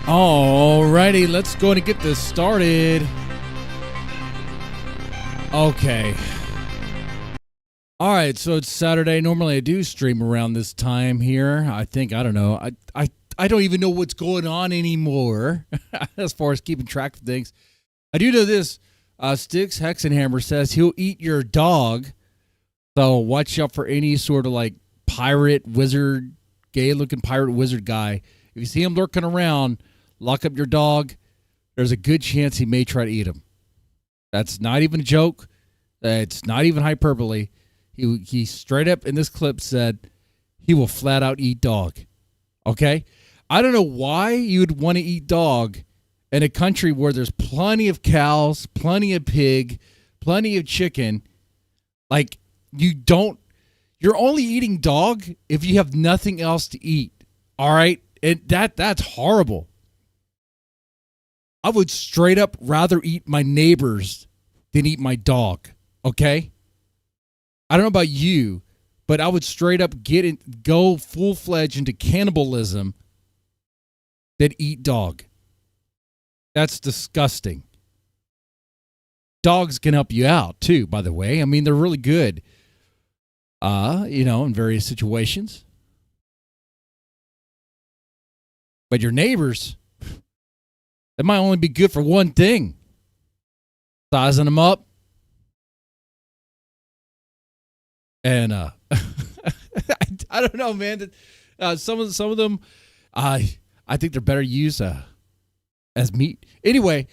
Alrighty, let's go and get this started. Okay. Alright, so it's Saturday. Normally I do stream around this time here. I don't know. I don't even know what's going on anymore as far as keeping track of things. I do know this. Styxhexenhammer says he'll eat your dog. So watch out for any sort of like pirate, wizard, gay-looking pirate wizard guy. If you see him lurking around, lock up your dog. There's a good chance he may try to eat him. That's not even a joke. It's not even hyperbole. He straight up in this clip said he will flat out eat dog. Okay? I don't know why you would want to eat dog in a country where there's plenty of cows, plenty of pig, plenty of chicken. Like, you're only eating dog if you have nothing else to eat. All right? And that's horrible. I would straight up rather eat my neighbors than eat my dog. Okay? I don't know about you, but I would straight up go full-fledged into cannibalism than eat dog. That's disgusting. Dogs can help you out too, by the way. I mean, they're really good, in various situations. But your neighbors, they might only be good for one thing. Sizing them up. And I don't know, man. Some of them, I think they're better used as meat. Anyway,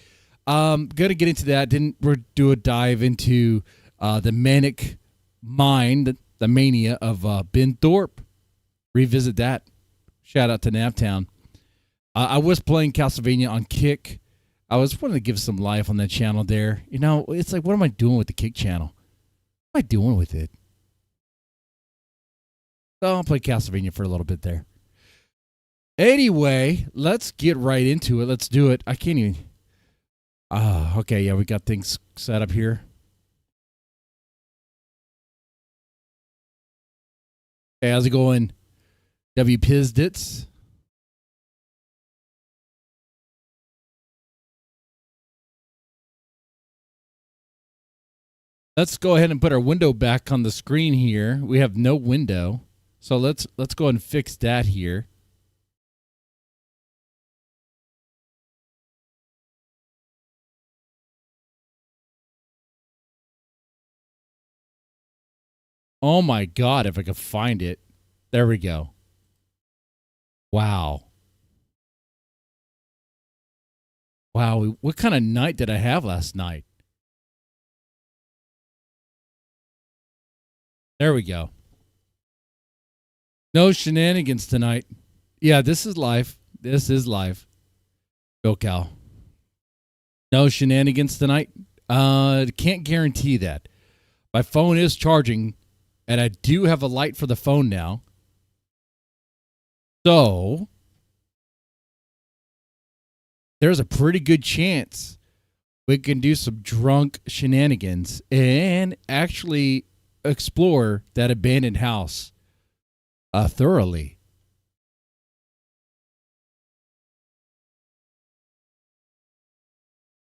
gonna get into that. We'll do a dive into the manic mind, the mania of Ben Thorp. Revisit that. Shout out to Naptown. I was playing Castlevania on Kick. I was wanting to give some life on that channel there. You know, it's like, what am I doing with the Kick channel? What am I doing with it? So I'll play Castlevania for a little bit there. Anyway, let's get right into it. Let's do it. I can't even. Okay, yeah, we got things set up here. Hey, how's it going? W Pizdits. Let's go ahead and put our window back on the screen here. We have no window. So let's go ahead and fix that here. Oh my God, if I could find it. There we go. Wow. Wow, what kind of night did I have last night? There we go. No shenanigans tonight. Yeah, this is live. This is live. Go Cal. No shenanigans tonight. Can't guarantee that. My phone is charging, and I do have a light for the phone now. So there's a pretty good chance we can do some drunk shenanigans and actually explore that abandoned house thoroughly.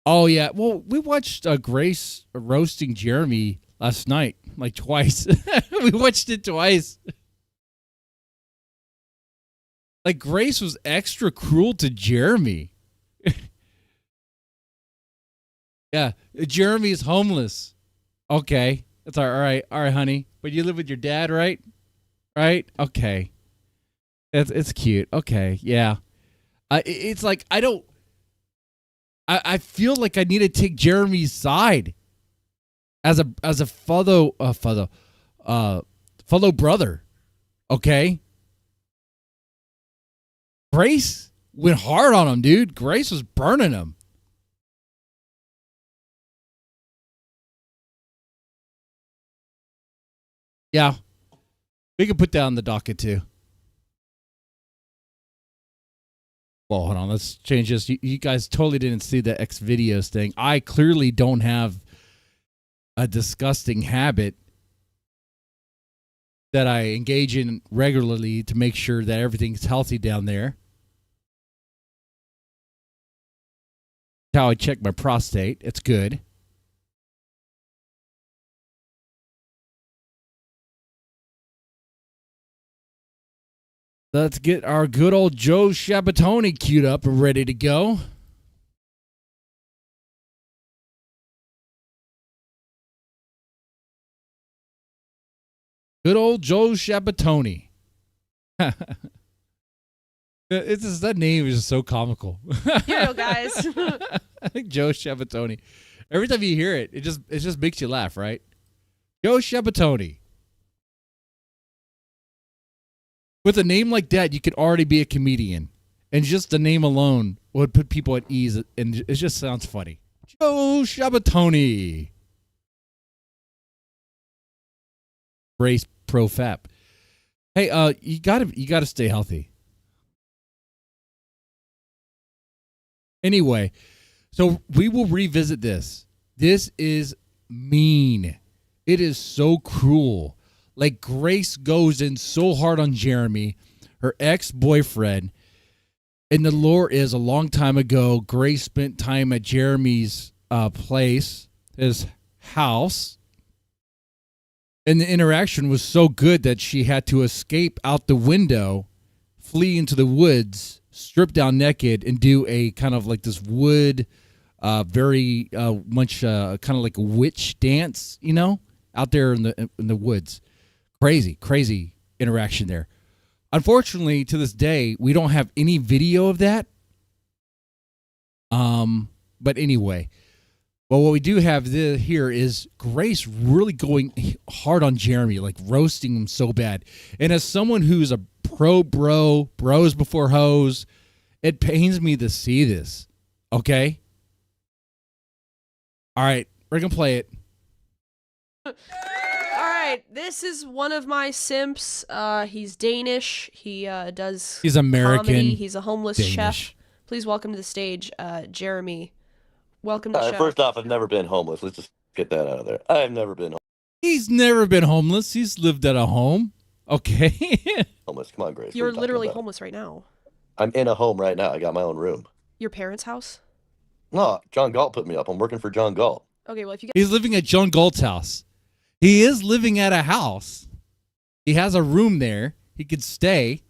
Oh yeah, well, we watched Grace roasting Jeremy last night, like twice. We watched it twice. Like, Grace was extra cruel to Jeremy. Yeah, Jeremy is homeless. Okay, that's all right, honey. But you live with your dad, right? Right? Okay. It's cute. Okay, yeah. It's like I feel like I need to take Jeremy's side as a fellow brother. Okay? Grace went hard on him, dude. Grace was burning him. Yeah. We can put that on the docket too. Well, hold on. Let's change this. You guys totally didn't see the X videos thing. I clearly don't have a disgusting habit that I engage in regularly to make sure that everything's healthy down there. How I check my prostate. It's good. Let's get our good old Joe Shabatoni queued up and ready to go. Good old Joe Shabatoni. It's just, that name is just so comical. Yo, guys. Joe Shabatoni. Every time you hear it, it just makes you laugh, right? Joe Shabatoni. With a name like that, you could already be a comedian. And just the name alone would put people at ease, and it just sounds funny. Joe Shabatoni. Brace Pro Fap. Hey, you gotta stay healthy. Anyway, so we will revisit this. This is mean. It is so cruel. Like, Grace goes in so hard on Jeremy, her ex-boyfriend. And the lore is, a long time ago, Grace spent time at Jeremy's place, his house. And the interaction was so good that she had to escape out the window, flee into the woods, strip down naked, and do a kind of like this wood, very much kind of like a witch dance, you know, out there in the woods. Crazy interaction there. Unfortunately, to this day, we don't have any video of that. But anyway, well, what we do have here is Grace really going hard on Jeremy, like roasting him so bad. And as someone who's a bros before hoes, it pains me to see this. Okay? All right, we're going to play it. This is one of my simps. He's Danish. He's American. Comedy. He's a homeless Danish chef. Please welcome to the stage, Jeremy. Welcome to the show. First off, I've never been homeless. Let's just get that out of there. I've never been homeless. He's never been homeless. He's lived at a home. Okay. Homeless. Come on, Grace. You're literally homeless right now. I'm in a home right now. I got my own room. Your parents' house? No, John Galt put me up. I'm working for John Galt. Okay, well, if you get... He's living at John Galt's house. He is living at a house. He has a room there. He could stay.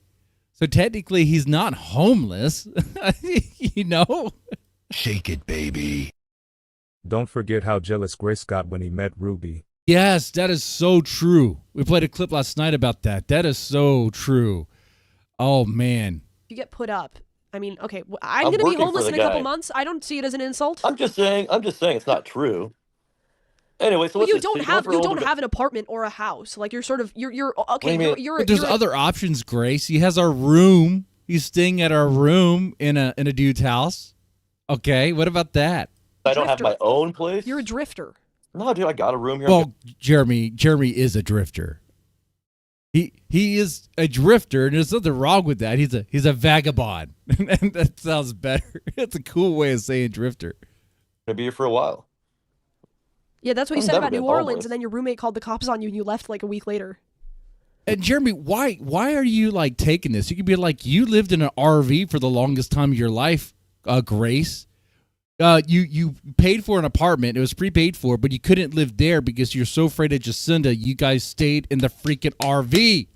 So technically, he's not homeless. You know? Shake it, baby. Don't forget how jealous Grace got when he met Ruby. Yes, that is so true. We played a clip last night about that. That is so true. Oh, man. If you get put up, I mean, okay, I'm going to be homeless in a couple months. I don't see it as an insult. I'm just saying it's not true. Anyway, so you don't have an apartment or a house. Like, you're sort of you're okay. But there's other options, Grace. He has our room. He's staying at our room in a dude's house. Okay, what about that? I don't have my own place. You're a drifter. No, dude, I got a room here. Well, Jeremy is a drifter. He is a drifter, and there's nothing wrong with that. He's a vagabond, and that sounds better. It's a cool way of saying drifter. I'll be here for a while. Yeah, that's what you said about New Orleans, and then your roommate called the cops on you, and you left like a week later. And Jeremy, why are you like taking this? You could be like, you lived in an RV for the longest time of your life, Grace. You paid for an apartment. It was prepaid for, but you couldn't live there because you're so afraid of Jacinda. You guys stayed in the freaking RV.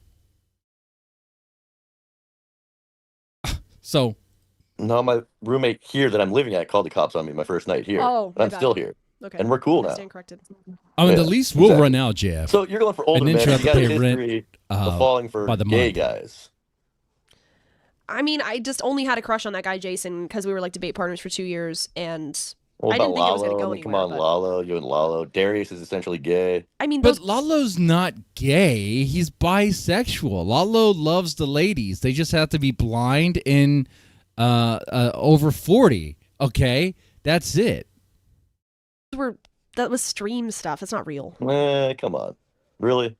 So. No, my roommate here that I'm living at called the cops on me my first night here. Oh, I'm still here. Okay. And we're cool now. Stand corrected. I mean, the lease will run out, Jeff. So you're going for older men. You got a history of falling for gay guys. I mean, I just only had a crush on that guy, Jason, because we were like debate partners for 2 years, and What I about didn't think it was going to Lalo? go I mean, anywhere. come on, Lalo. You and Lalo. Darius is essentially gay. I mean, but Lalo's not gay. He's bisexual. Lalo loves the ladies. They just have to be blind and over 40. Okay, that's it. That was stream stuff. That's not real. Come on. Really?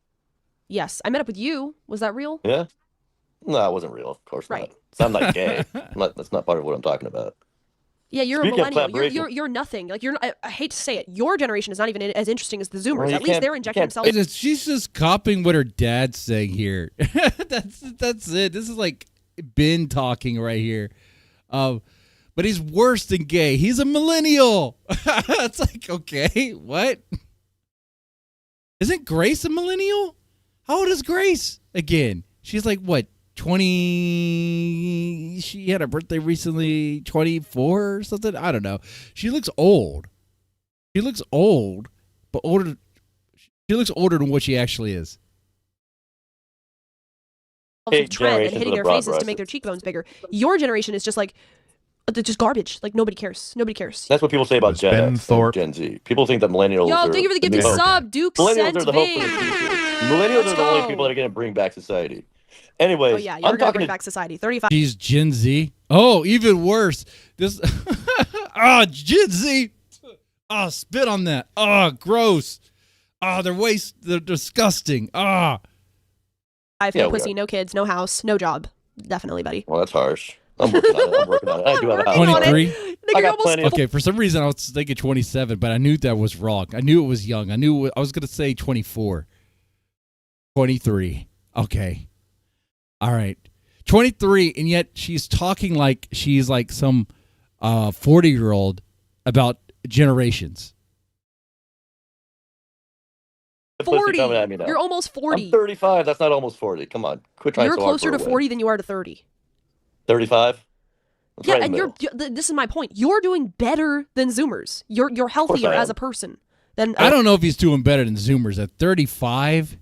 Yes, I met up with you. Was that real? Yeah. No, it wasn't real. Of course not. So I'm not gay. That's not part of what I'm talking about. Yeah, you're a millennial. You're nothing. Like I hate to say it. Your generation is not even as interesting as the Zoomers. Well, at least they're injecting themselves. She's just copying what her dad's saying here. That's it. This is like Ben talking right here. but he's worse than gay. He's a millennial. It's like, okay, what? Isn't Grace a millennial? How old is Grace again? She's like, what, 20? She had a birthday recently, 24 or something? I don't know. She looks old. She looks old, but older. She looks older than what she actually is. Trend and hitting their faces to make their cheekbones bigger. Your generation is just like, they're just garbage. Like, nobody cares. Nobody cares. That's what people say about Gen Ben X Thorp. and Gen Z. People think that millennials Yo, are thank you for the the gifted new hope. sub. Duke Millennials sent are the hope for the me. future. Millennials Let's are the only go. people that are going to bring back society. Anyways, Oh, yeah, you're I'm going to talking bring to back society. 35. She's Gen Z. Oh, even worse. This Gen Z. Oh, spit on that. Oh, gross. Oh, they're disgusting. Oh. I've Yeah, no we pussy, no kids, no house, no job. Definitely, buddy. Well, that's harsh. I'm working on it. I'm working on it. I do have a house. Working on it. 23? Nigga, I you're got almost plenty of- Okay, for some reason I was thinking 27, but I knew that was wrong. I knew it was young. I was going to say 24. 23. Okay. All right. 23, and yet she's talking like she's like some 40-year-old about generations. The pussy 40. coming at me now. You're almost 40. I'm 35. That's not almost 40. Come on. Quit trying You're so hard closer for to a win. 40 than you are to 30. 35? That's Yeah, right in and the middle. this is my point. You're doing better than Zoomers. You're healthier I as am. a person. Than I don't know if he's doing better than Zoomers at 35.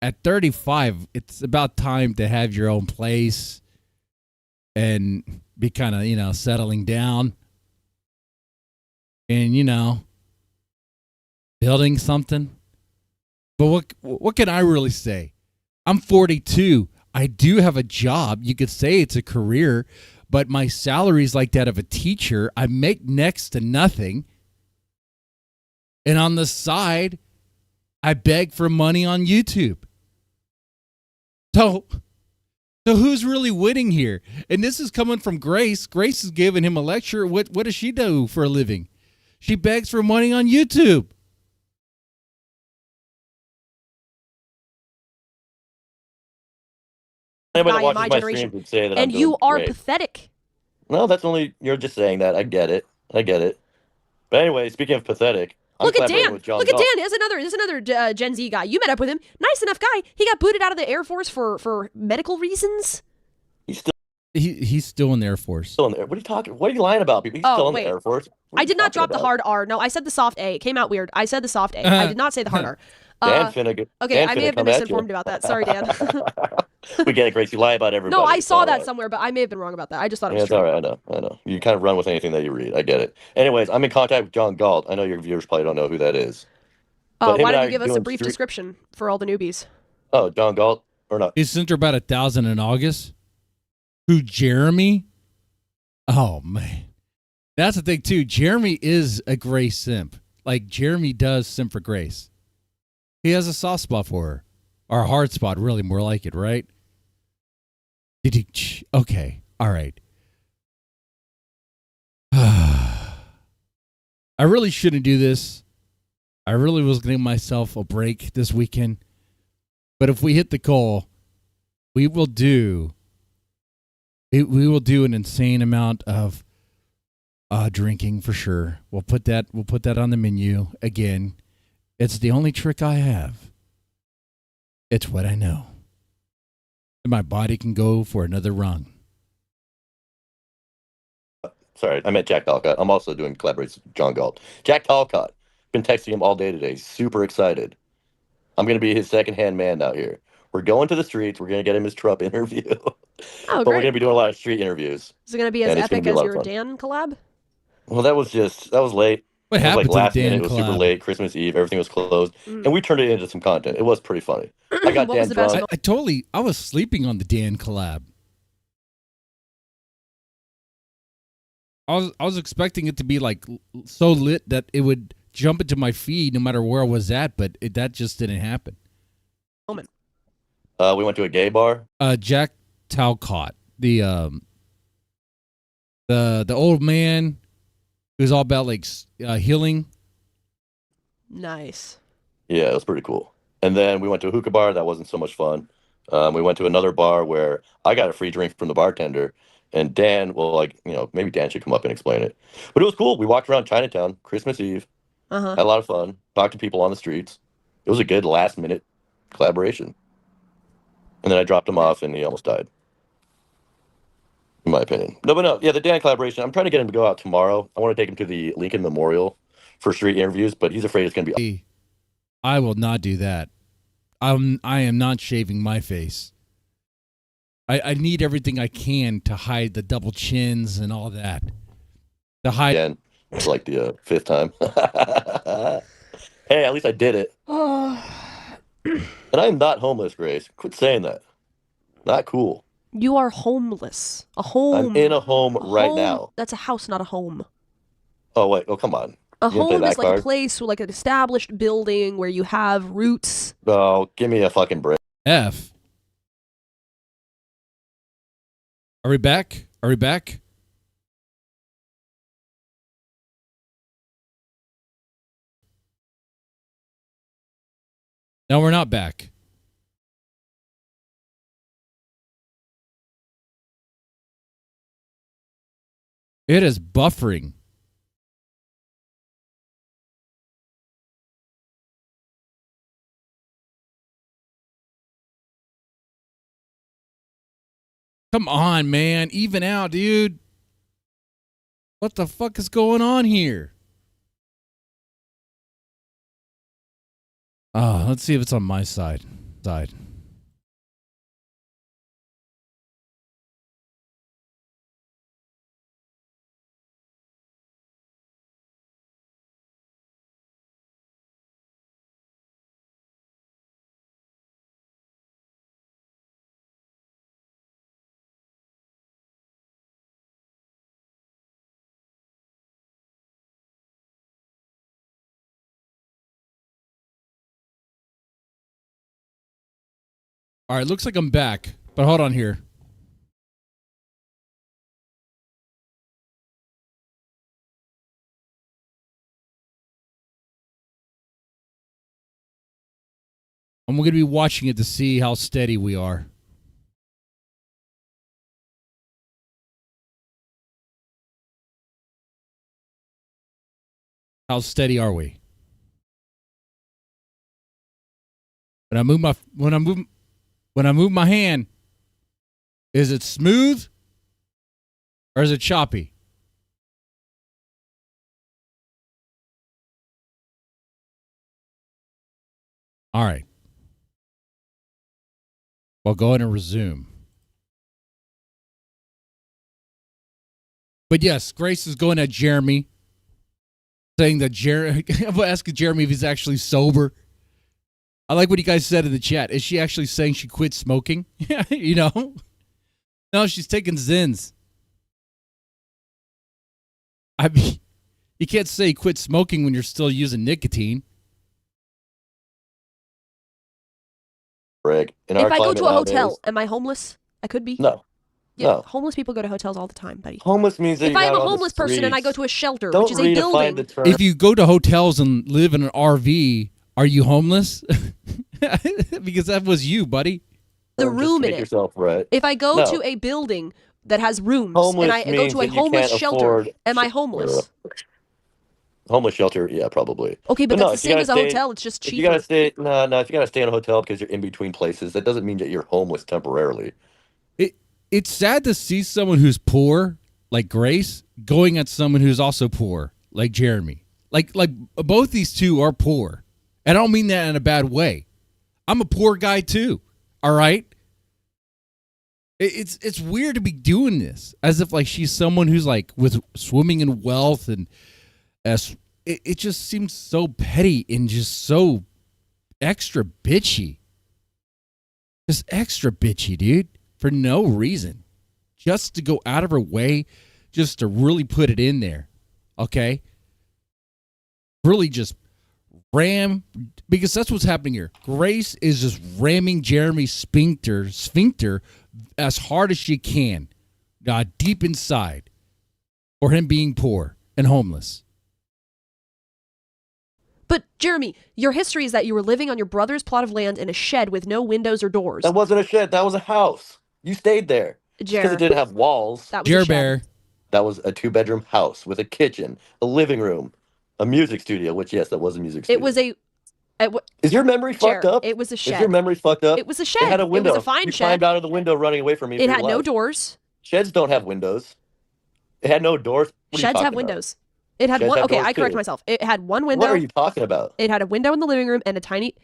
At 35, it's about time to have your own place and be kind of, settling down and, building something. But what can I really say? I'm 42. I do have a job. You could say it's a career, but my salary is like that of a teacher. I make next to nothing. And on the side, I beg for money on YouTube. So who's really winning here? And this is coming from Grace. Grace is giving him a lecture. What does she do for a living? She begs for money on YouTube. Anybody guy that in watches my my generation. streams would say that I'm and doing you are great. pathetic. No, that's only you're just saying that. I get it. But anyway, speaking of pathetic, I'm Look at collaborating Dan. with John Look at Galt. Dan. There's another Gen Z guy. You met up with him. Nice enough guy. He got booted out of the Air Force for medical reasons. He's still He's still in the Air Force. in there. What are you talking? What are you lying about, people? He's Oh, still in wait. the Air Force. What are I you did not talking drop the about? hard R. No, I said the soft A. It came out weird. I said the soft A. I did not say the hard R. Dan Finnegan. Okay, Dan I may finna have been come at you. misinformed about that. Sorry, Dan. We get it, Grace. You lie about everybody. No, I It's saw all that right. somewhere, but I may have been wrong about that. I just thought it Yeah, was it's true. all right. I know. You kind of run with anything that you read. I get it. Anyways, I'm in contact with John Galt. I know your viewers probably don't know who that is. But him Why and don't I you give are us a doing brief street- description for all the newbies? Oh, John Galt or not? He sent her about 1,000 in August. Who, Jeremy? Oh, man. That's the thing, too. Jeremy is a Grace simp. Like, Jeremy does simp for Grace. He has a soft spot for her. Or a hard spot, really, more like it, right? Okay. All right. I really shouldn't do this. I really was going to give myself a break this weekend. But if we hit the goal, we will do an insane amount of drinking for sure. We'll put that on the menu again. It's the only trick I have. It's what I know. And my body can go for another rung. Sorry, I meant Jack Talcott. I'm also doing collaborations with John Galt. Jack Talcott. Been texting him all day today. He's super excited. I'm going to be his second-hand man out here. We're going to the streets. We're going to get him his Trump interview. Oh, But we're great. going to be doing a lot of street interviews. Is it going to be as and it's gonna epic be a as lot of your fun. Dan collab? Well, that was late. What It was happened like to last the Dan minute. It was super collab? late. Christmas Eve. Everything was closed. Mm. And we turned it into some content. It was pretty funny. I got What was Dan the best drunk. I was sleeping on the Dan collab. I was expecting it to be like so lit that it would jump into my feed no matter where I was at, but that just didn't happen. We went to a gay bar. Jack Talcott, the old man who's all about like healing. Nice. Yeah, it was pretty cool. And then we went to a hookah bar. That wasn't so much fun. We went to another bar where I got a free drink from the bartender, and Dan, well, like, maybe Dan should come up and explain it. But it was cool. We walked around Chinatown Christmas Eve, Uh-huh. had a lot of fun, talked to people on the streets. It was a good last minute collaboration. And then I dropped him off, and he almost died. In my opinion. No, but no. Yeah, the Dan collaboration. I'm trying to get him to go out tomorrow. I want to take him to the Lincoln Memorial for street interviews, but he's afraid it's going to be. I will not do that. I am not shaving my face. I need everything I can to hide the double chins and all that. To hide. Again, it's like the fifth time. Hey, at least I did it. And I am not homeless, Grace. Quit saying that. Not cool. You are homeless. A home. I'm in a home right home, now. That's a house, not a home. Oh, wait. Oh, come on. A You didn't play home that is like card? a place, like an established building where you have roots. Oh, give me a fucking break. F. Are we back? Are we back? No, we're not back. It is buffering. Come on, man. Even out, dude. What the fuck is going on here? Let's see if it's on my side. All right, looks like I'm back, but hold on here. I'm going to be watching it to see how steady we are. How steady are we? When I move my hand, is it smooth or is it choppy? All right. Well, go ahead and resume. But yes, Grace is going at Jeremy, saying that I'm asking Jeremy if he's actually sober. I like what you guys said in the chat. Is she actually saying she quit smoking? You know? No, she's taking Zins. I mean, you can't say quit smoking when you're still using nicotine. Break. If I go to a hotel, am I homeless? I could be. No. Yeah, No. homeless people go to hotels all the time, buddy. Homeless means that If you're I am out a on the homeless person and I go streets. to a shelter, Don't which is a redefine building, the term. If you go to hotels and live in an RV, are you homeless? Because that was you, buddy. the Or just room in make it. yourself right. If I go No. to a building that has rooms Homeless and I go means to a that you homeless can't shelter, afford am I homeless? Homeless shelter, yeah, probably. Okay, but no, that's the if you same as a gotta stay- hotel. It's just If you gotta cheaper. stay, if you gotta stay in a hotel because you're in between places, that doesn't mean that you're homeless temporarily. It's sad to see someone who's poor, like Grace, going at someone who's also poor, like Jeremy. Like both these two are poor. And I don't mean that in a bad way. I'm a poor guy too. All right? It's weird to be doing this as if like she's someone who's like with swimming in wealth, and it just seems so petty and just so extra bitchy. Just extra bitchy, dude, for no reason. Just to go out of her way, just to really put it in there. Okay? Really just ram, because that's what's happening here. Grace is just ramming Jeremy's sphincter as hard as she can, deep inside, for him being poor and homeless. But Jeremy, your history is that you were living on your brother's plot of land in a shed with no windows or doors. That wasn't a shed. That was a house. You stayed there. Because it didn't have walls. That was a shed. Bear. That was a 2-bedroom house with a kitchen, a living room, a music studio, which, yes, that was a music studio. It was a... Is your memory fucked up? It was a shed. Is your memory fucked up? It was a shed. It had a window. It was a fine you shed. climbed out of the window running away from me. It had no doors. Sheds don't have windows. It had no doors. Sheds have windows. It had one. Okay, I correct myself. It had one window. What are you talking about? It had a window in the living room and a tiny...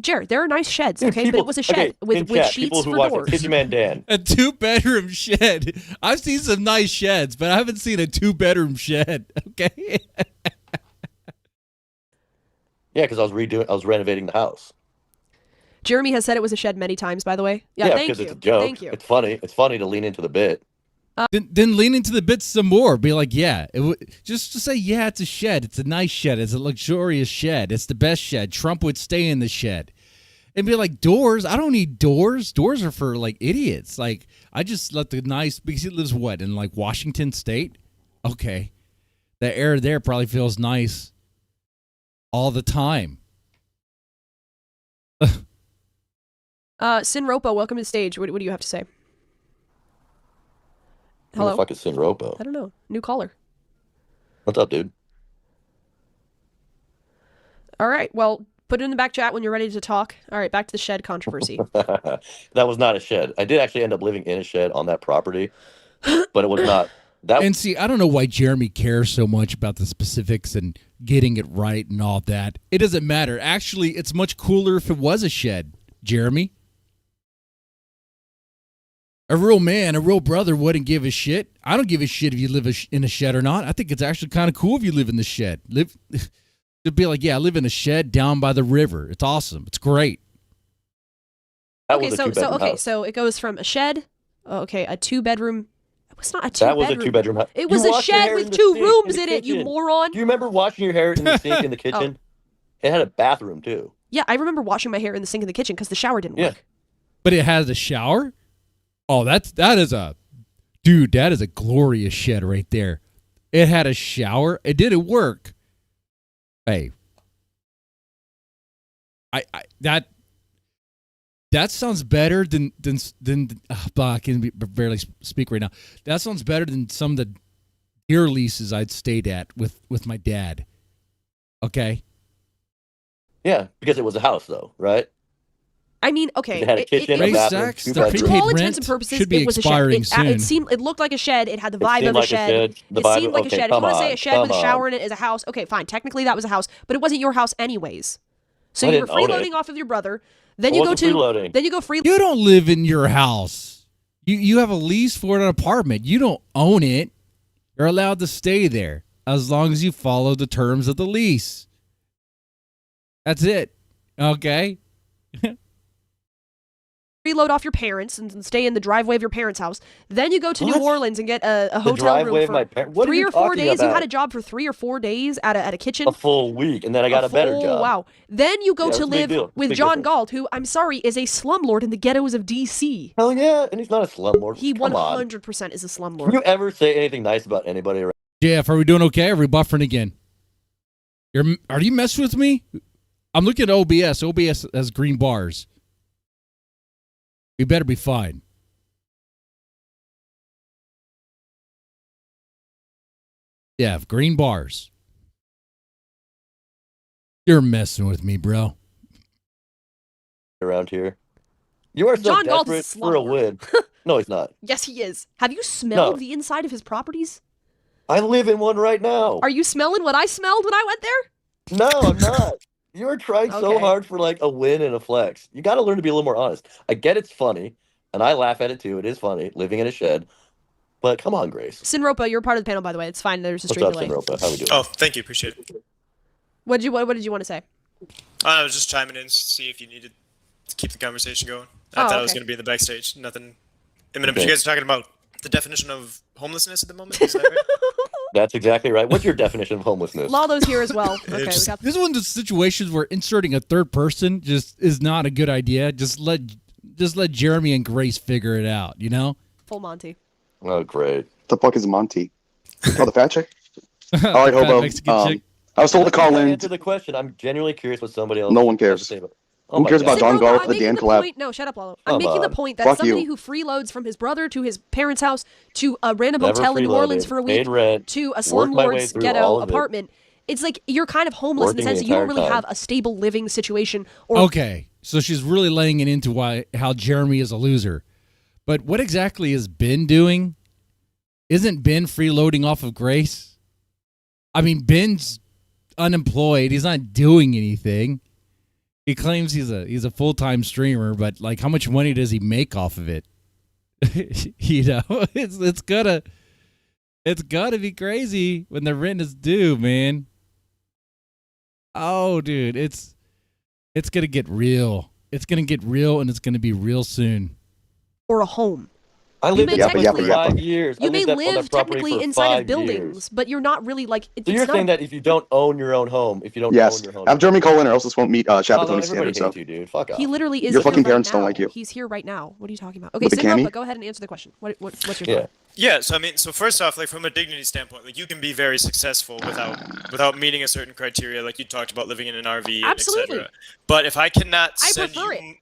Jared, there are nice sheds, Dude, okay? But it was a shed with sheets for doors. Kitchen Man Dan. A 2-bedroom shed. I've seen some nice sheds, but I haven't seen a 2-bedroom shed. Okay. Yeah, because I was renovating the house. Jeremy has said it was a shed many times, by the way. Yeah, thank because you. it's a joke. Thank you. It's funny. It's funny to lean into the bit. Then lean into the bits some more. Be like, yeah. Just to say, yeah, it's a shed. It's a nice shed. It's a luxurious shed. It's the best shed. Trump would stay in the shed. And be like, doors? I don't need doors. Doors are for, like, idiots. Like, I just let the nice... Because he lives, what, in, like, Washington State? Okay. The air there probably feels nice all the time. Sinropo, welcome to the stage. What do you have to say? Hello? Who the fuck is Sinropo? I don't know. New caller. What's up, dude? All right. Well, put it in the back chat when you're ready to talk. All right, back to the shed controversy. That was not a shed. I did actually end up living in a shed on that property, but it was not. And see, I don't know why Jeremy cares so much about the specifics and getting it right and all that. It doesn't matter. Actually, it's much cooler if it was a shed, Jeremy. A real man, a real brother wouldn't give a shit. I don't give a shit if you live in a shed or not. I think it's actually kind of cool if you live in the shed. It'd be like, yeah, I live in a shed down by the river. It's awesome. It's great. So it goes from a shed, a 2-bedroom. It was not a 2-bedroom. That was a 2-bedroom house. It was a shed with 2 rooms in it, you moron. Do you remember washing your hair in the sink in the kitchen? It had a bathroom, too. Yeah, I remember washing my hair in the sink in the kitchen because the shower didn't work. But it has a shower? Oh, that is a glorious shed right there. It had a shower. It didn't work. Hey, that sounds better than I can barely speak right now. That sounds better than some of the deer leases I'd stayed at with my dad. Okay. Yeah, because it was a house, though, right? I mean, okay. It had a kitchen, a bathroom, to all intents and purposes, it was a shed. It looked like a shed. It had the vibe of a shed. It seemed like a shed. If you want to say a shed with a shower in it is a house, okay, fine. Technically, that was a house, but it wasn't your house anyways. So you were freeloading off of your brother. Then you go free. You don't live in your house. You have a lease for an apartment. You don't own it. You're allowed to stay there as long as you follow the terms of the lease. That's it. Okay. Reload off your parents and stay in the driveway of your parents' house. Then you go to New Orleans and get a hotel room for 3 or 4 days. You had a job for 3 or 4 days at a kitchen. A full week, and then I got a better job. Wow. Then you go to live with John Galt, who, I'm sorry, is a slumlord in the ghettos of D.C. Hell yeah, and he's not a slumlord. He 100% is a slumlord. Can you ever say anything nice about anybody around? Jeff, are we doing okay? Are we buffering again? Are you messing with me? I'm looking at OBS. OBS has green bars. We better be fine. Yeah, green bars. You're messing with me, bro. Around here. You are so John desperate for a win. No, he's not. Yes, he is. Have you smelled the inside of his properties? I live in one right now. Are you smelling what I smelled when I went there? No, I'm not. You are trying so hard for like a win and a flex. You got to learn to be a little more honest. I get it's funny, and I laugh at it too. It is funny, living in a shed. But come on, Grace. Sinropa, you're part of the panel, by the way. It's fine. There's a stream delay. What's up, Sinropa? How we doing? Oh, thank you. Appreciate it. What did you want to say? I was just chiming in to see if you needed to keep the conversation going. I thought I was going to be in the backstage. Nothing imminent. But you guys are talking about the definition of homelessness at the moment? Is that right? That's exactly right. What's your definition of homelessness? Lalo's here as well. Okay, this is one of the situations where inserting a third person just is not a good idea. Just let Jeremy and Grace figure it out, you know? Full Monty. Oh, great. The fuck is Monty? Oh, the fat chick? All right, Hobo. I was told to call in. Answer the question. I'm genuinely curious what somebody else. No one cares. Who cares about John Galt, the Dan collab? No, shut up, Lalo. I'm making the point that somebody who freeloads from his brother to his parents' house to a random hotel in New Orleans for a week to a slumlord's ghetto apartment, it's like you're kind of homeless in the sense that you don't really have a stable living situation. Okay, so she's really laying it into how Jeremy is a loser. But what exactly is Ben doing? Isn't Ben freeloading off of Grace? I mean, Ben's unemployed. He's not doing anything. He claims he's a full-time streamer, but like, how much money does he make off of it? It's gotta be crazy when the rent is due, man. Oh, dude, it's gonna get real. It's gonna get real, and it's gonna be real soon. Or a home. I lived in for 5 years. You may live technically inside of buildings, but you're not really like. So you're saying that if you don't own your own home, own your home, have Jeremy call in, or else this won't meet Chapatoni standards. So you, dude. Fuck off. He literally is. Your fucking parents don't like you. He's here right now. What are you talking about? Okay, Cinderella, go ahead and answer the question. What's your thought? Yeah, so first off, like from a dignity standpoint, like you can be very successful without meeting a certain criteria, like you talked about living in an RV, absolutely. etc. But if I cannot send I prefer it.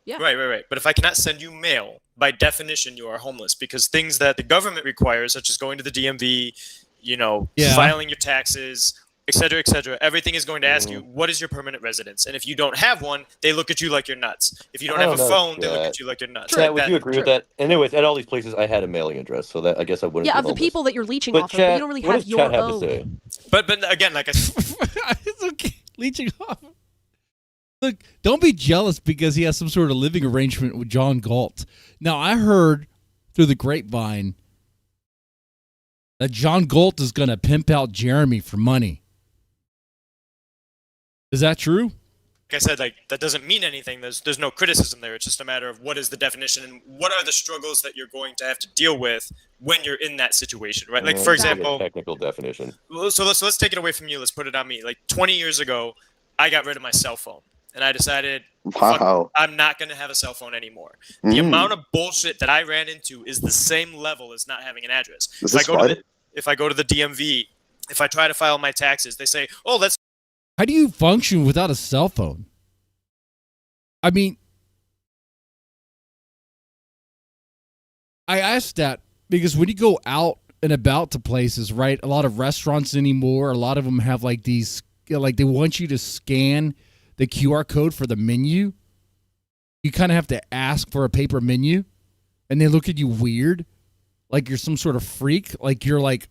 Yeah. Right. But if I cannot send you mail, by definition, you are homeless because things that the government requires, such as going to the DMV, filing your taxes, etc., everything is going to ask you, what is your permanent residence? And if you don't have one, they look at you like you're nuts. If you don't have a phone, they look at you like you're nuts. Chat, would you agree with that? Anyways, at all these places, I had a mailing address, so that I guess I wouldn't. Yeah, be of the homeless. people that you're leeching off of, but you don't really have your own. To say? But again, like I it's okay, leeching off. Look, don't be jealous because he has some sort of living arrangement with John Galt. Now, I heard through the grapevine that John Galt is going to pimp out Jeremy for money. Is that true? Like I said, like that doesn't mean anything. There's no criticism there. It's just a matter of what is the definition and what are the struggles that you're going to have to deal with when you're in that situation, right? Like for example, technical definition. So let's take it away from you. Let's put it on me. Like 20 years ago, I got rid of my cell phone. And I decided, I'm not going to have a cell phone anymore. The amount of bullshit that I ran into is the same level as not having an address. If I go to the DMV, if I try to file my taxes, they say, oh, that's... How do you function without a cell phone? I mean, I asked that because when you go out and about to places, right, a lot of restaurants anymore, a lot of them have like these, like they want you to scan the QR code for the menu. You kind of have to ask for a paper menu, and they look at you weird, like you're some sort of freak, like you're like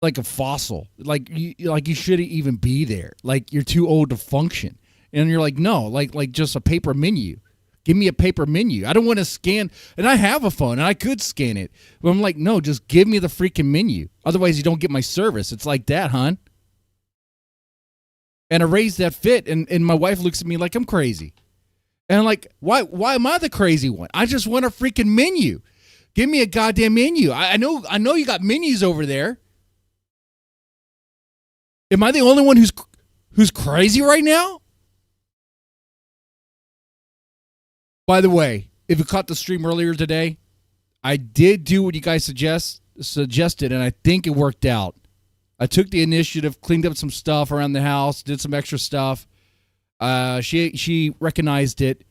a fossil, like you shouldn't even be there, like you're too old to function. And you're like, no, like just a paper menu. Give me a paper menu. I don't want to scan, and I have a phone, and I could scan it, but I'm like, no, just give me the freaking menu. Otherwise, you don't get my service. It's like that, hon. And I raised that fit, and my wife looks at me like I'm crazy. And I'm like, why am I the crazy one? I just want a freaking menu. Give me a goddamn menu. I know you got menus over there. Am I the only one who's crazy right now? By the way, if you caught the stream earlier today, I did do what you guys suggested, and I think it worked out. I took the initiative, cleaned up some stuff around the house, did some extra stuff. She recognized it,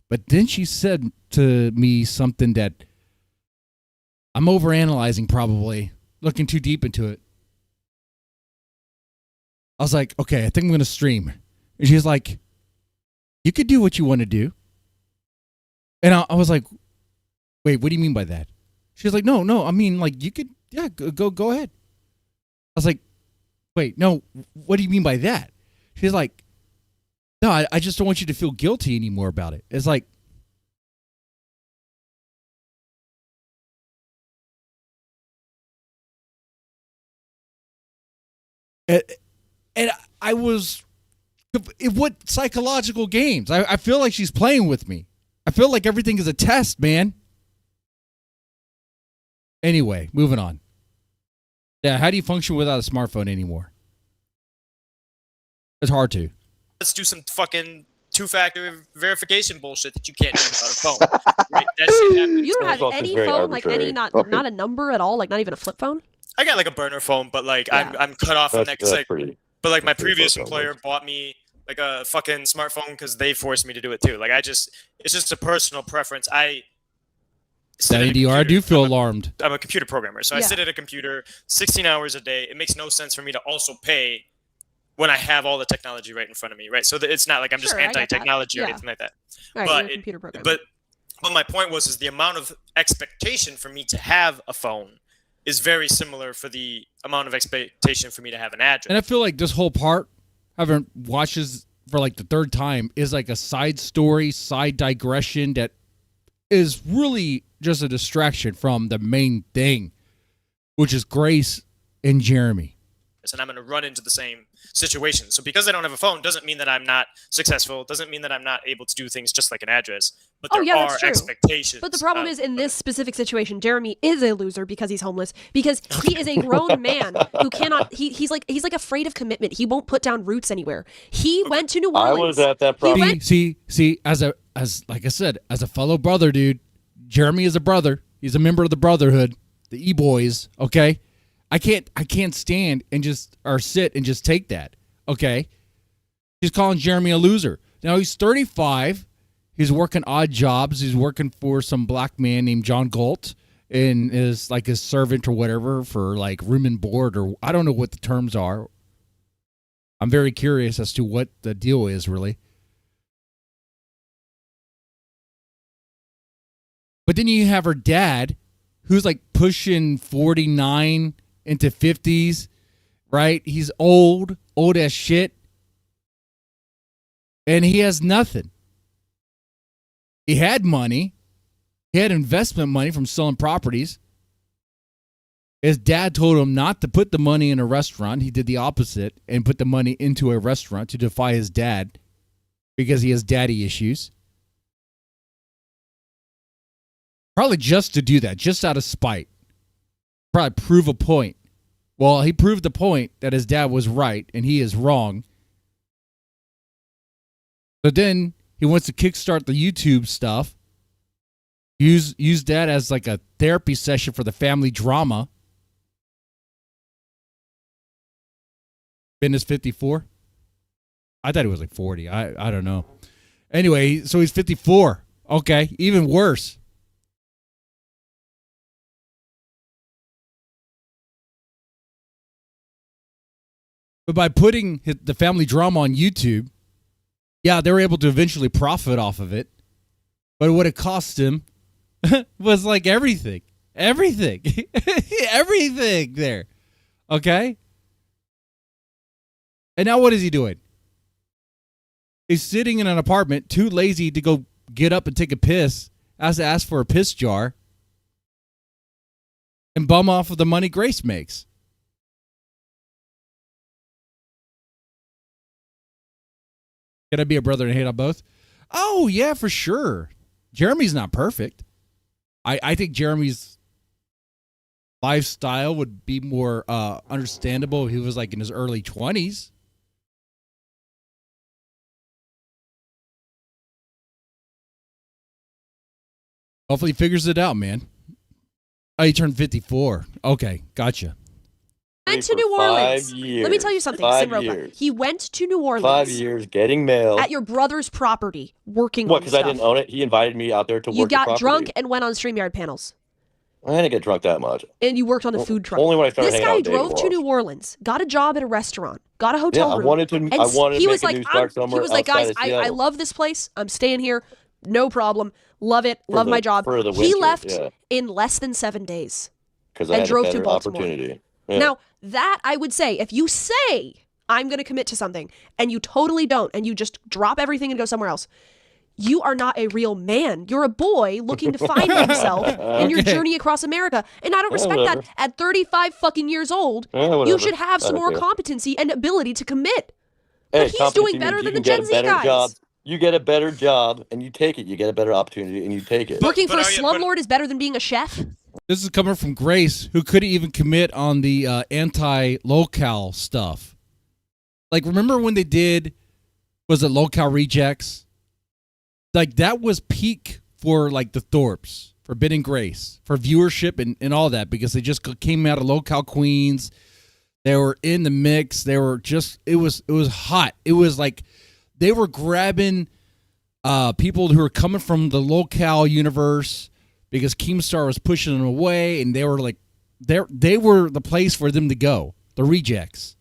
but then she said to me something that I'm overanalyzing, probably looking too deep into it. I was like, okay, I think I'm going to stream. And she's like, you could do what you want to do. And I was like, wait, what do you mean by that? She's like, no, I mean, like, you could, yeah, go ahead. I was like, wait, no, what do you mean by that? She's like, no, I just don't want you to feel guilty anymore about it. It's like, and I was, what psychological games? I feel like she's playing with me. I feel like everything is a test, man. Anyway, moving on. Yeah, how do you function without a smartphone anymore? It's hard to. Let's do some fucking two-factor verification bullshit that you can't do without a phone. Right? That shit happens. You don't have any phone, like any, not a number at all, like not even a flip phone? I got like a burner phone, but like I'm cut off from that. But like my previous employer bought me like a fucking smartphone because they forced me to do it too. Like it's just a personal preference. That ADR, I do feel alarmed. I'm a computer programmer, so I sit at a computer 16 hours a day. It makes no sense for me to also pay when I have all the technology right in front of me, right? So it's not like I'm just anti-technology or anything like that. Right, but my point was the amount of expectation for me to have a phone is very similar for the amount of expectation for me to have an address. And I feel like this whole part, having watched this for like the third time, is like a side story, side digression that is really just a distraction from the main thing, which is Grace and Jeremy. And I'm going to run into the same situation. So because I don't have a phone doesn't mean that I'm not successful, doesn't mean that I'm not able to do things just like an address. But there are expectations. But the problem is, in this specific situation, Jeremy is a loser because he's homeless, because he is a grown man who cannot, he's like afraid of commitment. He won't put down roots anywhere. He went to New Orleans. I was at that problem. See, as like I said, as a fellow brother, dude, Jeremy is a brother. He's a member of the Brotherhood, the E-Boys, okay? I can't stand and just sit and just take that. Okay. He's calling Jeremy a loser. Now he's 35. He's working odd jobs. He's working for some black man named John Galt and is like his servant or whatever for like room and board, or I don't know what the terms are. I'm very curious as to what the deal is really. But then you have her dad who's like pushing 49 into 50s, right? He's old as shit. And he has nothing. He had money. He had investment money from selling properties. His dad told him not to put the money in a restaurant. He did the opposite and put the money into a restaurant to defy his dad because he has daddy issues. Probably just to do that, just out of spite. Probably prove a point. Well, he proved the point that his dad was right and he is wrong. But then he wants to kickstart the YouTube stuff. Use that as like a therapy session for the family drama. Ben is 54. I thought he was like 40. I don't know. Anyway, so he's 54. Okay, even worse. But by putting the family drama on YouTube, yeah, they were able to eventually profit off of it. But what it cost him was like everything. Everything. Everything there. Okay? And now what is he doing? He's sitting in an apartment, too lazy to go get up and take a piss, has to ask for a piss jar, and bum off of the money Grace makes. Can I be a brother and hate on both? Oh, yeah, for sure. Jeremy's not perfect. I think Jeremy's lifestyle would be more understandable if he was like in his early 20s. Hopefully he figures it out, man. Oh, he turned 54. Okay, gotcha. Went to New Orleans. 5 years. Let me tell you something, Simroka. He went to New Orleans. 5 years getting mail. At your brother's property, working What, on because I didn't own it? He invited me out there to work the property. You got drunk and went on Streamyard panels. I didn't get drunk that much. And you worked on the food truck. Only when I started hanging out with This guy drove to New Orleans, got a job at a restaurant, got a hotel room. I wanted to make a new start somewhere. He was like, guys, I love this place. I'm staying here. No problem. Love it. Love my job. He left in less than 7 days. Because I had drove a better to Baltimore. Opportunity. Yeah. Now, that I would say, if you say, I'm going to commit to something, and you totally don't, and you just drop everything and go somewhere else, you are not a real man. You're a boy looking to find himself in your journey across America. And I don't respect that. At 35 fucking years old, you should have some more competency and ability to commit. But he's doing better than the Gen Z guys. Job. You get a better job, and you take it. You get a better opportunity, and you take it. Working for a slumlord is better than being a chef? This is coming from Grace, who couldn't even commit on the anti-local stuff. Like, remember when they did, was it Local Rejects? Like, that was peak for, like, the Thorps, Forbidden Grace, for viewership and all that, because they just came out of Local Queens. They were in the mix. They were just, it was hot. It was like they were grabbing people who were coming from the Local universe because Keemstar was pushing them away, and they were like, they were the place for them to go, the rejects.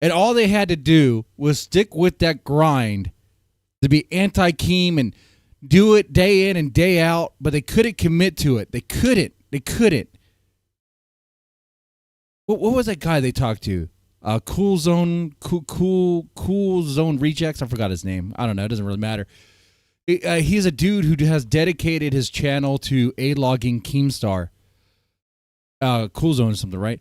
And all they had to do was stick with that grind to be anti-Keem and do it day in and day out, but they couldn't commit to it. They couldn't. What was that guy they talked to? Cool Zone Rejects. I forgot his name. I don't know. It doesn't really matter. He's a dude who has dedicated his channel to A-logging Keemstar. Cool Zone or something, right?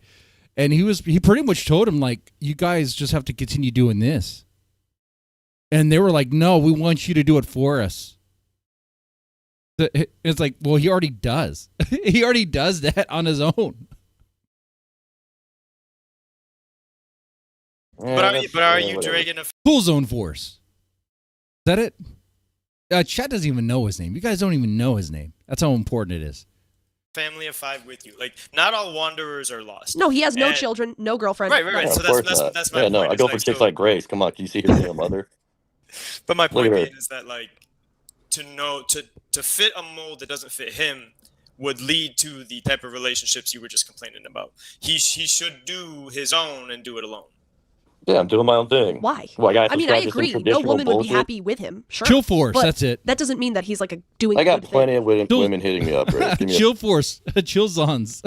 And he pretty much told him, like, you guys just have to continue doing this. And they were like, no, we want you to do it for us. It's like, well, he already does. He already does that on his own. But are you dragging a Cool Zone Force? Is that it? Chat doesn't even know his name. You guys don't even know his name. That's how important it is. family of 5 with you? Like, not all wanderers are lost. No, he has no children, no girlfriend. Right. Yeah, so that's my point. No, I go for chicks like Grace. Come on, can you see her being a mother? But my point being is that, like, to fit a mold that doesn't fit him would lead to the type of relationships you were just complaining about. He should do his own and do it alone. Yeah, I'm doing my own thing. Why? Well, I mean, I agree. No woman would be happy with him. Sure. Chill Force, that's it. That doesn't mean that he's like doing. I got plenty of women hitting me up. Chill Force, Chill Zons.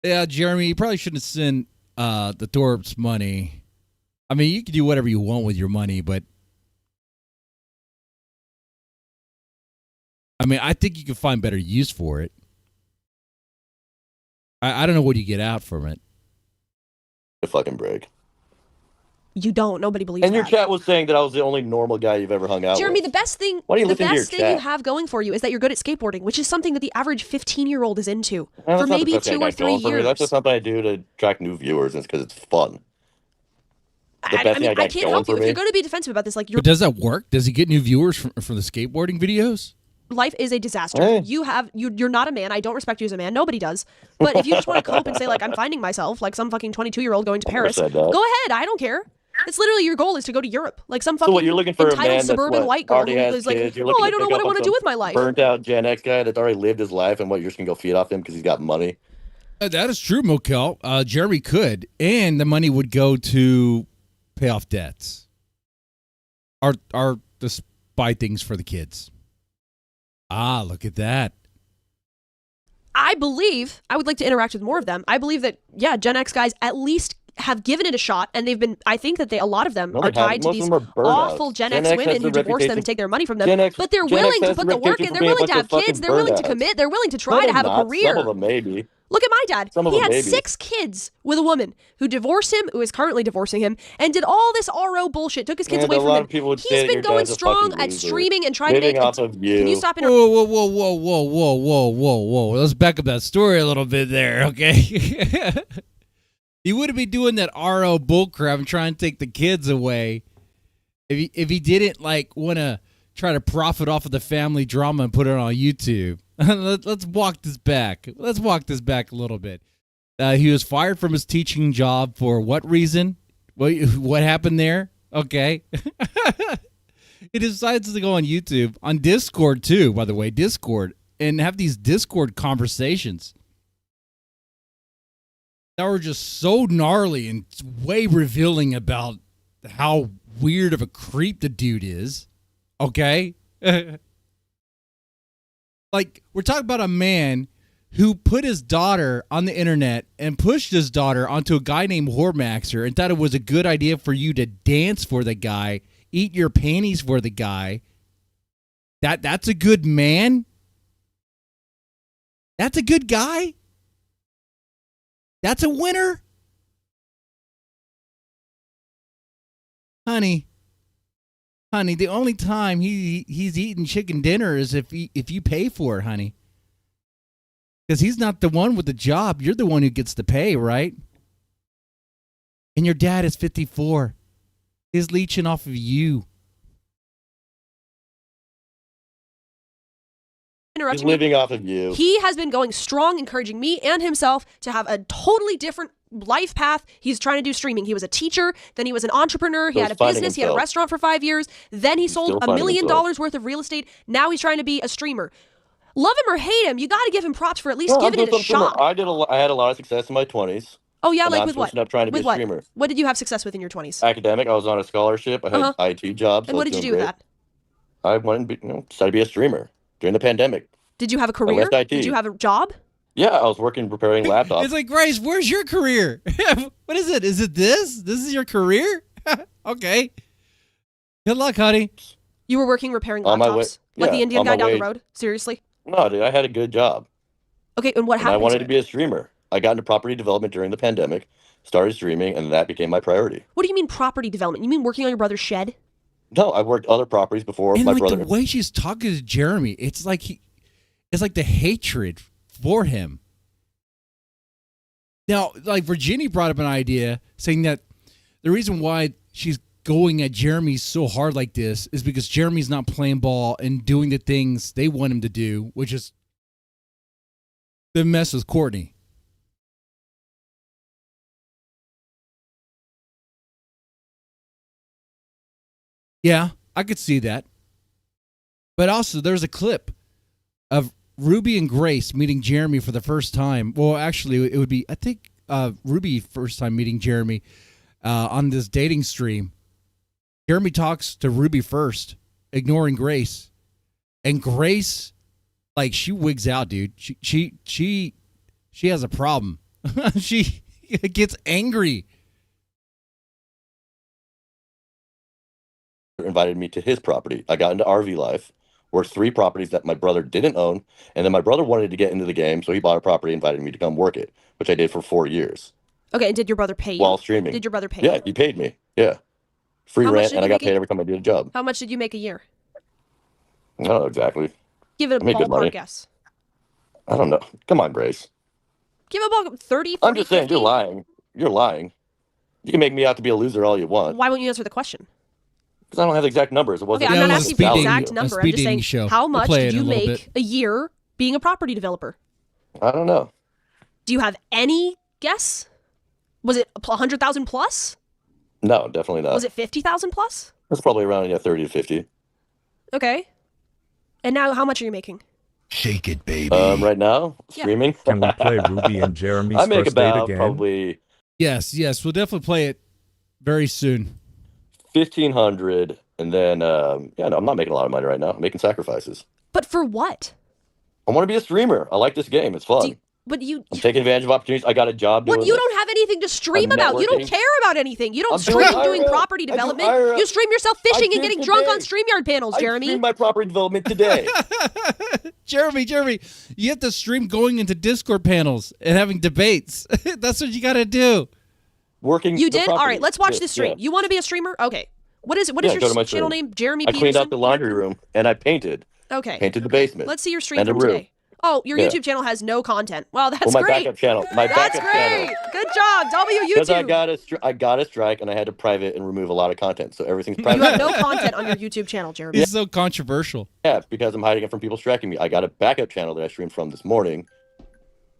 Yeah, Jeremy, you probably shouldn't send the Thorps money. I mean, you can do whatever you want with your money, but I mean, I think you can find better use for it. I don't know what you get out from it. A fucking break. You don't. Nobody believes and that. your chat was saying that I was the only normal guy you've ever hung out Jeremy, with. the best thing you have going for you is that you're good at skateboarding, which is something that the average 15-year-old is into for maybe 2 or 3 years. That's just something I do to attract new viewers, and it's because it's fun. I can't help you. If you're going to be defensive about this, like, but does that work? Does he get new viewers from the skateboarding videos? Life is a disaster. Hey. You're not a man. I don't respect you as a man. Nobody does. But if you just want to cope and say, like, I'm finding myself like some fucking 22-year-old going to Paris, go ahead. I don't care. It's literally your goal is to go to Europe, like some fucking entitled suburban white girl who is like, I don't know what I want to do with my life. Burnt out Gen X guy that's already lived his life, and what, you're just gonna go feed off him because he's got money? That is true, Mokel. Jeremy could, and the money would go to pay off debts. Or to buy things for the kids. Ah, look at that. I would like to interact with more of them. I believe that, yeah, Gen X guys at least have given it a shot, and they've been, I think that a lot of them are tied to these awful Gen X women who divorce them and take their money from them, but they're willing to put the work in, they're willing to have kids, they're willing to commit, they're willing to try to have a career. Some of them maybe. Look at my dad. He had 6 kids with a woman who divorced him, who is currently divorcing him, and did all this RO bullshit, took his kids away from him. He's been going strong at streaming and trying to make Can you stop interrupting? Whoa. Let's back up that story a little bit there, okay? He wouldn't be doing that RO bullcrap and trying to take the kids away if he didn't, like, want to try to profit off of the family drama and put it on YouTube. Let's walk this back. Let's walk this back a little bit. He was fired from his teaching job for what reason? What happened there? Okay. He decides to go on YouTube, on Discord too, by the way, Discord, and have these Discord conversations that were just so gnarly and way revealing about how weird of a creep the dude is. Okay? Like, we're talking about a man who put his daughter on the internet and pushed his daughter onto a guy named Whoremaxer and thought it was a good idea for you to dance for the guy, eat your panties for the guy. That's a good man? That's a good guy? That's a winner? Honey, the only time he's eating chicken dinner is if you pay for it, honey. Because he's not the one with the job. You're the one who gets to pay, right? And your dad is 54. He's leeching off of you. He's living off of you. He has been going strong, encouraging me and himself to have a totally different life path. He's trying to do streaming. He was a teacher, then he was an entrepreneur, he had a business, he had a restaurant for 5 years, then he sold $1 million worth of real estate. Now he's trying to be a streamer. Love him or hate him, you got to give him props for at least giving it a shot. I had a lot of success in my 20s. Oh yeah, like with what? Up trying to be a streamer. What did you have success with in your 20s? Academic. I was on a scholarship. I had IT jobs. And what did you do with that? I wanted to decided to be a streamer during the pandemic. Did you have a career? Did you have a job? Yeah, I was working repairing laptops. It's like, Grace, where's your career? What is it? Is it this? This is your career? Okay. Good luck, honey. You were working repairing laptops? Like the Indian guy down the road? Seriously? No, dude, I had a good job. Okay, and what happened? I wanted to be a streamer. I got into property development during the pandemic, started streaming, and that became my priority. What do you mean property development? You mean working on your brother's shed? No, I worked other properties before and my like brother. The way she's talking to Jeremy, it's like the hatred for him. Now, like Virginia brought up an idea saying that the reason why she's going at Jeremy so hard like this is because Jeremy's not playing ball and doing the things they want him to do, which is the mess with Courtney. Yeah, I could see that. But also, there's a clip of Ruby and Grace meeting Jeremy for the first time. Well, actually, it would be, I think, Ruby first time meeting Jeremy on this dating stream. Jeremy talks to Ruby first, ignoring Grace. And Grace, like, she wigs out, dude. She has a problem. She gets angry. Invited me to his property. I got into RV life, worked 3 properties that my brother didn't own, and then my brother wanted to get into the game, so he bought a property and invited me to come work it, which I did for 4 years. Okay, and did your brother pay you? While streaming. Did your brother pay you? Yeah, he paid me. Yeah. Free rent, and I got paid every time I did a job. How much did you make a year? I don't know exactly. Give it a ballpark guess. I don't know. Come on, Grace. Give a ballpark, 30, 40, I'm just saying, 50? you're lying. You're lying. You can make me out to be a loser all you want. Why won't you answer the question? Because I don't have the exact numbers. It wasn't. Okay, I'm not asking for the exact number. I'm just saying, how much did you make a year being a property developer? I don't know. Do you have any guess? Was it 100,000 plus? No, definitely not. Was it 50,000 plus? That's probably around 30 to 50. Okay. And now, how much are you making? Shake it, baby. Right now, streaming. Can we play Ruby and Jeremy's I make first date about again? probably. Yes, we'll definitely play it very soon. 1,500, and then no, I'm not making a lot of money right now. I'm making sacrifices. But for what? I want to be a streamer. I like this game. It's fun. I'm taking advantage of opportunities. I got a job doing you don't have anything to stream about. You don't care about anything. You don't stream doing property development. You stream yourself fishing and getting drunk on StreamYard panels, Jeremy. I stream my property development today. Jeremy, you have to stream going into Discord panels and having debates. That's what you got to do. You did? All right, let's watch this stream. Yeah. You want to be a streamer? Okay. What is your channel name? Jeremy Peterson? I cleaned out the laundry room, and I painted. Okay. Painted the basement. Let's see your stream from today. Oh, your YouTube channel has no content. Wow, that's my great. Backup channel. That's great. Good job, YouTube. Because I got a strike, and I had to private and remove a lot of content, so everything's private. You have no content on your YouTube channel, Jeremy. It's so controversial. Yeah, because I'm hiding it from people striking me. I got a backup channel that I streamed from this morning,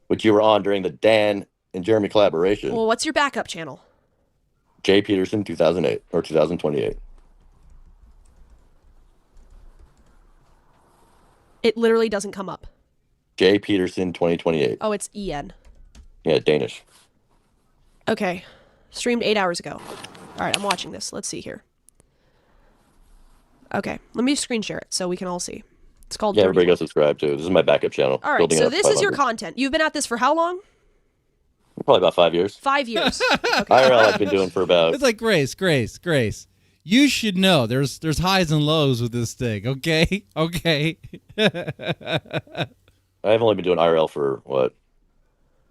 which you were on during the Dan and Jeremy collaboration. Well, what's your backup channel? J. Peterson 2008 or 2028. It literally doesn't come up. J. Peterson 2028. Oh, it's EN. Yeah, Danish. Okay. Streamed 8 hours ago. All right, I'm watching this. Let's see here. Okay, let me screen share it so we can all see. It's called everybody go subscribe to. This is my backup channel. All right, so this is your content. You've been at this for how long? Probably about 5 years. 5 years. Okay. IRL I've been doing for about... It's like Grace. You should know there's highs and lows with this thing, okay? Okay. I've only been doing IRL for,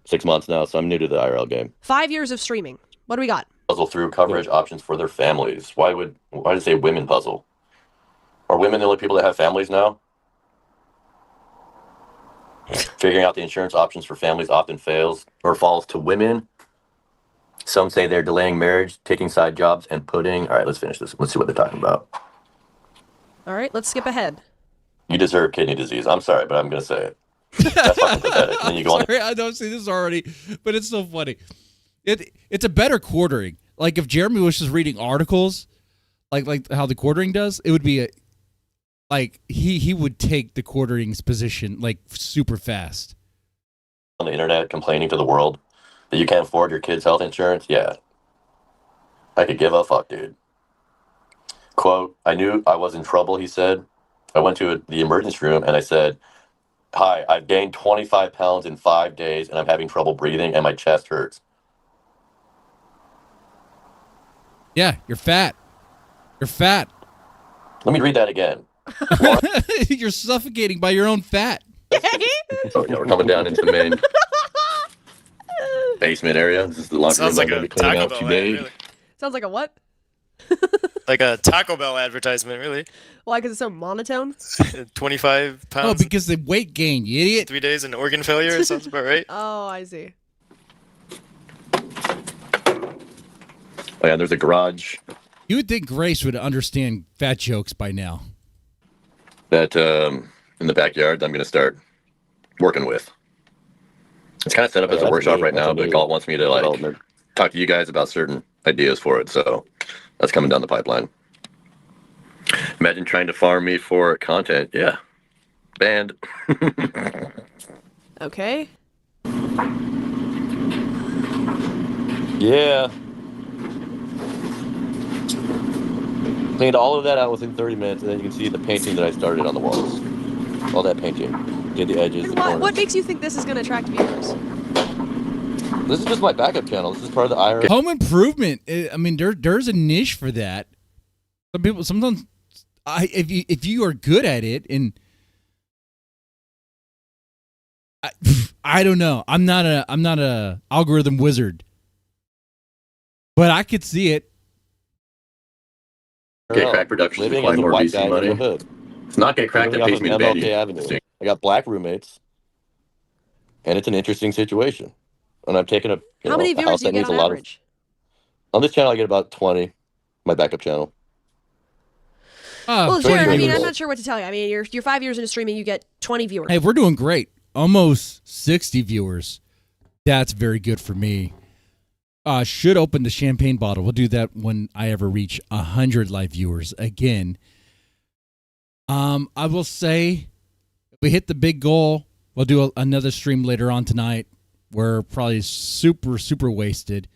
6 months now, so I'm new to the IRL game. 5 years of streaming. What do we got? Puzzle through coverage options for their families. Why did it say women puzzle? Are women the only people that have families now? Figuring out the insurance options for families often falls to women. Some say they're delaying marriage, taking side jobs, and putting... All right, let's finish this. Let's see what they're talking about. All right, let's skip ahead. You deserve kidney disease. I'm sorry, but I'm gonna say it. That's fucking pathetic. And then you go on. Sorry, I don't see this already, but it's so funny. It's a better quartering. Like if Jeremy was just reading articles, like how the quartering does, it would be he would take the quartering's position like super fast. On the internet complaining to the world that you can't afford your kids' health insurance. Yeah, I could give a fuck, dude. Quote, I knew I was in trouble, he said. I went to the emergency room and I said, hi, I've gained 25 pounds in 5 days and I'm having trouble breathing and my chest hurts. Yeah, you're fat. You're fat. Let me read that again. You're suffocating by your own fat. So, we're coming down into the main basement area. This is the locker room. Sounds like I'm a going to be cleaning Taco out Bell today. really. Sounds like a what? Like a Taco Bell advertisement, really. Why? Because it's so monotone? 25 pounds. Oh, because the weight gain, you idiot. 3 days and organ failure. Sounds about right. Oh, I see. Oh, yeah, there's a garage You would think Grace would understand fat jokes by now. that in the backyard I'm going to start working with. It's kind of set up as a workshop right now, but Galt wants me to talk to you guys about certain ideas for it, so that's coming down the pipeline. Imagine trying to farm me for content. Yeah. Banned. Okay. Yeah. Cleaned all of that out within 30 minutes, and then you can see the painting that I started on the walls. All that painting. Get the edges, the corners. What makes you think this is going to attract viewers? This is just my backup channel. This is part of the IRA. Home improvement. I mean, there's a niche for that. Some people sometimes, if you are good at it, and I don't know. I'm not a algorithm wizard, but I could see it. Get crack production Living to as a more white VC guy in money. the hood. It's not get crack that pays me to ban MLK you. Avenue. I got black roommates, and it's an interesting situation. And I'm taking How many viewers do you get on average? On this channel, I get about 20. My backup channel. Well, sure. I mean, I'm not sure what to tell you. I mean, you're 5 years into streaming, you get 20 viewers. Hey, we're doing great. Almost 60 viewers. That's very good for me. Should open the champagne bottle. We'll do that when I ever reach 100 live viewers again. I will say, if we hit the big goal, we'll do another stream later on tonight. We're probably super wasted,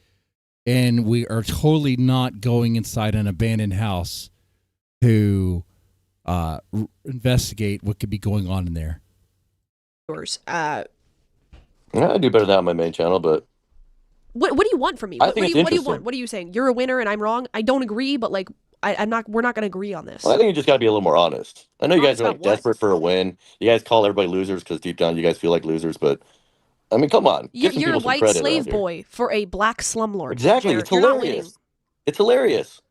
and we are totally not going inside an abandoned house to investigate what could be going on in there. I do better than that on my main channel, but what do you want from me? I think what do you want? What are you saying? You're a winner and I'm wrong? I don't agree, but like we're not going to agree on this. Well, I think you just got to be a little more honest. I know you guys are like about what? desperate for a win. You guys call everybody losers because deep down you guys feel like losers, but I mean, come on. You're a white slave boy for a black slumlord. Exactly. Jared. It's hilarious. It's hilarious.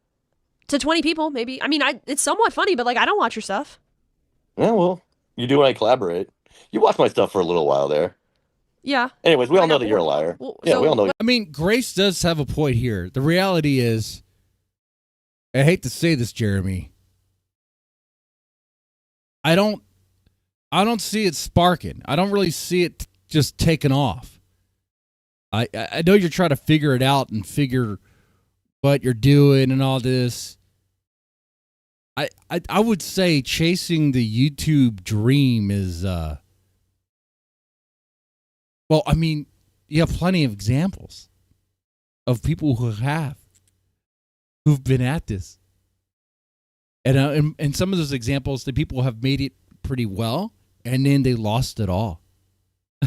To 20 people, maybe. I mean, it's somewhat funny, but like I don't watch your stuff. Yeah, well, you do when I collaborate. You watch my stuff for a little while there. Yeah. Anyways, we all know that you're a liar. Well, yeah, we all know. I mean, Grace does have a point here. The reality is, I hate to say this, Jeremy, I don't see it sparking. I don't really see it just taking off. I know you're trying to figure it out and figure what you're doing and all this. I would say chasing the YouTube dream is well, I mean, you have plenty of examples of people who've been at this. And some of those examples, the people have made it pretty well, and then they lost it all.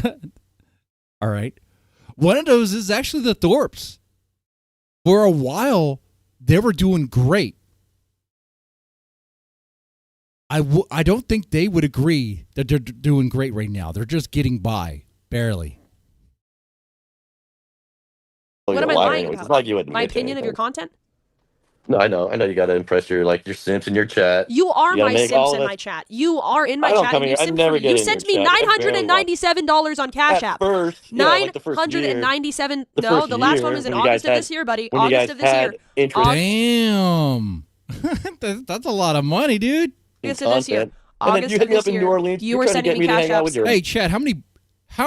All right. One of those is actually the Thorps. For a while, they were doing great. I don't think they would agree that they're doing great right now. They're just getting by, barely. What am I lying It's about? not like you admit My opinion of your anything. content? No, I know you got to impress your simps in your chat. You are You gotta my make all simps in of my it- chat. You are in my I don't chat. come And here. you I simped never for me. get You in sent your me chat. I barely watch. $997 on Cash App. At first, yeah, like the first year. 997. The No, first the last one year, was in when you August guys of this year, buddy. when you August guys of this year. had interest Damn. That's a lot of money, dude. August of this year. And then you hit me up in New Orleans. You were sending me cash apps. Hey, Chad, how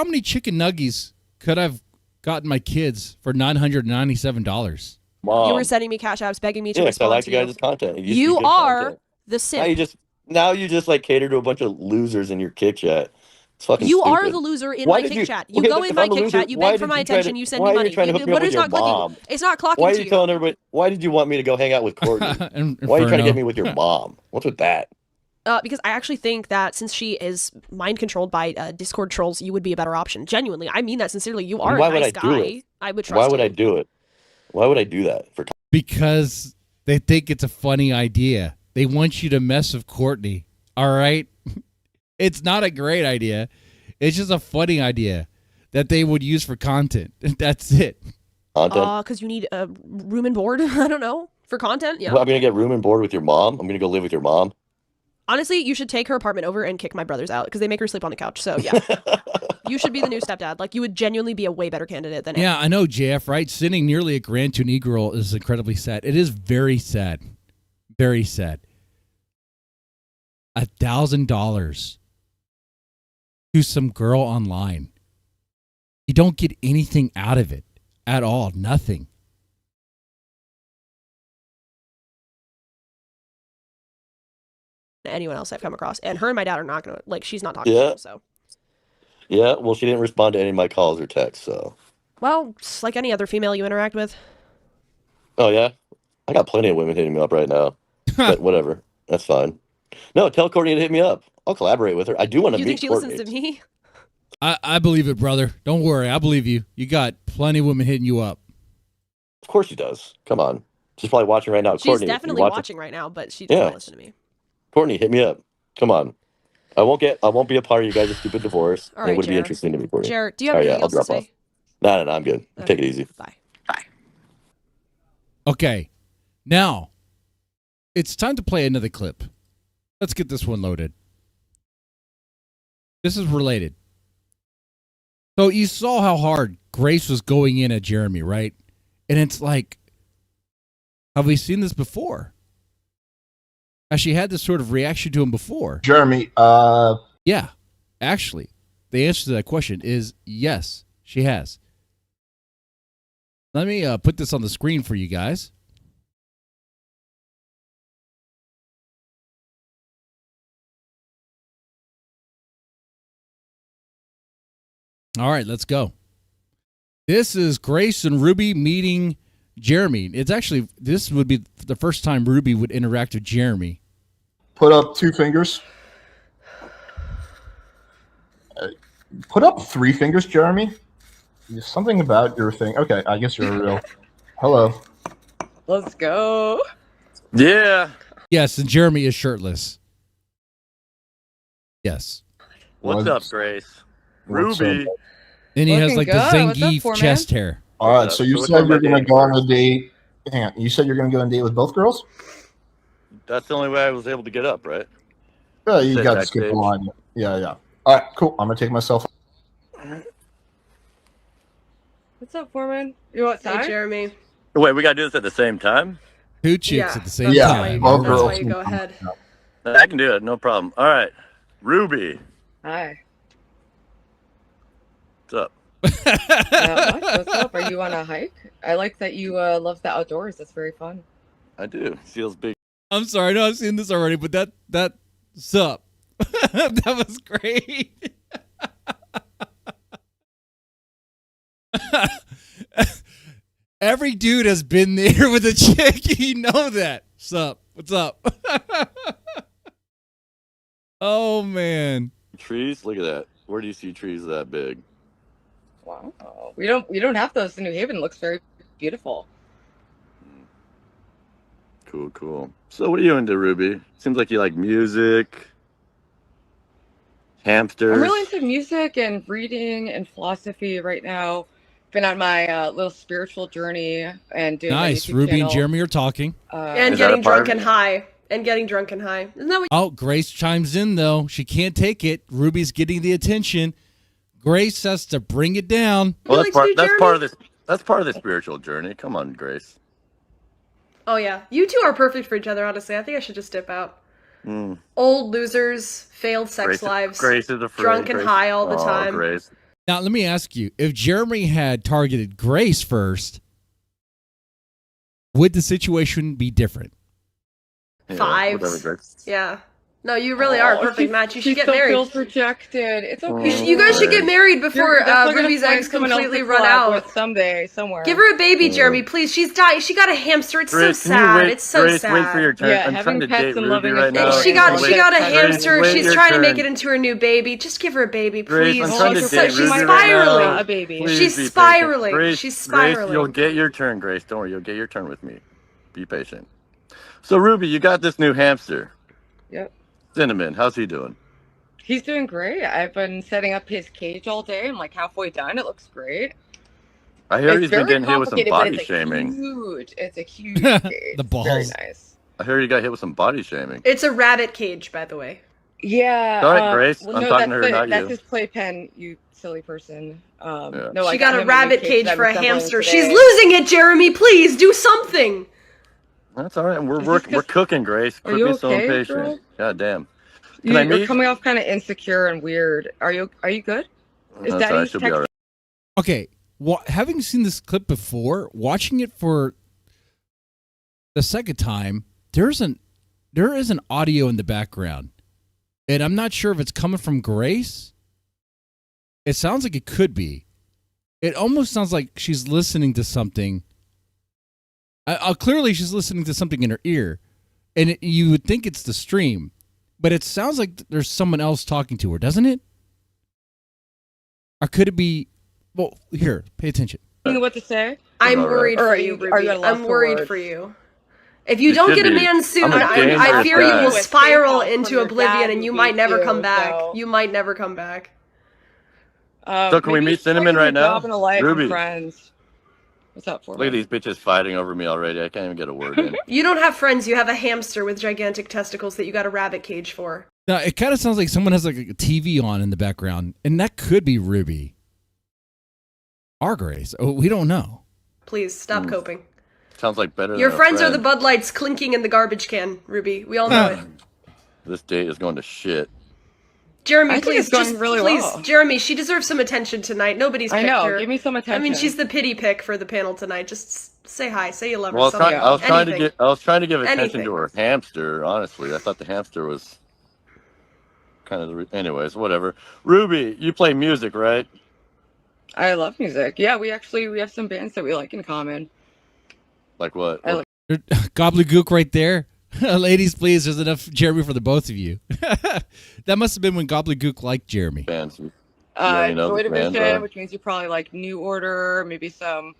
many chicken nuggies could I've gotten my kids for $997? Mom. You were sending me cash apps, begging me to respond I like to you guys' content. You are the simp. Now you just like cater to a bunch of losers in your kick chat. It's fucking You stupid. are the loser in my kick chat. You go in my kick chat, you beg for my attention, you send me money. Why are you trying to hook me up with your mom? It's not clocking to you. Why are you telling everybody? Why did you want me to go hang out with Courtney? Why are you trying to get me with your mom? What's with that? Because I actually think that since she is mind controlled by Discord trolls, you would be a better option. Genuinely, I mean that sincerely. You are a nice guy. I would trust you. Why would I do it? Why would I do that? Because they think it's a funny idea. They want you to mess with Courtney. All right? It's not a great idea. It's just a funny idea that they would use for content. That's it. Content? Because you need a room and board. I don't know. For content? Yeah. Well, I'm going to get room and board with your mom. I'm going to go live with your mom. Honestly, you should take her apartment over and kick my brothers out because they make her sleep on the couch. So, yeah. You should be the new stepdad. Like, you would genuinely be a way better candidate than him. Yeah, I know, JF, right? Sending nearly $1,000 to an e-girl is incredibly sad. It is very sad. Very sad. $1,000 to some girl online. You don't get anything out of it at all. Nothing. Anyone else I've come across. And her and my dad are not going to, like, she's not talking to him, so. Yeah, well, she didn't respond to any of my calls or texts, so. Well, it's like any other female you interact with. Oh, yeah? I got plenty of women hitting me up right now. But whatever. That's fine. No, tell Courtney to hit me up. I'll collaborate with her. I do want to meet Courtney. You think she listens to me? I believe it, brother. Don't worry. I believe you. You got plenty of women hitting you up. Of course she does. Come on. She's probably watching right now. She's Courtney, definitely watching right now, but she doesn't listen to me. Courtney, hit me up. Come on. I won't be a part of you guys' stupid divorce. All right, it would be interesting to me, Courtney. Jared, do you have anything else to say? No, I'm good. Okay. Take it easy. Bye. Okay. Now, it's time to play another clip. Let's get this one loaded. This is related. So you saw how hard Grace was going in at Jeremy, right? And it's like, have we seen this before? Has she had this sort of reaction to him before? Jeremy, Yeah, actually, the answer to that question is yes, she has. Let me put this on the screen for you guys. All right, let's go. This is Grace and Ruby meeting Jeremy. It's actually, this would be the first time Ruby would interact with Jeremy. Put up 2 fingers. Put up 3 fingers, Jeremy. There's something about your thing. Okay, I guess you're real. Hello. Let's go. Yeah. Yes, and Jeremy is shirtless. Yes. What's up, Grace? Ruby. And he has like the Zangief chest hair. All right, so you said you're going to go on a date. Hang on, you said you're going to go on a date with both girls? That's the only way I was able to get up, right? Yeah, you got to skip the line. Yeah. All right, cool. I'm going to take myself. What's up, Foreman? You outside? Hey, Jeremy. Wait, we got to do this at the same time? 2 chicks at the same time. That's why you go ahead. I can do it, no problem. All right, Ruby. Hi. What's up? What's up? Are you on a hike? I like that you love the outdoors. That's very fun. I do. Feels big. I'm sorry, I know I've seen this already, but that's up. That was great. Every dude has been there with a chick. You know that. Sup? What's up? Oh man. Trees? Look at that. Where do you see trees that big? Wow. We don't have those in New Haven. It looks very beautiful. Cool. So what are you into, Ruby? Seems like you like music, hamsters. I'm really into music and reading and philosophy right now. Been on my little spiritual journey and doing nice. Ruby channel. And Jeremy are talking. And getting drunk and high. Isn't that what Oh, Grace chimes in, though. She can't take it. Ruby's getting the attention. Grace has to bring it down. Well, that's part of this. That's part of the spiritual journey. Come on, Grace. Oh, yeah. You two are perfect for each other, honestly. I think I should just dip out. Old losers, failed sex lives, Grace is afraid. drunk and high all the time. Grace. Now, let me ask you, if Jeremy had targeted Grace first, would the situation be different? 5. Yeah. No, you really are a perfect match. You should get married. Feels rejected. It's okay. You guys should get married before Ruby's eggs completely run out. Someday, somewhere. Give her a baby, Jeremy, please. She's dying. She got a hamster. It's Grace, so sad. It's so Grace, sad. wait for your turn. Yeah, I'm having trying to pets date and Ruby loving right a now. baby. She got a Grace, hamster. wait She's your trying to turn. make it into her new baby. Just give her a baby, Grace, please. I'm trying to date She's Ruby spiraling. right now. A baby. Please She's be patient. spiraling. Grace, She's spiraling. Grace, you'll get your turn, Grace. Don't worry, you'll get your turn with me. Be patient. So, Ruby, you got this new hamster. Yep. Cinnamon, how's he doing? He's doing great. I've been setting up his cage all day. I'm like halfway done. It looks great. I hear he's been very getting hit with some complicated, body but shaming. It's a huge cage. The balls. Very nice. I hear you got hit with some body shaming. It's a rabbit cage, by the way. Yeah. All right, Grace. I'm talking to her, not that's you. his playpen, you silly person. No, She I got a him rabbit new cage that for I'm a assembling hamster. today. She's losing it, Jeremy. Please do something. That's all right. We're cooking, Grace. Are you Quit being so okay, impatient. girl? God damn. Can I You're meet? coming off kind of insecure and weird. Are you good? Is That's all right. Daddy She'll be all right. Okay, well, having seen this clip before, watching it for the second time, there is an audio in the background, and I'm not sure if it's coming from Grace. It sounds like it could be. It almost sounds like she's listening to something. Clearly, she's listening to something in her ear, and you would think it's the stream, but it sounds like there's someone else talking to her, doesn't it? Or could it be? Well, here, pay attention. You know what to say? I'm worried for you, Ruby. I'm worried for you. If you don't get a man soon, I fear you will spiral into oblivion and you might never come back. You might never come back. So can we meet Cinnamon right now? Ruby. Friends. What's up for? Look at these bitches fighting over me already. I can't even get a word in. You don't have friends. You have a hamster with gigantic testicles that you got a rabbit cage for. Now, it kind of sounds like someone has like a TV on in the background, and that could be Ruby. Or Grace. Oh, we don't know. Please, stop coping. Sounds like better Your than friends a are friend. the Bud Lights clinking in the garbage can, Ruby. We all know it. This date is going to shit. Jeremy, please, it's going really well. Jeremy, she deserves some attention tonight. Nobody's picked her. Give me some attention. I mean, she's the pity pick for the panel tonight. Just say hi, say you love her. Well, I was trying to give attention Anything. to her hamster. Honestly, I thought the hamster was kind of the. Anyways, whatever. Ruby, you play music, right? I love music. Yeah, we have some bands that we like in common. Like what? Gobbledygook right there. Ladies, please, there's enough Jeremy for the both of you. That must have been when Gobbledygook liked Jeremy. Bands. Joy Division, which means you probably like New Order, maybe some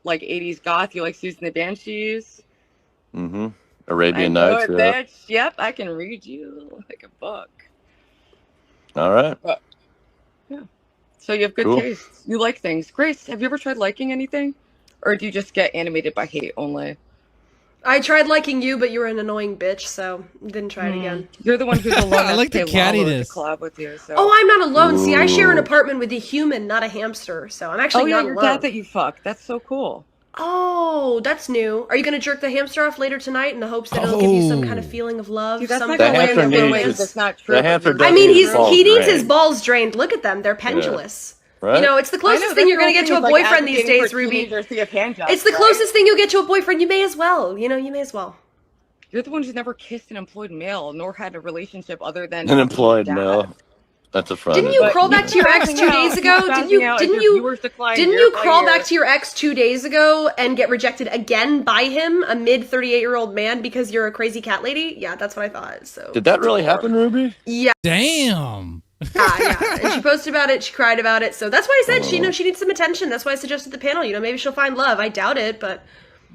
like 80s goth. You like Susan the Banshees. Mm-hmm. Arabian Nights. Yeah. Bitch. Yep, I can read you like a book. All right. Yeah. So you have good taste. You like things. Grace, have you ever tried liking anything? Or do you just get animated by hate only? I tried liking you, but you were an annoying bitch, so didn't try it again. You're the one who's alone. I like the cattiness. To collab with you, so. Oh, I'm not alone. See, I share an apartment with a human, not a hamster, so I'm actually not your alone. dad that you fuck. That's so cool. Oh, that's new. Are you going to jerk the hamster off later tonight in the hopes that it'll give you some kind of feeling of love? Dude, that's some not kind hamster of needs That's not true. The hamster I mean, he needs his drained. balls drained. Look at them. They're pendulous. Right? You know, it's the closest thing you're going to get to a boyfriend these days, Ruby. It's the closest thing you'll get to a boyfriend. You may as well. You know, you may as well. You're the one who's never kissed an employed male, nor had a relationship other than An employed male. That's a front. Didn't you crawl back to your ex 2 days ago? Didn't you crawl back to your ex 2 days ago and get rejected again by him, a mid 38-year-old man, because you're a crazy cat lady? Yeah, that's what I thought. So did that really happen, Ruby? Yeah. Damn. Yeah. And she posted about it. She cried about it. So that's why I said she needs some attention. That's why I suggested the panel. You know, maybe she'll find love. I doubt it, but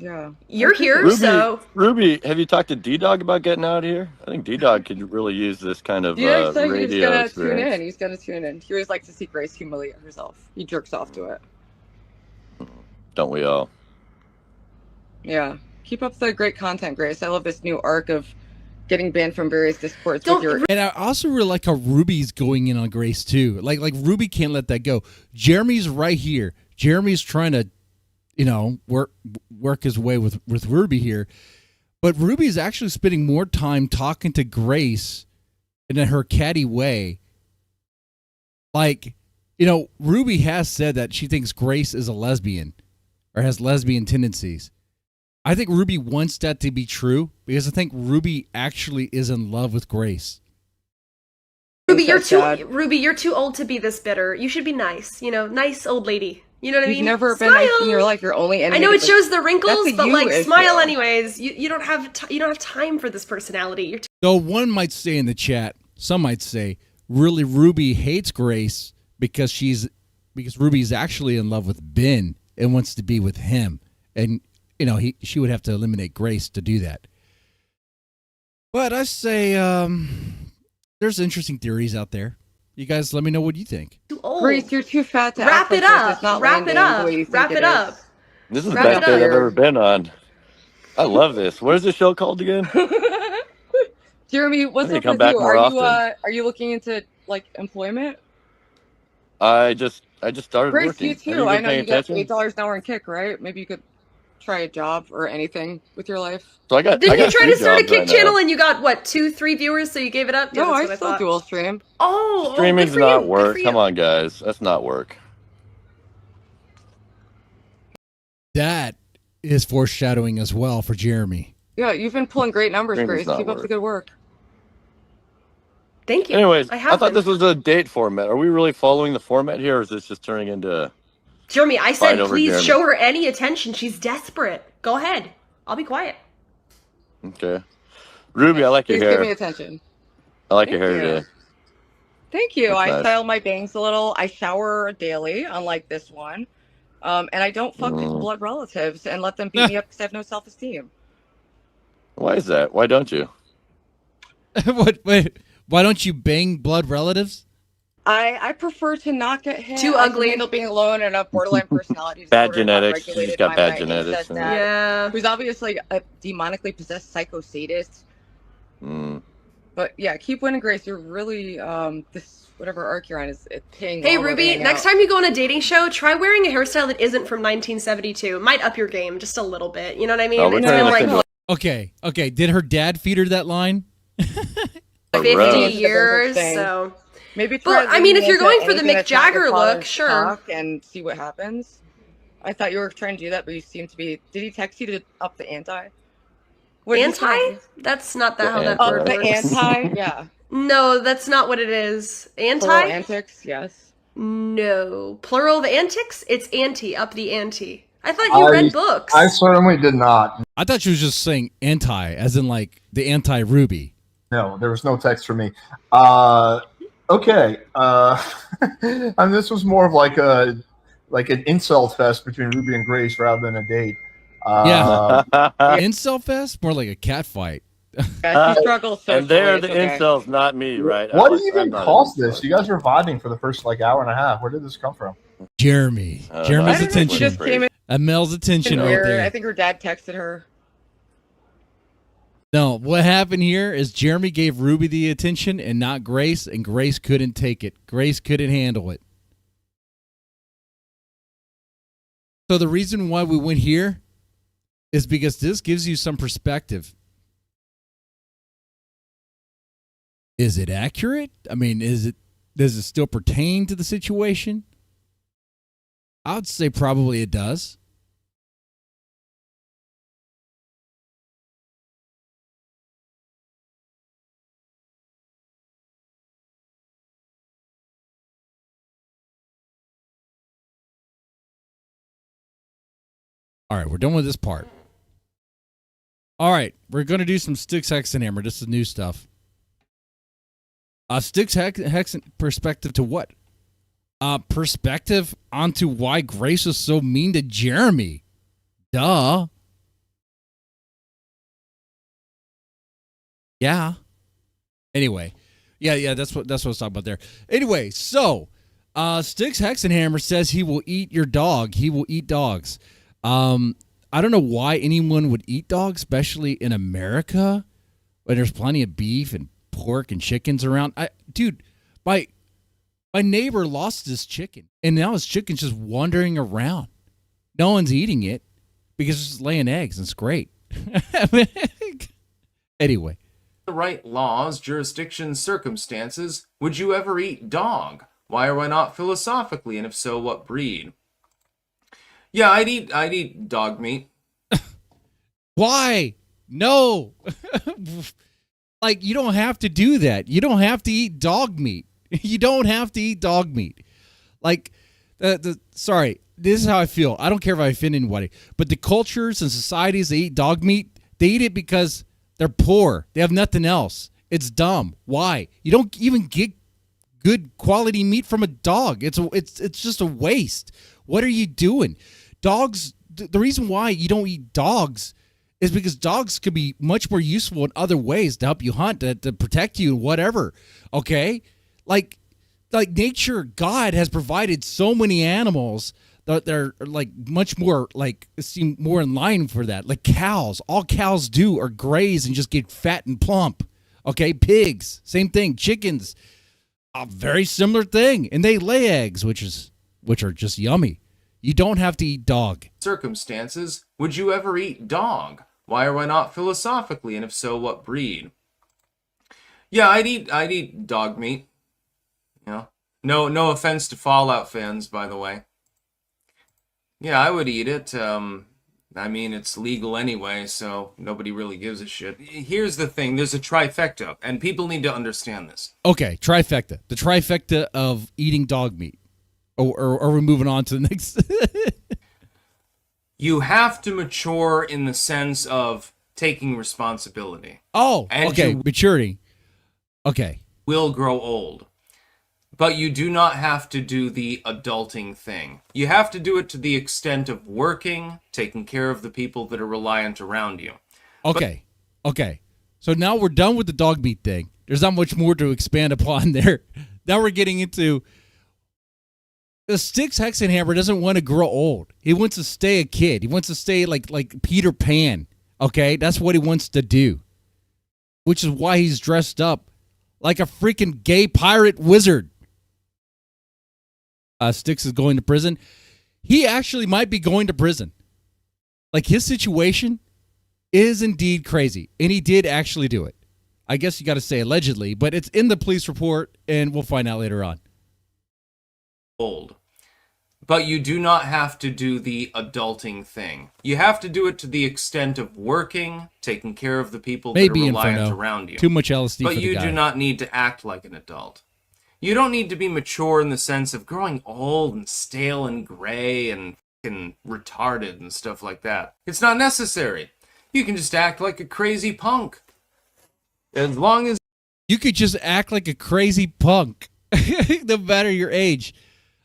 yeah, you're here. Ruby, so Ruby, have you talked to D-Dog about getting out here? I think D-Dog could really use this kind of radio experience. He's gonna tune in. He always likes to see Grace humiliate herself. He jerks off to it. Don't we all? Yeah. Keep up the great content, Grace. I love this new arc of getting banned from various discords with your. And I also really like how Ruby's going in on Grace too. Like Ruby can't let that go. Jeremy's right here. Jeremy's trying to, work his way with Ruby here. But Ruby's actually spending more time talking to Grace in her catty way. Like, Ruby has said that she thinks Grace is a lesbian or has lesbian tendencies. I think Ruby wants that to be true because I think Ruby actually is in love with Grace. Ruby, you're too old to be this bitter. You should be nice. Nice old lady. You know what I mean? You've never been nice in your life. You're only. I know it shows the wrinkles, but smile anyways. You don't have time for this personality. So one might say in the chat, some might say, really Ruby hates Grace because Ruby's actually in love with Ben and wants to be with him, and she would have to eliminate Grace to do that. But I say, there's interesting theories out there. You guys, let me know what you think. Too old. Grace, you're too fat to wrap it up. Wrap it up. Wrap it up. This is the best date I've ever been on. I love this. What is this show called again? Jeremy, what's up with you? Are you looking into employment? I just started Grace, working. you too. I know you got $8 an hour in kick, right? Maybe you could try a job or anything with your life. So Didn't you try to start a kick channel and you got 2-3 viewers, so you gave it up? No, I still dual stream. Streaming's not work. Come on, guys, that's not work. That is foreshadowing as well for Jeremy. Yeah, you've been pulling great numbers, Grace. Keep up the good work. Thank you. Anyways, I thought this was a date format. Are we really following the format here, or is this just turning into... Jeremy, I said please show her any attention. She's desperate. Go ahead. I'll be quiet. Okay. Ruby, I like your hair. Please give me attention. I like your hair today. Thank you. That's I nice. style my bangs a little. I shower daily, unlike this one. And I don't fuck these blood relatives and let them beat me up because I have no self-esteem. Why is that? Why don't you? Wait. Why don't you bang blood relatives? I prefer to not get hit. Too ugly. I can handle being alone and a borderline personality Bad disorder. genetics. She's got bad genetics. Yeah. Who's obviously a demonically possessed psycho sadist. But yeah, keep winning, Grace. You're really this whatever arc you're on is paying. Hey Ruby, next time you go on a dating show, try wearing a hairstyle that isn't from 1972. Might up your game just a little bit. You know what I mean? Oh, it's been Okay. Did her dad feed her that line? 50 years, so maybe. But I mean, if you're going for the Mick Jagger look, sure. And see what happens. I thought you were trying to do that, but you seem to be. Did he text you to up the anti? Anti? That's not how that word works. The anti? Yeah. No, that's not what it is. Anti? Plural antics, yes. No. Plural of antics? It's anti, up the ante. I thought you read books. I certainly did not. I thought she was just saying anti, as in like the anti-Ruby. No, there was no text for me. Okay. And this was more of like an insult fest between Ruby and Grace rather than a date. Incel fest? More like a cat fight. Yeah, she struggles socially. And they're the incels, not me, right? What do you even cause this? You guys were vibing for the first hour and a half. Where did this come from? Jeremy's attention. Mel's attention right there. I think her dad texted her. No, what happened here is Jeremy gave Ruby the attention and not Grace, and Grace couldn't take it. Grace couldn't handle it. So the reason why we went here is because this gives you some perspective. Is it accurate? I mean, does it still pertain to the situation? I would say probably it does. All right, we're done with this part. All right, we're going to do some Styxhexenhammer. This is new stuff. Styxhexen perspective to what? Perspective onto why Grace was so mean to Jeremy. Duh. Yeah. Anyway, yeah, that's what I was talking about there. Anyway, so Styxhexenhammer says he will eat your dog. He will eat dogs. I don't know why anyone would eat dogs, especially in America, when there's plenty of beef and pork and chickens around. Dude, my neighbor lost his chicken, and now his chicken's just wandering around. No one's eating it because it's just laying eggs, and it's great. Anyway. The right laws, jurisdictions, circumstances, would you ever eat dog? Why or why not philosophically, and if so, what breed? Yeah, I'd eat dog meat. Why? No. Like, you don't have to do that. You don't have to eat dog meat. You don't have to eat dog meat. Like, sorry, this is how I feel. I don't care if I offend anybody, but the cultures and societies that eat dog meat, they eat it because they're poor. They have nothing else. It's dumb. Why? You don't even get good quality meat from a dog. It's just a waste. What are you doing? Dogs, the reason why you don't eat dogs is because dogs could be much more useful in other ways to help you hunt, to protect you, whatever. Okay? Like nature, God has provided so many animals that they're like much more like seem more in line for that. Like cows, all cows do are graze and just get fat and plump. Okay, pigs, same thing. Chickens, a very similar thing, and they lay eggs, which are just yummy. You don't have to eat dog. Circumstances, would you ever eat dog? Why or why not philosophically, and if so, what breed? Yeah, I'd eat dog meat. You know, no offense to Fallout fans, by the way. Yeah, I would eat it. I mean, it's legal anyway, so nobody really gives a shit. Here's the thing. There's a trifecta, and people need to understand this. Okay, trifecta. The trifecta of eating dog meat. Or are we moving on to the next? You have to mature in the sense of taking responsibility. Oh, and okay, maturity. Okay. Will grow old. But you do not have to do the adulting thing. You have to do it to the extent of working, taking care of the people that are reliant around you. Okay. Okay. So now we're done with the dog meat thing. There's not much more to expand upon there. Now we're getting into the Styxhexenhammer doesn't want to grow old. He wants to stay a kid. He wants to stay like Peter Pan. Okay? That's what he wants to do. Which is why he's dressed up like a freaking gay pirate wizard. Styx is going to prison. He actually might be going to prison. Like, his situation is indeed crazy. And he did actually do it. I guess you got to say allegedly, but it's in the police report, and we'll find out later on. Old. But you do not have to do the adulting thing. You have to do it to the extent of working, taking care of the people that are reliant around you. Too much LSD but for the you guy. Do not need to act like an adult. You don't need to be mature in the sense of growing old and stale and gray and fucking retarded and stuff like that. It's not necessary. You can just act like a crazy punk. As long as you could just act like a crazy punk, no matter your age.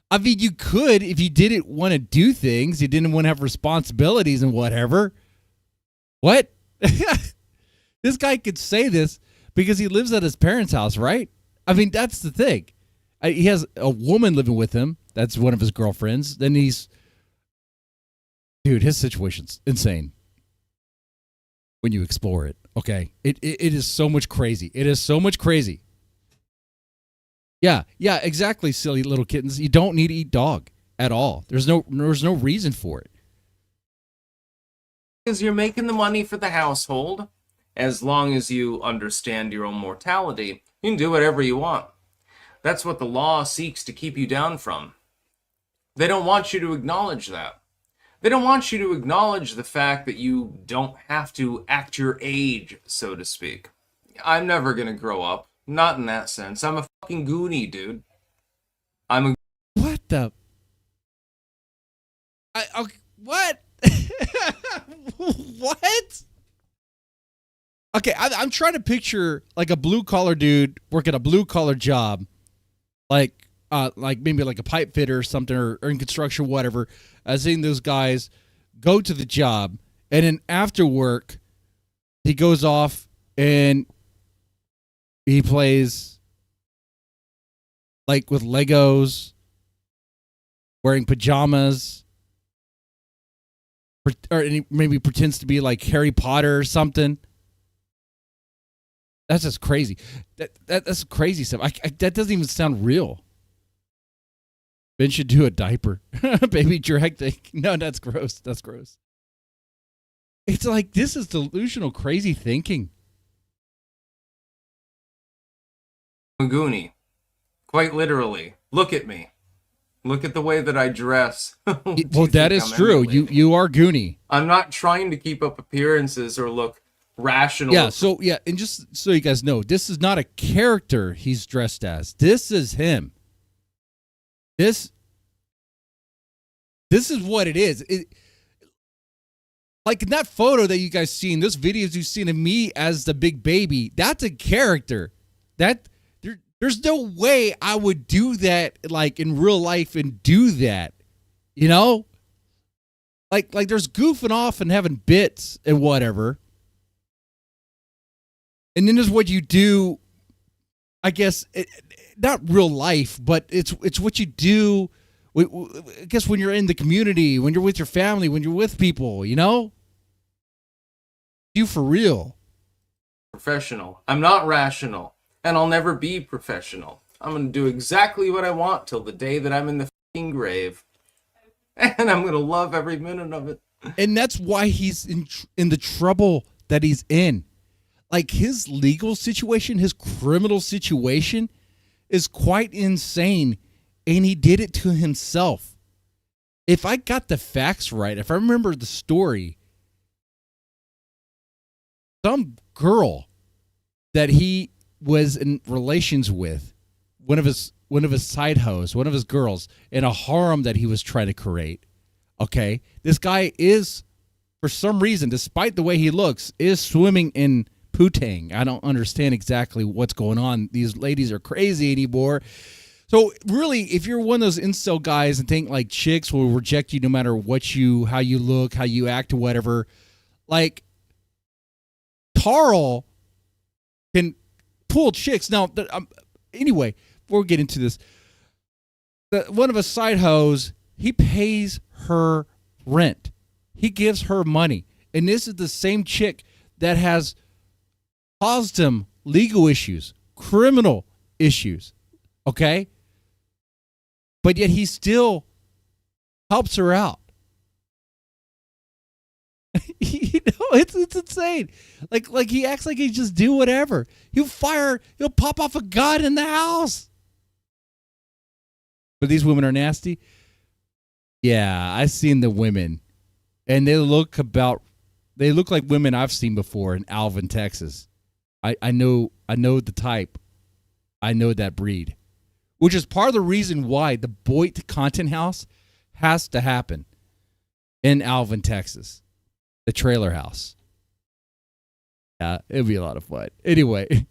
I mean, you could if you didn't want to do things, you didn't want to have responsibilities and whatever. What? This guy could say this because he lives at his parents' house, right? I mean, that's the thing. He has a woman living with him. That's one of his girlfriends. Then dude, his situation's insane when you explore it. Okay. It is so much crazy. It is so much crazy. Yeah, exactly, silly little kittens. You don't need to eat dog at all. There's no reason for it. Because you're making the money for the household, as long as you understand your own mortality, you can do whatever you want. That's what the law seeks to keep you down from. They don't want you to acknowledge that. They don't want you to acknowledge the fact that you don't have to act your age, so to speak. I'm never going to grow up. Not in that sense. I'm a fucking goonie, dude. What the? What? What? Okay, I'm trying to picture like a blue collar dude working a blue collar job, like maybe like a pipe fitter or something, or in construction, whatever. I've seen those guys go to the job, and then after work, he goes off and he plays like with Legos, wearing pajamas, or he maybe pretends to be like Harry Potter or something. That's just crazy. That's crazy stuff. That doesn't even sound real. Ben should do a diaper. Baby drag thing. No, that's gross. That's gross. It's like, this is delusional, crazy thinking. Goonie. Quite literally. Look at me. Look at the way that I dress. Well, that is true. You are Goonie. I'm not trying to keep up appearances or look rational. Yeah, and just so you guys know, this is not a character he's dressed as. This is him. This is what it is. Like in that photo that you guys seen, those videos you've seen of me as the big baby, that's a character. There's no way I would do that like in real life and do that. You know? Like there's goofing off and having bits and whatever. And then there's what you do, I guess, not real life, but it's what you do, I guess, when you're in the community, when you're with your family, when you're with people, you know? You for real. Professional. I'm not rational, and I'll never be professional. I'm going to do exactly what I want till the day that I'm in the f***ing grave. And I'm going to love every minute of it. And that's why he's in the trouble that he's in. Like his legal situation, his criminal situation is quite insane, and he did it to himself. If I got the facts right, if I remember the story, some girl that he was in relations with, one of his side hoes, one of his girls, in a harem that he was trying to create. Okay, this guy is, for some reason, despite the way he looks, is swimming in Putang. I don't understand exactly what's going on. These ladies are crazy anymore. So really, if you're one of those incel guys and think like chicks will reject you no matter how you look, how you act, or whatever, like Tarl can pull chicks. Now, anyway, before we get into this, one of his side hoes, he pays her rent. He gives her money. And this is the same chick that has caused him legal issues, criminal issues, okay? But yet he still helps her out. You know, it's insane. Like he acts like he just do whatever. He'll pop off a gun in the house. But these women are nasty. Yeah, I've seen the women, and they look like women I've seen before in Alvin, Texas. I know the type. I know that breed, which is part of the reason why the Boyd Content House has to happen in Alvin, Texas, the trailer house. Yeah, it'd be a lot of fun. Anyway,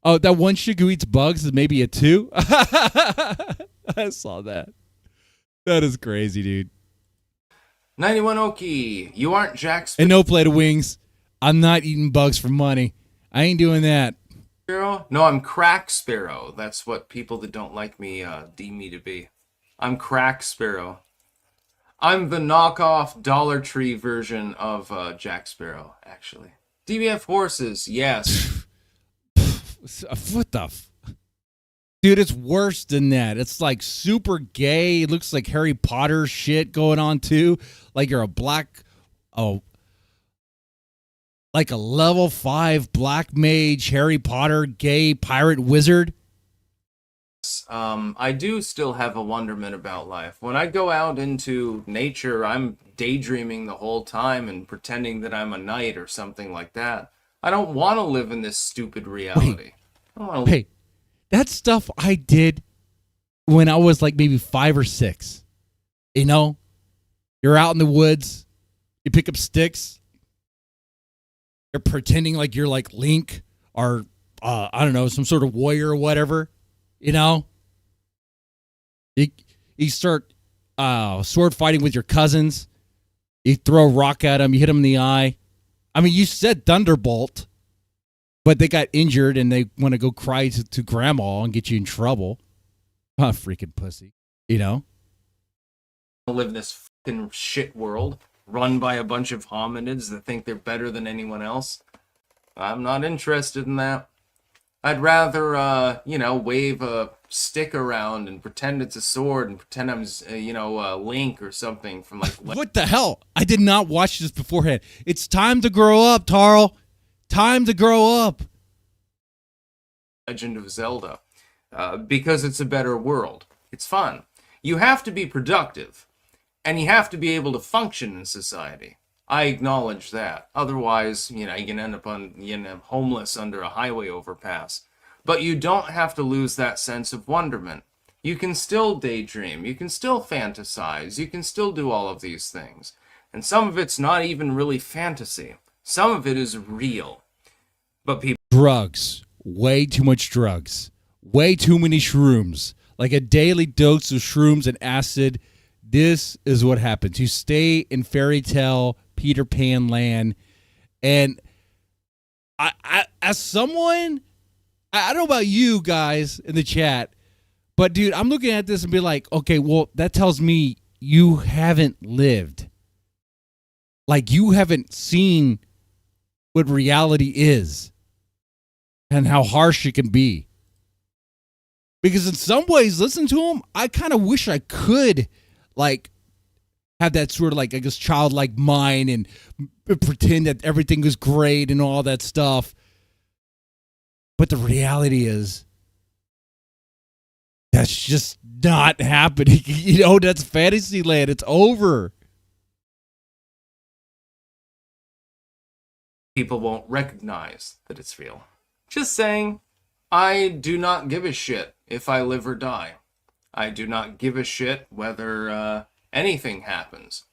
oh, that one chick who eats bugs is maybe a 2. I saw that. That is crazy, dude. 91 Oki, you aren't Jack And no plate of wings. I'm not eating bugs for money. I ain't doing that. Sparrow? No, I'm Crack Sparrow. That's what people that don't like me deem me to be. I'm Crack Sparrow. I'm the knockoff Dollar Tree version of Jack Sparrow, actually. DBF horses, yes. What the Dude, it's worse than that. It's like super gay. It looks like Harry Potter shit going on too. Like you're like a level 5 black mage, Harry Potter, gay pirate wizard. I do still have a wonderment about life. When I go out into nature, I'm daydreaming the whole time and pretending that I'm a knight or something like that. I don't want to live in this stupid reality. Hey, that's stuff I did when I was like maybe 5 or 6. You know, you're out in the woods, you pick up sticks, you're pretending like you're like Link or, I don't know, some sort of warrior or whatever, you know? You start sword fighting with your cousins, you throw a rock at them, you hit them in the eye. I mean, you said Thunderbolt, but they got injured and they want to go cry to grandma and get you in trouble. Ah, freaking pussy. You know? I live in this fucking shit world run by a bunch of hominids that think they're better than anyone else. I'm not interested in that. I'd rather, wave a stick around and pretend it's a sword and pretend I'm, Link or something from like... What the hell? I did not watch this beforehand. It's time to grow up, Tarl. Time to grow up. Legend of Zelda. because it's a better world. It's fun. You have to be productive, and you have to be able to function in society. I acknowledge that. Otherwise, you can end up homeless under a highway overpass. But you don't have to lose that sense of wonderment. You can still daydream. You can still fantasize. You can still do all of these things. And some of it's not even really fantasy. Some of it is real. But people... Drugs. Way too much drugs. Way too many shrooms. Like a daily dose of shrooms and acid. This is what happens. You stay in fairy tale Peter Pan land. And I as someone, I don't know about you guys in the chat, but dude, I'm looking at this and be like, okay, well, that tells me you haven't lived. Like you haven't seen what reality is and how harsh it can be. Because in some ways, listen to him, I kind of wish I could like have that sort of like, I guess, childlike mind and pretend that everything is great and all that stuff. But the reality is that's just not happening. That's fantasy land. It's over. People won't recognize that it's real. Just saying, I do not give a shit if I live or die. I do not give a shit whether anything happens.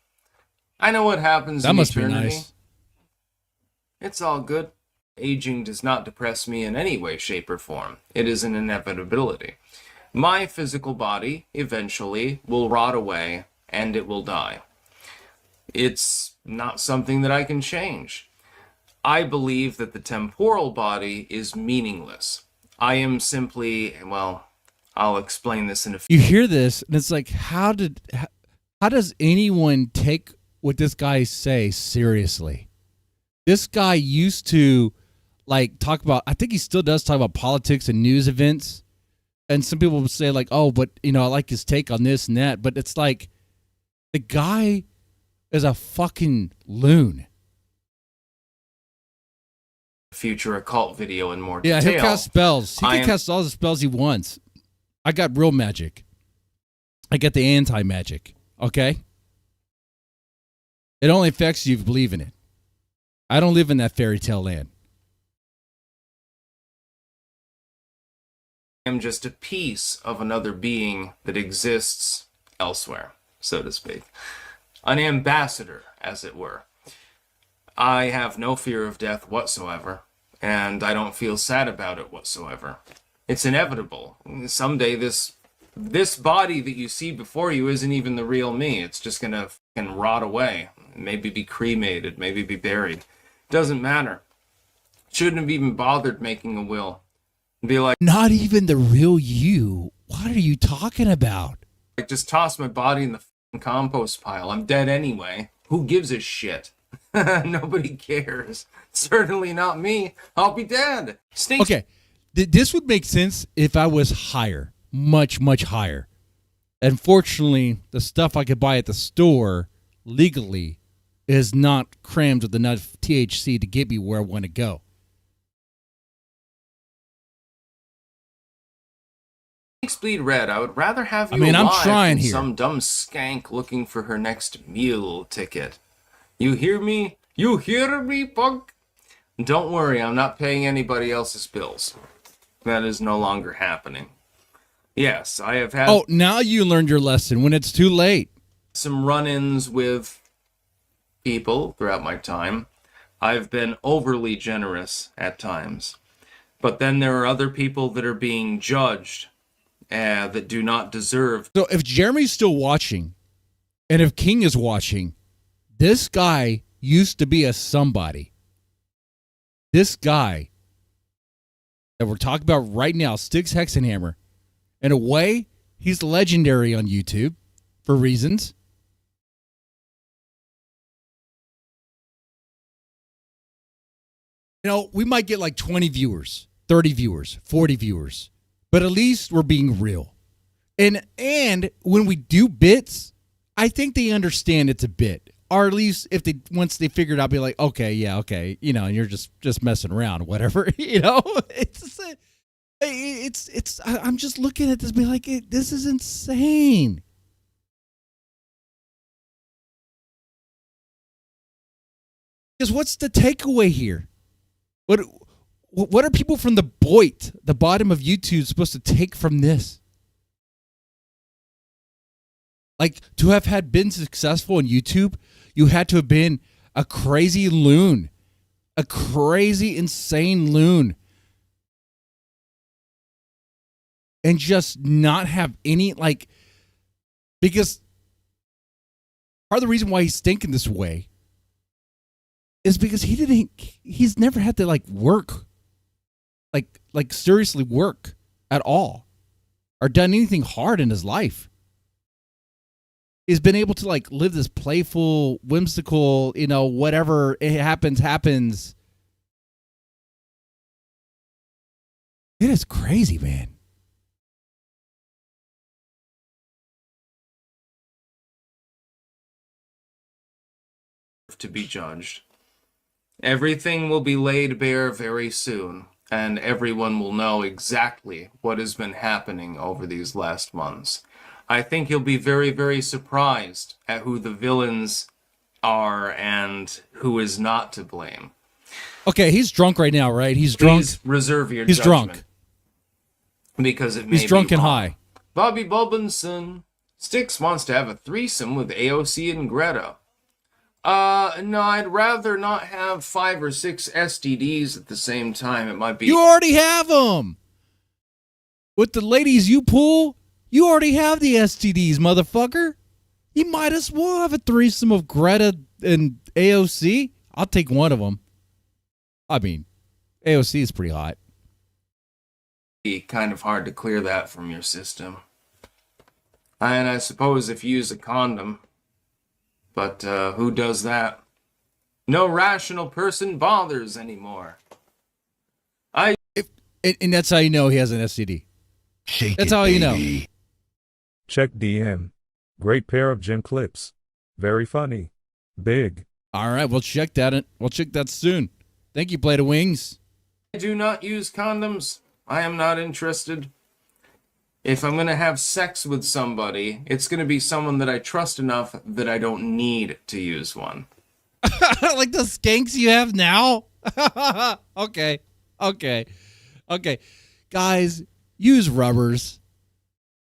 I know what happens in eternity. That must be nice. It's all good. Aging does not depress me in any way, shape, or form. It is an inevitability. My physical body eventually will rot away and it will die. It's not something that I can change. I believe that the temporal body is meaningless. I am simply, well, I'll explain this in a few. You hear this, and it's like, how does anyone take what this guy say seriously? This guy used to like talk about, I think he still does talk about politics and news events. And some people would say like, oh, but I like his take on this and that. But it's like, the guy is a fucking loon. Future occult video in more detail. Yeah, he'll cast spells. He can cast all the spells he wants. I got real magic. I got the anti-magic. Okay? It only affects you if you believe in it. I don't live in that fairy tale land. I am just a piece of another being that exists elsewhere, so to speak. An ambassador, as it were. I have no fear of death whatsoever, and I don't feel sad about it whatsoever. It's inevitable. Someday this body that you see before you isn't even the real me. It's just gonna fucking rot away. Maybe be cremated, maybe be buried. Doesn't matter. Shouldn't have even bothered making a will. Be like, not even the real you. What are you talking about? Like, just toss my body in the fucking compost pile. I'm dead anyway. Who gives a shit? Nobody cares. Certainly not me. I'll be dead. Okay, this would make sense if I was higher. Much, much higher. Unfortunately, the stuff I could buy at the store legally is not crammed with enough THC to get me where I want to go. Bleed red. I would rather have you I'm alive trying than here. Some dumb skank looking for her next meal ticket. You hear me? You hear me, punk? Don't worry, I'm not paying anybody else's bills. That is no longer happening. Yes, I have had... Oh, now you learned your lesson when it's too late. Some run-ins with people throughout my time. I've been overly generous at times. But then there are other people that are being judged that do not deserve. So if Jeremy's still watching, and if King is watching, this guy used to be a somebody. This guy that we're talking about right now, Styxhexenhammer, in a way, he's legendary on YouTube for reasons. We might get like 20 viewers, 30 viewers, 40 viewers. But at least we're being real. And when we do bits, I think they understand it's a bit. Or at least if once they figure it out, be like, okay, yeah, okay, and you're just messing around, whatever, It's I'm just looking at this, being like, this is insane. Because what's the takeaway here? What are people from the bottom of YouTube, supposed to take from this? Like, to have been successful on YouTube, you had to have been a crazy loon, a crazy, insane loon, and just not have any, like, because part of the reason why he's thinking this way is because he's never had to, like, work, like seriously work at all, or done anything hard in his life. He's been able to, like, live this playful, whimsical, whatever it happens. It is crazy, man. To be judged. Everything will be laid bare very soon, and everyone will know exactly what has been happening over these last months. I think you'll be very, very surprised at who the villains are and who is not to blame. Okay, he's drunk right now, right? He's drunk. Please reserve your He's judgment. Drunk. Because it may He's drunk be and wrong. high. Bobby Bulbinson. Styx wants to have a threesome with AOC and Greta. No, I'd rather not have 5 or 6 STDs at the same time. It might be... You already have them! With the ladies you pull, you already have the STDs, motherfucker. You might as well have a threesome of Greta and AOC. I'll take one of them. I mean, AOC is pretty hot. Be kind of hard to clear that from your system. And I suppose if you use a condom... But who does that? No rational person bothers anymore. And that's how you know he has an STD. That's how you know. Check DM. Great pair of gym clips. Very funny. Big. All right, we'll check that. We'll check that soon. Thank you, Plate of Wings. I do not use condoms. I am not interested. If I'm going to have sex with somebody, it's going to be someone that I trust enough that I don't need to use one. Like the skanks you have now? Okay. Guys, use rubbers.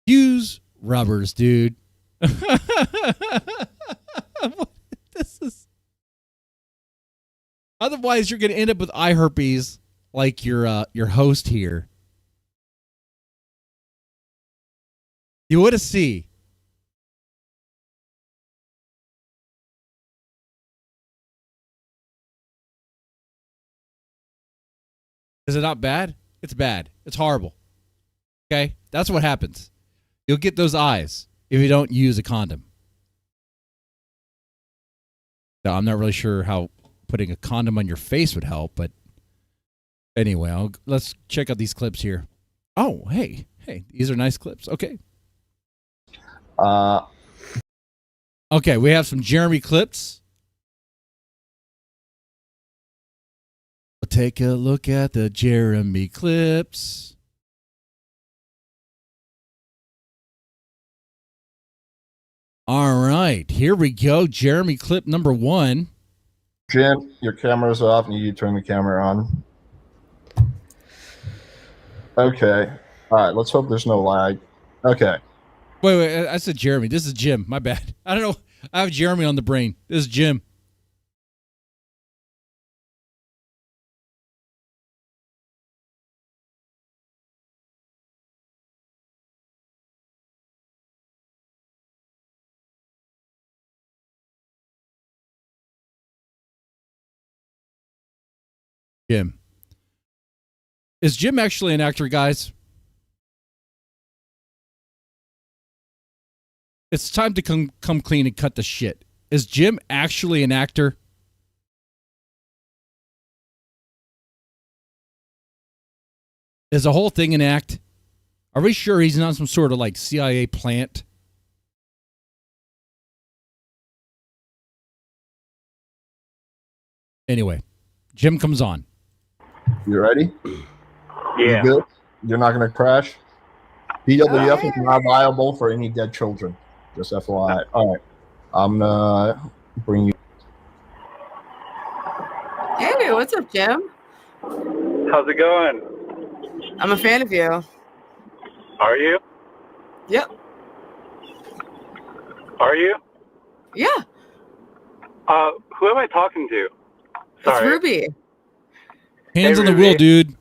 Use rubbers, dude. This is... Otherwise, you're going to end up with eye herpes like your host here. You would have seen. Is it not bad? It's bad. It's horrible. Okay? That's what happens. You'll get those eyes if you don't use a condom. Now, I'm not really sure how putting a condom on your face would help, but anyway, let's check out these clips here. Oh, hey, these are nice clips. Okay. Okay, we have some Jeremy clips. We'll take a look at the Jeremy clips. All right, here we go. Jeremy clip number 1. Jim, your camera's off and you turn the camera on. Okay. All right, let's hope there's no lag. Okay. Wait, I said Jeremy. This is Jim. My bad. I don't know. I have Jeremy on the brain. This is Jim. Jim. Is Jim actually an actor, guys? It's time to come clean and cut the shit. Is Jim actually an actor? Is the whole thing an act? Are we sure he's not some sort of like CIA plant? Anyway, Jim comes on. You ready? Yeah. You good? You're not going to crash? BWF is not liable for any dead children. Just FYI. All right. I'm going to bring you. Hey, what's up, Jim? How's it going? I'm a fan of you. Are you? Yep. Are you? Yeah. Who am I talking to? Sorry. It's Ruby. Hands on the wheel, dude.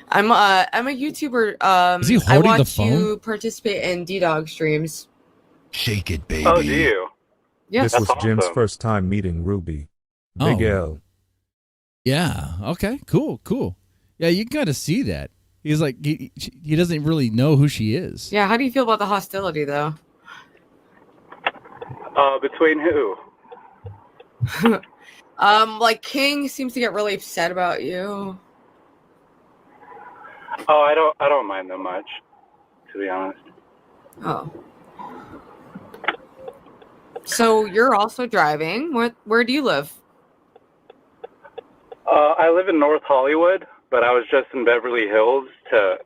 I'm a YouTuber. Is he holding the phone? I watch you participate in D-Dog streams. Shake it, baby. Oh, do you? Yeah. This was Jim's first time meeting Ruby. Big L. Yeah. Okay. Cool. Yeah, you can kind of see that. He's like he doesn't really know who she is. Yeah. How do you feel about the hostility, though? Between who? Like King seems to get really upset about you. Oh, I don't mind them much, to be honest. Oh. So you're also driving. Where do you live? I live in North Hollywood, but I was just in Beverly Hills to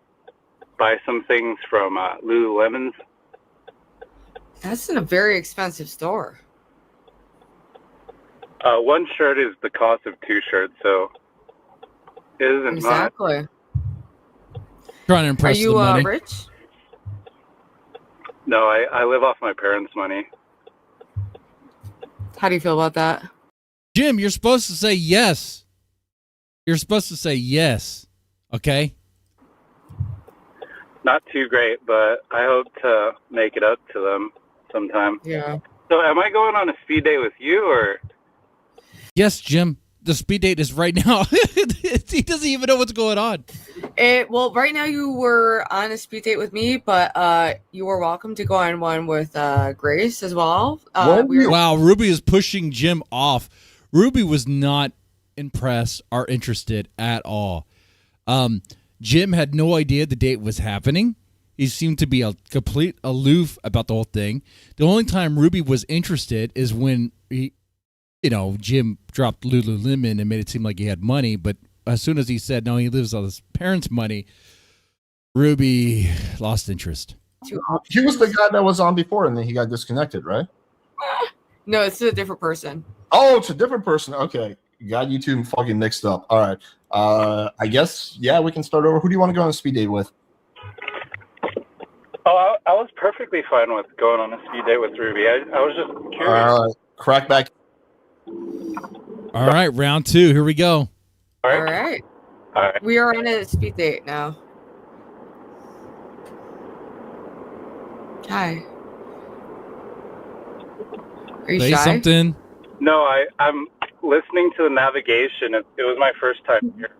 buy some things from Lululemon's. That's in a very expensive store. One shirt is the cost of two shirts, so it isn't exactly much. Trying to impress the money. Are you rich? No, I live off my parents' money. How do you feel about that? Jim, you're supposed to say yes. You're supposed to say yes. Okay? Not too great, but I hope to make it up to them sometime. Yeah. So am I going on a speed date with you, or? Yes, Jim. The speed date is right now. He doesn't even know what's going on. Well, right now you were on a speed date with me, but you were welcome to go on one with Grace as well. Wow, Ruby is pushing Jim off. Ruby was not impressed or interested at all. Jim had no idea the date was happening. He seemed to be a complete aloof about the whole thing. The only time Ruby was interested is when Jim dropped Lululemon and made it seem like he had money. But as soon as he said, no, he lives on his parents' money, Ruby lost interest. He was the guy that was on before, and then he got disconnected, right? No, it's a different person. Oh, it's a different person. Okay. Got you two fucking mixed up. All right. I guess, yeah, we can start over. Who do you want to go on a speed date with? Oh, I was perfectly fine with going on a speed date with Ruby. I was just curious. All right. Crack back. All right, round 2. Here we go. All right. We are on a speed date now. Hi. Are you Say shy? something. No, I'm listening to the navigation. It was my first time here.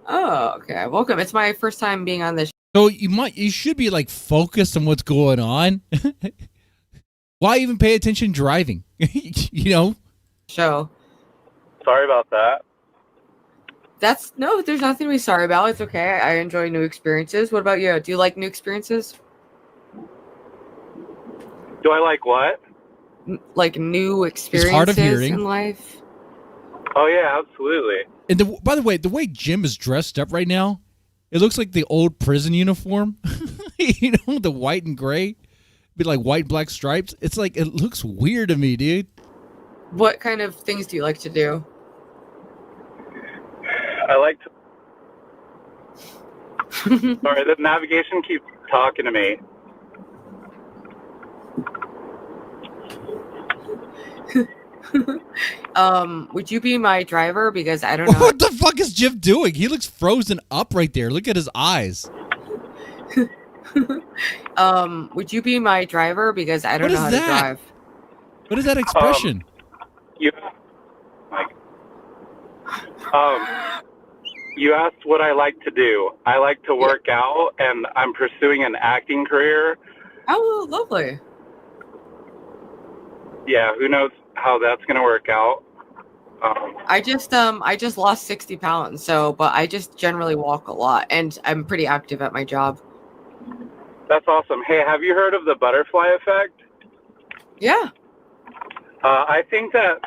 Oh, okay. Welcome. It's my first time being on this. So you should be like focused on what's going on. Why even pay attention driving? Show. Sorry about that. There's nothing to be sorry about. It's okay. I enjoy new experiences. What about you? Do you like new experiences? Do I like what? Like new experiences in life? Oh, yeah, absolutely. And by the way, the way Jim is dressed up right now, it looks like the old prison uniform. The white and gray. Be like white and black stripes. It's like, it looks weird to me, dude. What kind of things do you like to do? I like to... Sorry, the navigation keeps talking to me. Would you be my driver? Because I don't know. What the fuck is Jim doing? He looks frozen up right there. Look at his eyes. Would you be my driver? Because I don't know how to drive. What is that expression? You asked what I like to do. I like to work out, and I'm pursuing an acting career. Oh, lovely. Yeah, who knows how that's gonna work out. I just lost 60 pounds, but I just generally walk a lot, and I'm pretty active at my job. That's awesome. Hey, have you heard of the butterfly effect? Yeah. I think that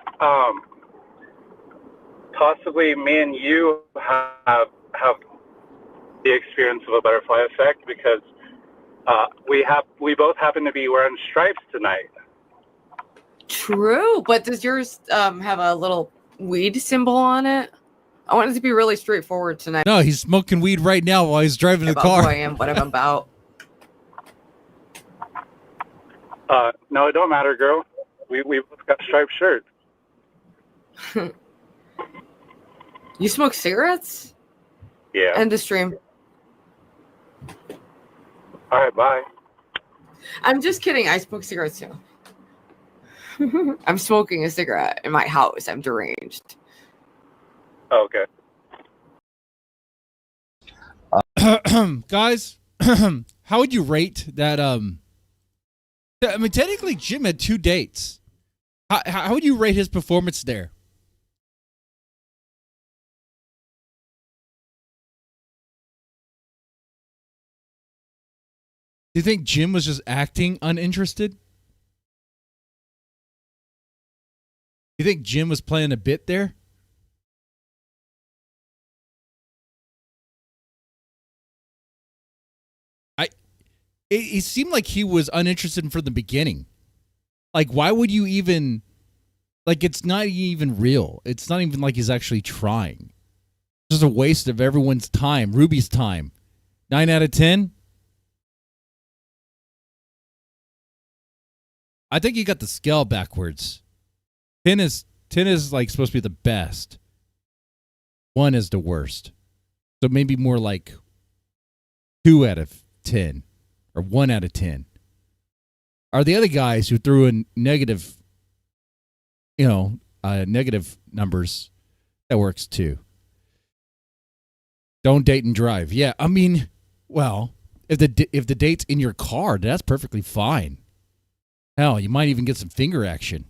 possibly me and you have the experience of a butterfly effect because we both happen to be wearing stripes tonight. True, but does yours have a little weed symbol on it? I want it to be really straightforward tonight. No, he's smoking weed right now while he's driving the car. Who I am, what I'm about. No, it don't matter, girl. We both got striped shirts. You smoke cigarettes? Yeah. End of stream. All right, bye. I'm just kidding. I smoke cigarettes too. I'm smoking a cigarette in my house. I'm deranged. Oh, okay. Guys, how would you rate that? I mean, technically, Jim had 2 dates. How would you rate his performance there? Do you think Jim was just acting uninterested? You think Jim was playing a bit there? It seemed like he was uninterested from the beginning. Like, why would you even... Like, it's not even real. It's not even like he's actually trying. It's just a waste of everyone's time. Ruby's time. 9 out of 10? I think you got the scale backwards. 10 is like supposed to be the best. 1 is the worst. So maybe more like 2 out of 10 or 1 out of 10. Are the other guys who threw in negative, negative numbers, that works too. Don't date and drive. Yeah, I mean, well, if the date's in your car, that's perfectly fine. Hell, you might even get some finger action.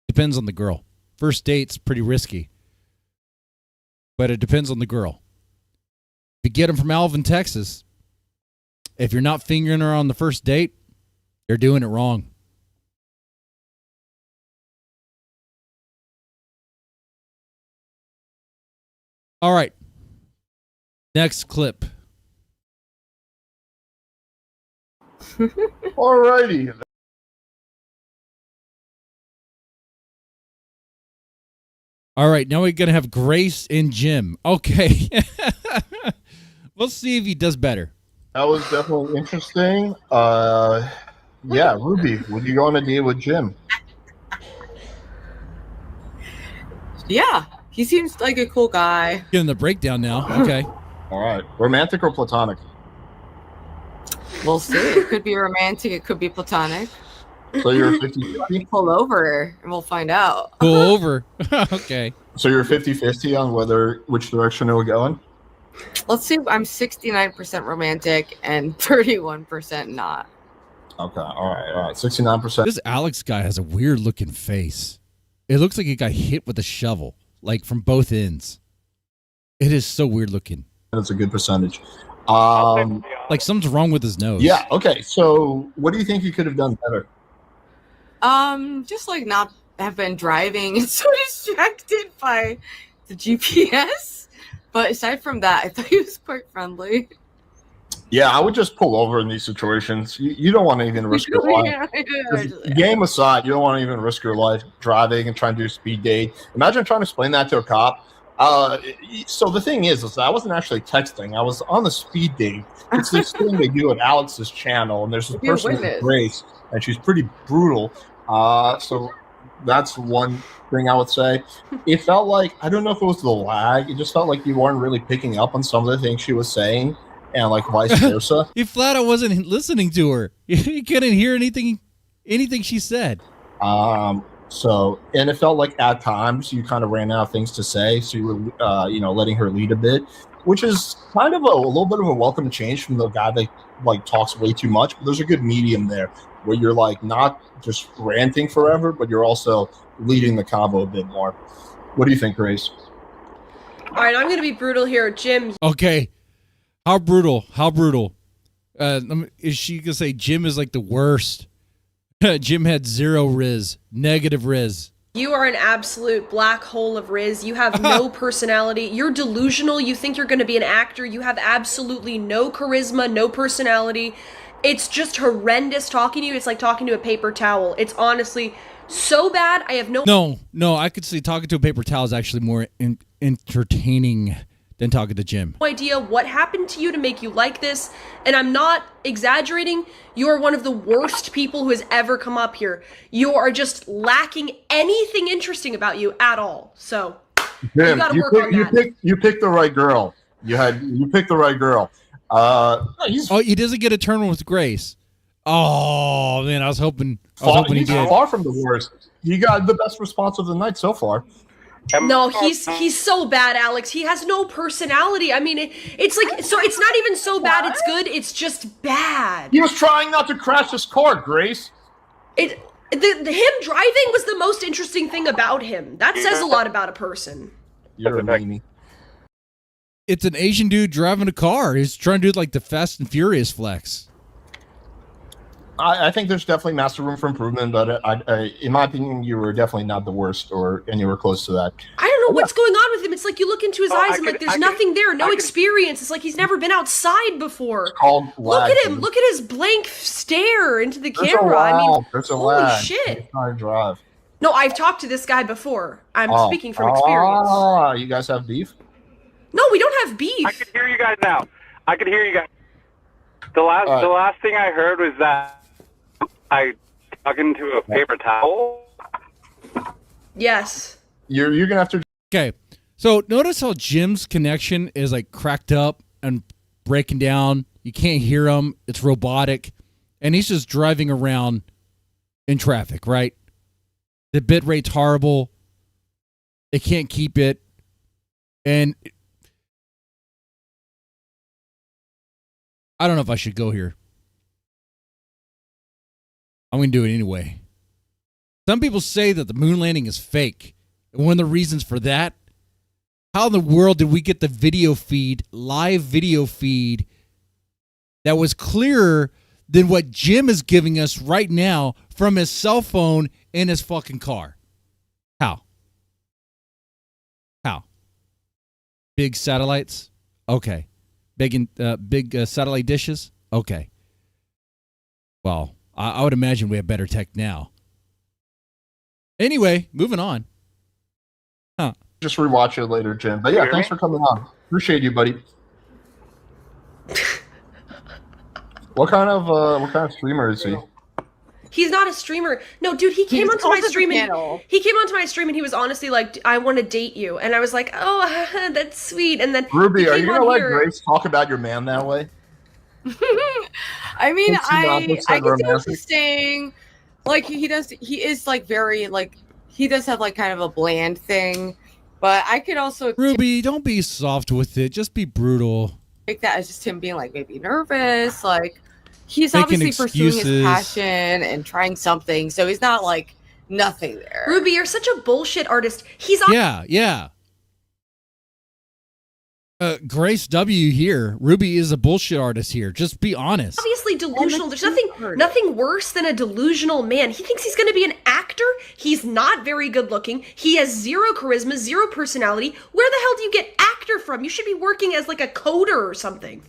Depends on the girl. First date's pretty risky. But it depends on the girl. If you get them from Alvin, Texas, if you're not fingering her on the first date, you're doing it wrong. All right. Next clip. All righty. All right, now we're going to have Grace and Jim. Okay. We'll see if he does better. That was definitely interesting. Yeah, Ruby, would you go on a date with Jim? Yeah, he seems like a cool guy. Getting the breakdown now. Okay. All right. Romantic or platonic? We'll see. It could be romantic. It could be platonic. So you're 50-50? Pull over and we'll find out. Pull over. Okay. So you're 50-50 on which direction it will go in? Let's see. I'm 69% romantic and 31% not. Okay. All right. 69%. This Alex guy has a weird looking face. It looks like he got hit with a shovel, like from both ends. It is so weird looking. That's a good percentage. Like something's wrong with his nose. Yeah. Okay. So what do you think you could have done better? Just like not have been driving and so distracted by the GPS. But aside from that, I thought he was quite friendly. Yeah, I would just pull over in these situations. You don't want to even risk your life. Game aside, you don't want to even risk your life driving and trying to do a speed date. Imagine trying to explain that to a cop. So the thing is I wasn't actually texting. I was on the speed date. It's this thing they do at Alex's channel, and there's this person named Grace, and she's pretty brutal. So that's one thing I would say. It felt like, I don't know if it was the lag, it just felt like you weren't really picking up on some of the things she was saying, and like vice versa. He flat out wasn't listening to her. He couldn't hear anything she said. So, and it felt like at times you kind of ran out of things to say, so you were, letting her lead a bit, which is kind of a little bit of a welcome change from the guy that like talks way too much. But there's a good medium there where you're like not just ranting forever, but you're also leading the convo a bit more. What do you think, Grace? All right, I'm going to be brutal here, Jim. Okay, how brutal? How brutal? Is she gonna say Jim is like the worst? Jim had 0 riz, negative riz. You are an absolute black hole of Riz. You have no personality. You're delusional. You think you're going to be an actor. You have absolutely no charisma, no personality. It's just horrendous talking to you. It's like talking to a paper towel. It's honestly so bad. I have no... No, I could see talking to a paper towel is actually more entertaining than talking to Jim. No idea what happened to you to make you like this, and I'm not exaggerating. You are one of the worst people who has ever come up here. You are just lacking anything interesting about you at all. So Jim, you gotta work on that. You picked the right girl. You picked the right girl. He doesn't get a turn with Grace. Oh man, I was hoping he did. Far from the worst. You got the best response of the night so far. No, he's so bad, Alex. He has no personality. I mean, it's like, so it's not even so bad it's good, it's just bad. He was trying not to crash his car, Grace. Him driving was the most interesting thing about him. That says a lot about a person. You're a meanie. It's an Asian dude driving a car. He's trying to do like the Fast and Furious flex. I think there's definitely master room for improvement, but in my opinion, you were definitely not the worst or anywhere close to that. I don't know what's going on with him. It's like you look into his eyes and like there's nothing there, no experience. It's like he's never been outside before. It's called look at him. Look at his blank stare into the camera. I mean, holy shit. Drive. No, I've talked to this guy before. I'm speaking from experience. You guys have beef? No, we don't have beef. I can hear you guys now. I can hear you guys. The last thing I heard was that I talking to a paper towel. Yes. You're gonna have to. Okay, so notice how Jim's connection is like cracked up and breaking down. You can't hear him. It's robotic, and he's just driving around in traffic. Right? The bit rate's horrible. They can't keep it, and I don't know if I should go here. I'm going to do it anyway. Some people say that the moon landing is fake. And one of the reasons for that, how in the world did we get the video feed, live video feed, that was clearer than what Jim is giving us right now from his cell phone in his fucking car? How? Big satellites? Okay. Big satellite dishes? Okay. Well, I would imagine we have better tech now. Anyway, moving on. Just rewatch it later, Jim. But yeah, thanks for coming on. Appreciate you, buddy. What kind of streamer is he? He's not a streamer. No, dude, he came onto my stream and he was honestly like, I want to date you. And I was like, oh, that's sweet. And then Ruby, are you going to let Grace talk about your man that way? I mean, I can see what you're saying. Like, he is like very, like, he does have like kind of a bland thing. But I could also... Ruby, don't be soft with it. Just be brutal. Take that as just him being like maybe nervous, like... He's obviously pursuing his passion and trying something, so he's not like nothing there. Ruby, you're such a bullshit artist. He's yeah. Grace W here. Ruby is a bullshit artist here. Just be honest. Obviously delusional. There's nothing worse than a delusional man. He thinks he's going to be an actor. He's not very good looking. He has zero charisma, zero personality. Where the hell do you get actor from? You should be working as like a coder or something.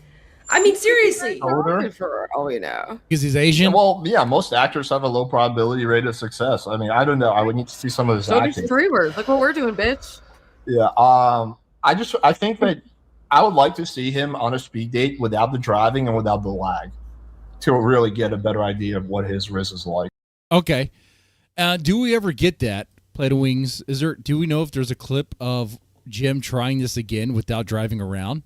I mean, seriously. For all we know. Because he's Asian? Well, yeah, most actors have a low probability rate of success. I mean, I don't know. I would need to see some of his acting. So do streamers. Look what we're doing, bitch. Yeah. I think that I would like to see him on a speed date without the driving and without the lag to really get a better idea of what his risk is like. Okay. Do we ever get that, Play to Wings? Do we know if there's a clip of Jim trying this again without driving around?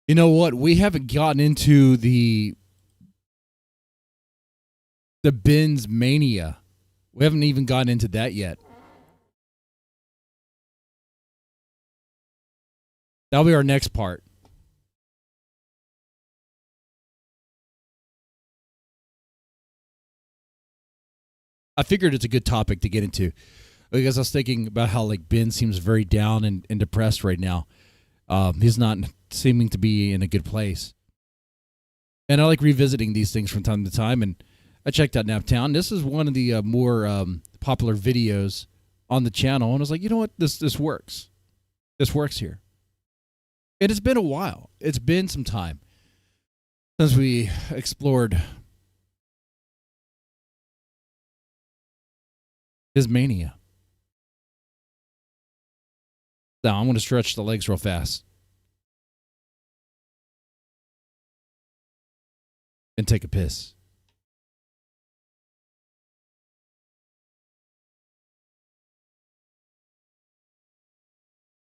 You know what? We haven't gotten into the Ben's Mania. We haven't even gotten into that yet. That'll be our next part. I figured it's a good topic to get into because I was thinking about how like Ben seems very down and depressed right now. He's not seeming to be in a good place. And I like revisiting these things from time to time. And I checked out Naptown. This is one of the more popular videos on the channel. And I was like, you know what? This works. This works here. And it's been a while. It's been some time since we explored his mania. Now, I'm going to stretch the legs real fast. And take a piss.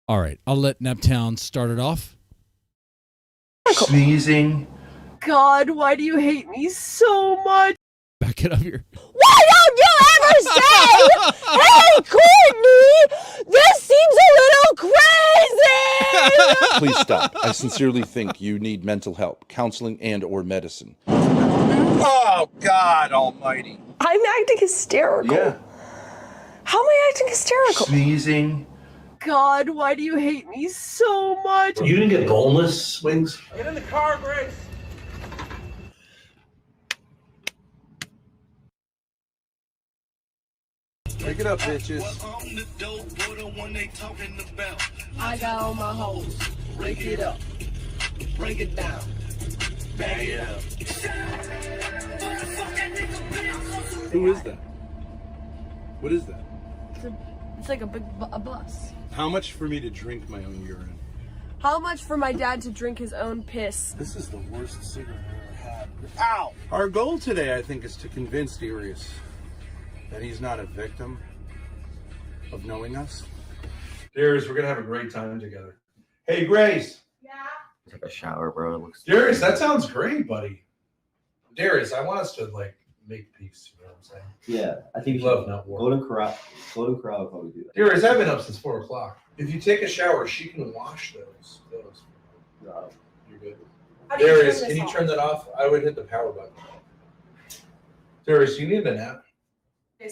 All right, I'll let Naptown start it off. Sneezing. God, why do you hate me so much? Back it up here. Why don't you ever say, hey, Courtney, this seems a little crazy? Please stop. I sincerely think you need mental help, counseling, and or medicine. Oh, God almighty. I'm acting hysterical. Yeah. How am I acting hysterical? Sneezing. God, why do you hate me so much? You didn't get boneless wings? Get in the car, Grace. Break it up, bitches. I got all my hoes. Break it up. Break it down. Bang it up. Who is that? What is that? It's like a big a bus. How much for me to drink my own urine? How much for my dad to drink his own piss? This is the worst cigarette I've ever had. Ow! Our goal today, I think, is to convince Darius that he's not a victim of knowing us. Darius, we're gonna have a great time together. Hey, Grace. Yeah. Take a shower, bro. It looks. Darius, that sounds great, buddy. Darius, I want us to like make peace. You know what I'm saying? Yeah, I think love, not war. Golden Corral would probably do that. Darius, I've been up since 4 o'clock. If you take a shower, she can wash those. No. You're good. Darius, Can you turn that off? I would hit the power button. Darius, you need a nap.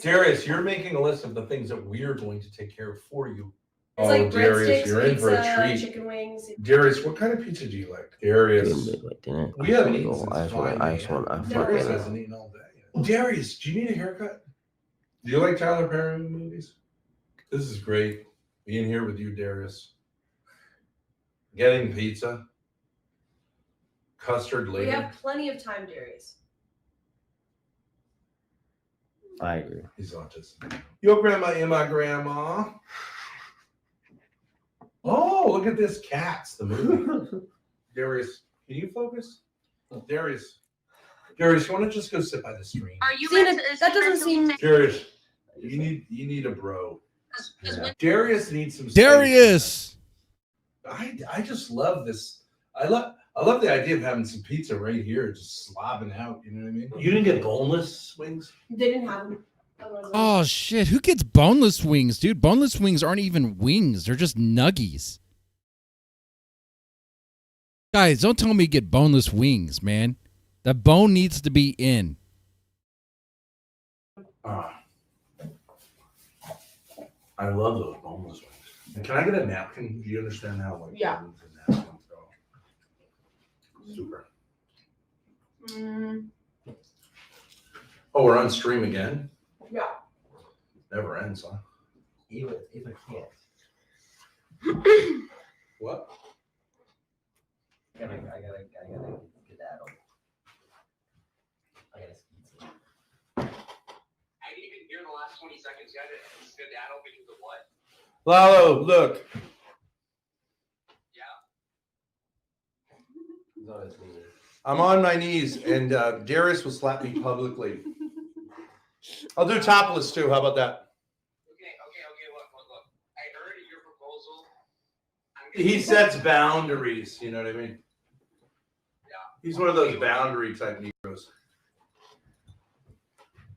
Darius, you're making a list of the things that we're going to take care of for you. It's like Darius, breadsticks, you're in for a pizza, treat. chicken wings. Darius, what kind of pizza do you like? Darius, we haven't eaten since I just want. Darius hasn't eaten all day. Darius, do you need a haircut? Do you like Tyler Perry movies? This is great. Being here with you, Darius. Getting pizza. Custard later. We have plenty of time, Darius. I agree. He's autistic. Your grandma and my grandma. Oh, look at this Cats, the movie. Darius, can you focus? Darius, you want to just go sit by the stream? Are you? That doesn't seem. Darius, you need a bro. Yeah. Darius needs some. Darius. I just love this. I love the idea of having some pizza right here, just slobbing out. You know what I mean? You didn't get boneless wings? They didn't have them. Oh, shit. Who gets boneless wings, dude? Boneless wings aren't even wings. They're just nuggies. Guys, don't tell me you get boneless wings, man. The bone needs to be in. I love those boneless wings. And can I get a napkin? Do you understand how? Like, yeah. Napkins go? Super. Oh, we're on stream again? Yeah. Never ends, huh? Even if I can't. What? I gotta get that on. I gotta skedaddle. I didn't even hear the last 20 seconds. You had to skedaddle because of what? Lalo, look. I'm on my knees, and Darius will slap me publicly. I'll do topless too. How about that? Okay. Look. I heard your proposal. He sets boundaries. You know what I mean? Yeah. He's one of those boundary type Negroes.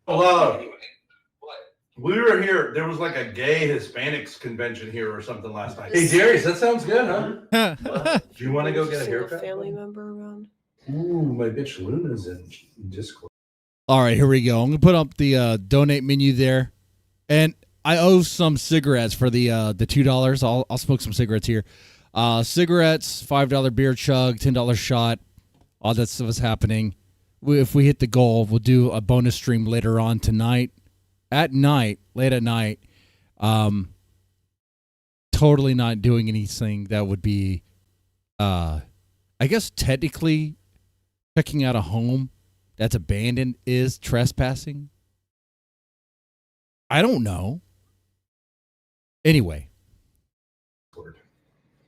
Oh, Lalo. Anyway, what? We were here. There was like a gay Hispanics convention here or something last night. Hey, Darius, that sounds good, huh? Do you want to go get a haircut? Family member around. Ooh, my bitch Luna's in Discord. All right, here we go. I'm going to put up the donate menu there. And I owe some cigarettes for the $2. I'll smoke some cigarettes here. Cigarettes, $5 beer chug, $10 shot. all that stuff is happening. If we hit the goal, we'll do a bonus stream later on tonight. Late at night. Totally not doing anything that would be, I guess technically checking out a home that's abandoned is trespassing. I don't know. Anyway.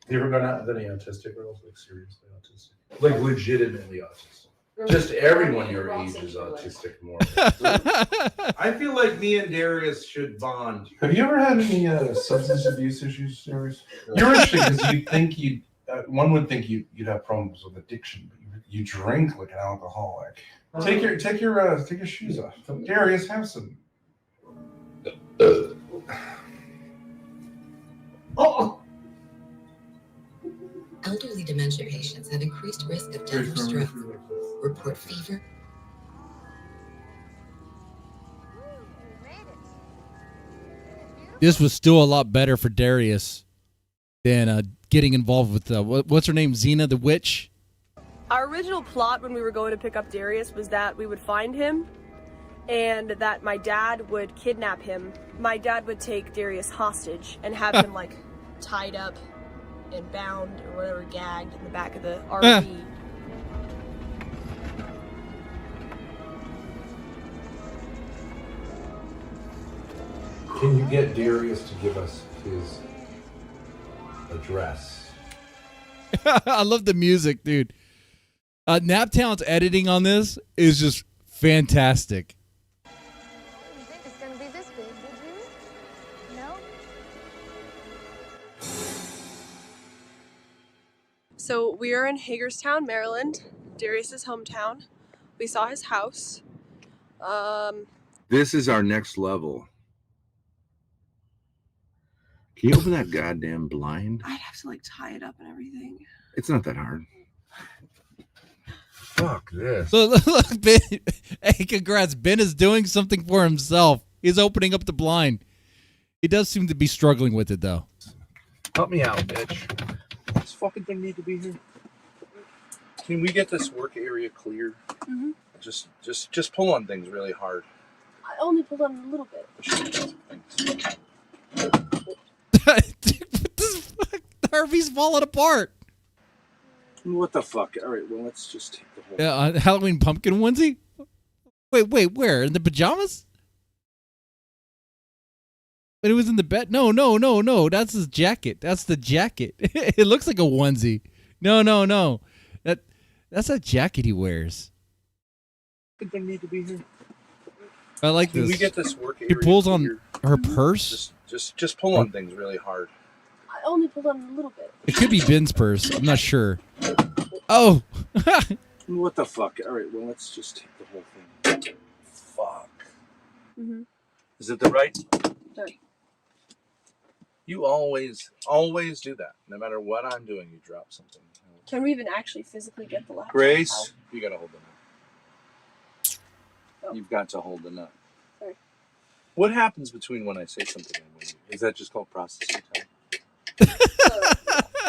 You ever gone out with any autistic girls? Like seriously autistic? Like legitimately autistic? Just everyone your age is autistic more. I feel like me and Darius should bond. Have you ever had any substance abuse issues, Darius? You're interesting because one would think you'd have problems with addiction, but you drink like an alcoholic. Take your shoes off. Darius, have some. Oh. Elderly dementia patients have increased risk of death or stroke. Report fever. This was still a lot better for Darius than getting involved with what's her name, Xena the witch. Our original plot when we were going to pick up Darius was that we would find him and that my dad would kidnap him. My dad would take Darius hostage and have him like tied up and bound or whatever, gagged in the back of the RV. Can you get Darius to give us his address? I love the music, dude. Naptown's editing on this is just fantastic. You think it's gonna be this big, did you? No? So we are in Hagerstown, Maryland, Darius's hometown. We saw his house. This is our next level. Can you open that goddamn blind? I'd have to like tie it up and everything. It's not that hard. Fuck this. Look, Ben. Hey, congrats. Ben is doing something for himself. He's opening up the blind. He does seem to be struggling with it, though. Help me out, bitch. Does this fucking thing need to be here? Can we get this work area clear? Mm-hmm. Just pull on things really hard. I only pulled on a little bit. Dude, what the fuck? The RV's falling apart. What the fuck? All right, well, let's just take the whole... Halloween pumpkin onesie? Wait, where? In the pajamas? When he was in the bed? No. That's his jacket. That's the jacket. It looks like a onesie. No. That's a jacket he wears. Good thing need to be here. I like Can this. we get this work area He pulls on clear? her purse. Just pull on things really hard. I only pulled on a little bit. It could be Ben's purse. I'm not sure. Oh. What the fuck? All right, well, let's just take the whole thing. Fuck. Mm-hmm. Is it the right? Sorry. You always do that. No matter what I'm doing, you drop something. Can we even actually physically get the laptop Grace, out? you gotta hold the nut. Oh. You've got to hold the nut. Sorry. What happens between when I say something and when you... Is that just called processing time?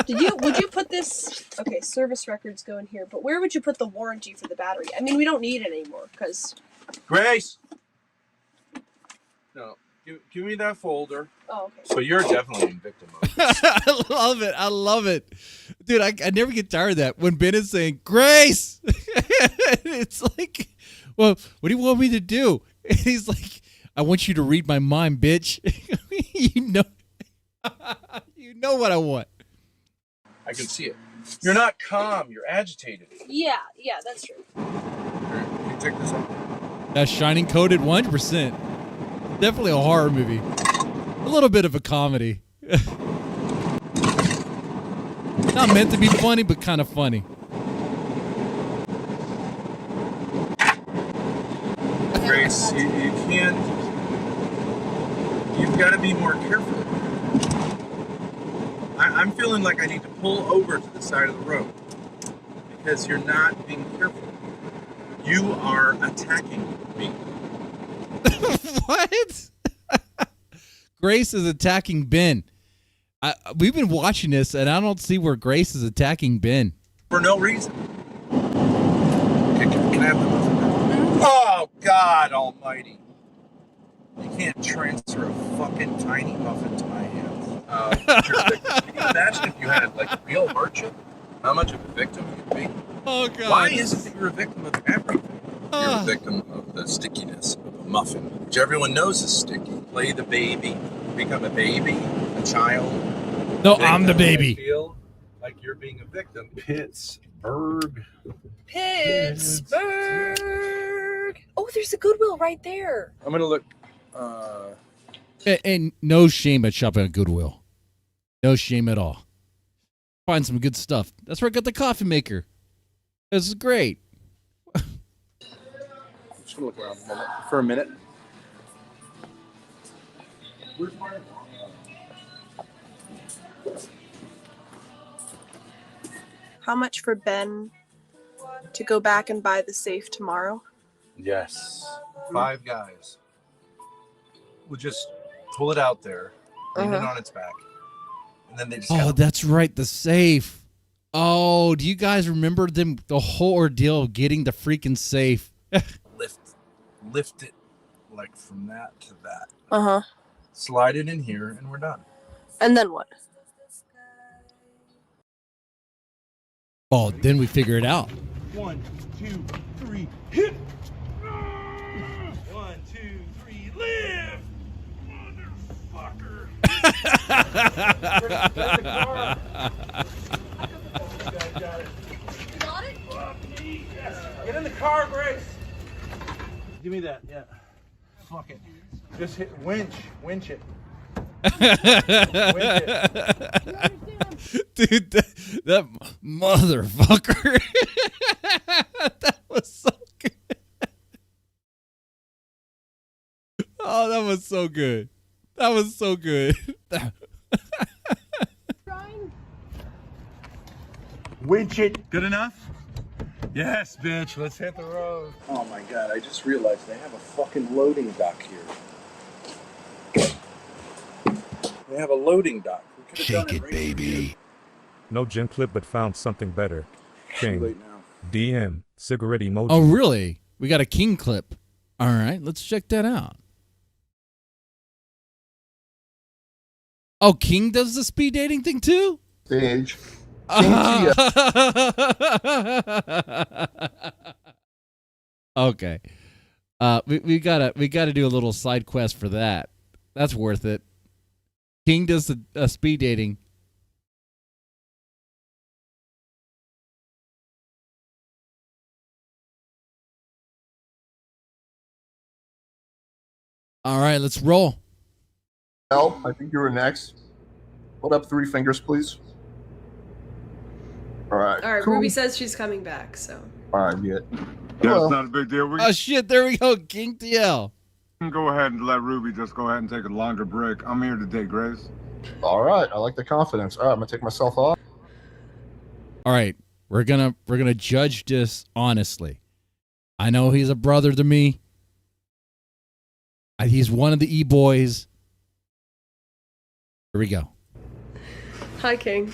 Would you put this, okay, service records go in here, but where would you put the warranty for the battery? I mean, we don't need it anymore, because... Grace! No, give me that folder. Oh, okay. So you're definitely in victim mode. I love it. Dude, I never get tired of that. When Ben is saying, Grace! It's like, well, what do you want me to do? And he's like, I want you to read my mind, bitch. You know what I want. I can see it. You're not calm. You're agitated. Yeah, that's true. Here, can you check this out? That Shining Coated 100%. Definitely a horror movie. A little bit of a comedy. Not meant to be funny, but kind of funny. Grace, you can't... You've got to be more careful. I'm feeling like I need to pull over to the side of the road because you're not being careful. You are attacking me. What? Grace is attacking Ben. We've been watching this, and I don't see where Grace is attacking Ben. For no reason. have the muffin. Oh, God almighty. You can't transfer a fucking tiny muffin to my hands. Can you imagine if you had, like, a real merchant? How much of a victim you'd be? Oh, God. Why is it that you're a victim of everything? You're a victim of the stickiness of a muffin, which everyone knows is sticky. Play the baby, become a baby, a child. No, I'm the baby. Feel like you're being a victim. Pittsburgh. Oh, there's a Goodwill right there. I'm gonna look. And no shame at shopping at Goodwill. No shame at all. Find some good stuff. That's where I got the coffee maker. This is great. I'm just gonna look around for a minute. How much for Ben to go back and buy the safe tomorrow? Yes. 5 guys. We'll just pull it out there, lean it on its back, and then they just. Oh, that's right, the safe. Oh, do you guys remember the whole ordeal of getting the freaking safe? lift it like from that to that. Uh-huh. Slide it in here, and we're done. And then what? Oh, then we figure it out. 1, 2, 3, hit. 1, 2, 3, live. Motherfucker. Where's the car? Got it. You got it? Fuck me. Yes. Get in the car, Grace. Give me that. Yeah. Fuck it. Just hit winch it. Dude, that motherfucker. That was so good. Oh, that was so good. That was so good. Winch it. Good enough? Yes, bitch. Let's hit the road. Oh my God, I just realized they have a fucking loading dock here. They have a loading dock. Shake it, baby. No gin clip, but found something better. King. DM. Cigarette emoji. Oh, really? We got a King clip. All right, let's check that out. Oh, King does the speed dating thing too? Stage. Okay. We gotta do a little side quest for that. That's worth it. King does the speed dating. All right, let's roll. Al, I think you were next. Hold up 3 fingers, please. All right. All right. Cool. Ruby says she's coming back, so. All right, yeah. Yeah, it's not a big deal. Oh shit! There we go, King TL. Go ahead and let Ruby just go ahead and take a longer break. I'm here today, Grace. All right, I like the confidence. All right, I'm gonna take myself off. All right, we're gonna judge this honestly. I know he's a brother to me. He's one of the E-boys. Here we go. Hi, King.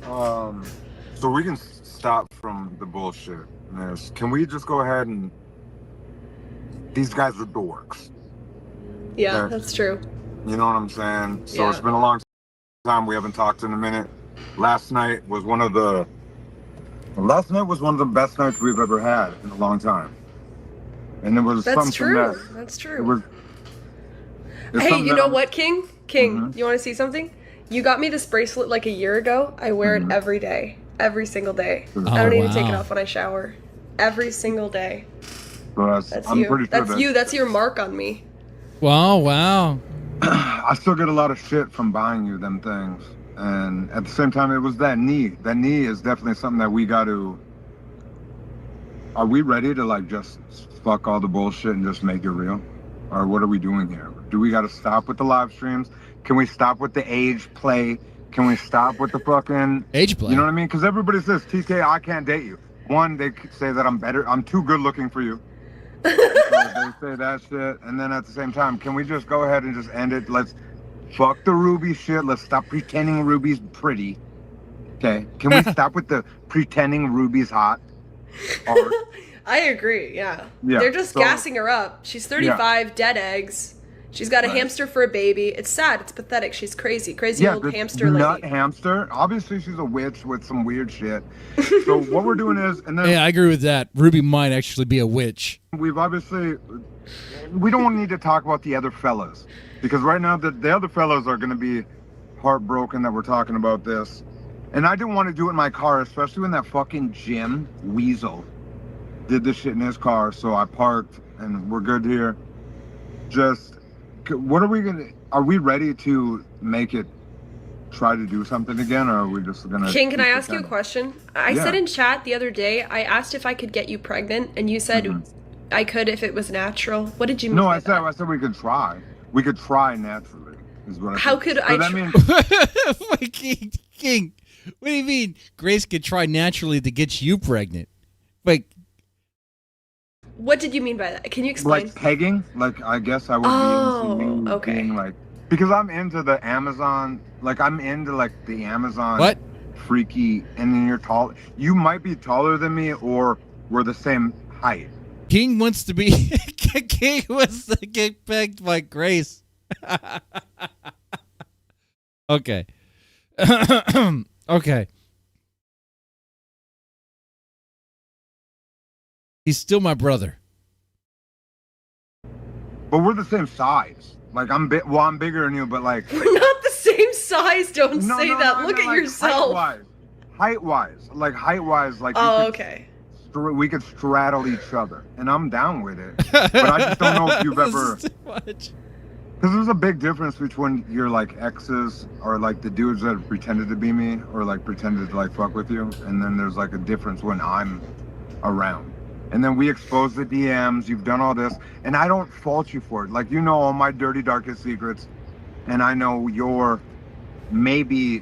So we can stop from the bullshit. Can we just go ahead and... These guys are dorks. Yeah, that's true. You know what I'm saying? So It's been a long time. We haven't talked in a minute. Last night was one of the best nights we've ever had in a long time. And it was That's true. That's true. Hey, you know what, King? King, you want to see something? You got me this bracelet like a year ago. I wear it every day. Every single day. I don't even take it off when I shower. Every single day. So I'm pretty sure that's you. That's your mark on me. Wow. I still get a lot of shit from buying you them things. And at the same time, it was that knee. That knee is definitely something that we got to... Are we ready to like just fuck all the bullshit and just make it real? Or what are we doing here? Do we got to stop with the live streams? Can we stop with the age play? Can we stop with the fucking... Age play? You know what I mean? Because everybody says, TK, I can't date you. One, they say that I'm too good looking for you. So they say that shit. And then at the same time, can we just go ahead and just end it? Let's fuck the Ruby shit. Let's stop pretending Ruby's pretty. Okay? Can we stop with the pretending Ruby's hot? Or I agree. Yeah. They're just gassing her up. She's 35, dead eggs. She's got a hamster for a baby. It's sad. It's pathetic. She's crazy old hamster lady. Nut hamster. Obviously, she's a witch with some weird shit. So what we're doing is, and then I agree with that. Ruby might actually be a witch. We don't need to talk about the other fellas because right now the other fellas are going to be heartbroken that we're talking about this. And I didn't want to do it in my car, especially when that fucking Jim Weasel did this shit in his car. So I parked and we're good here. Just, what are we ready to make it try to do something again, or are we just gonna... King, can I ask you a question? I said in chat the other day, I asked if I could get you pregnant, and you said I could if it was natural. What did you mean by that? I said we could try. We could try naturally, is what I How said. could So I that means... King, what do you mean Grace could try naturally to get you pregnant? Like... What did you mean by that? Can you explain? Like pegging? Like, I guess I would be into you being like... Because I'm into the Amazon... Like, I'm into, like, the Amazon... Freaky... And then you're tall... You might be taller than me, or we're the same height. King wants to be... King wants to get pegged by Grace. Okay. Okay. He's still my brother. But we're the same size. Like, I'm bigger than you, but like... We're not the same size. Don't say that. Look at like, yourself. Height-wise. Like... okay. We could straddle each other. And I'm down with it. But I just don't know if you've ever... This is too much. Because there's a big difference between your, like, exes or, like, the dudes that pretended to be me or, like, pretended to, like, fuck with you. And then there's, like, a difference when I'm around. And then we expose the DMs, you've done all this, and I don't fault you for it. Like, you know all my dirty, darkest secrets, and I know your maybe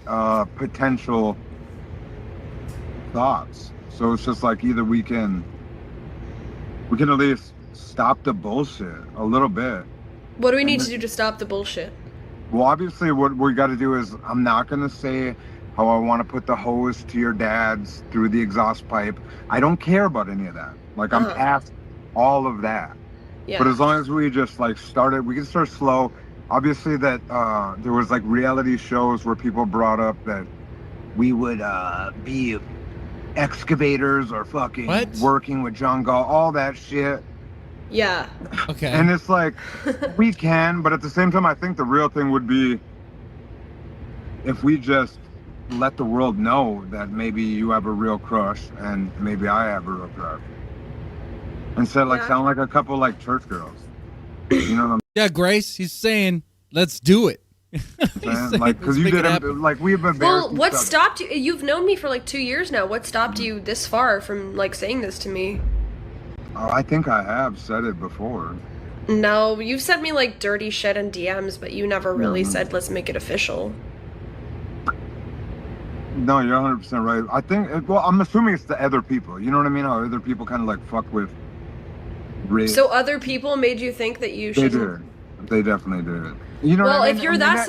potential thoughts. So it's just like either we can at least stop the bullshit a little bit. What do we need to do to stop the bullshit? Well, obviously what we got to do is, I'm not going to say how I want to put the hose to your dad's through the exhaust pipe. I don't care about any of that. Like, I'm past all of that. Yeah. But as long as we just, like, we can start slow. Obviously that there was, like, reality shows where people brought up that we would be excavators or fucking working with John Gall, all that shit. Yeah. Okay. And it's like, we can, but at the same time, I think the real thing would be if we just let the world know that maybe you have a real crush and maybe I have a real crush. Instead of, like, sound like a couple, like, church girls. You know what I'm Yeah, Grace, he's saying, let's do it. saying? Like, because you didn't, like, we've been... Well, what stopped you? You've known me for, like, 2 years now. What stopped you this far from, like, saying this to me? Oh, I think I have said it before. No, you've sent me, like, dirty shit in DMs, but you never really said, let's make it official. No, you're 100% right. I think, well, I'm assuming it's the other people. You know what I mean? How other people kind of, like, fuck with... So other people made you think that you should... They did. They definitely did. You know well, what I mean? if you're that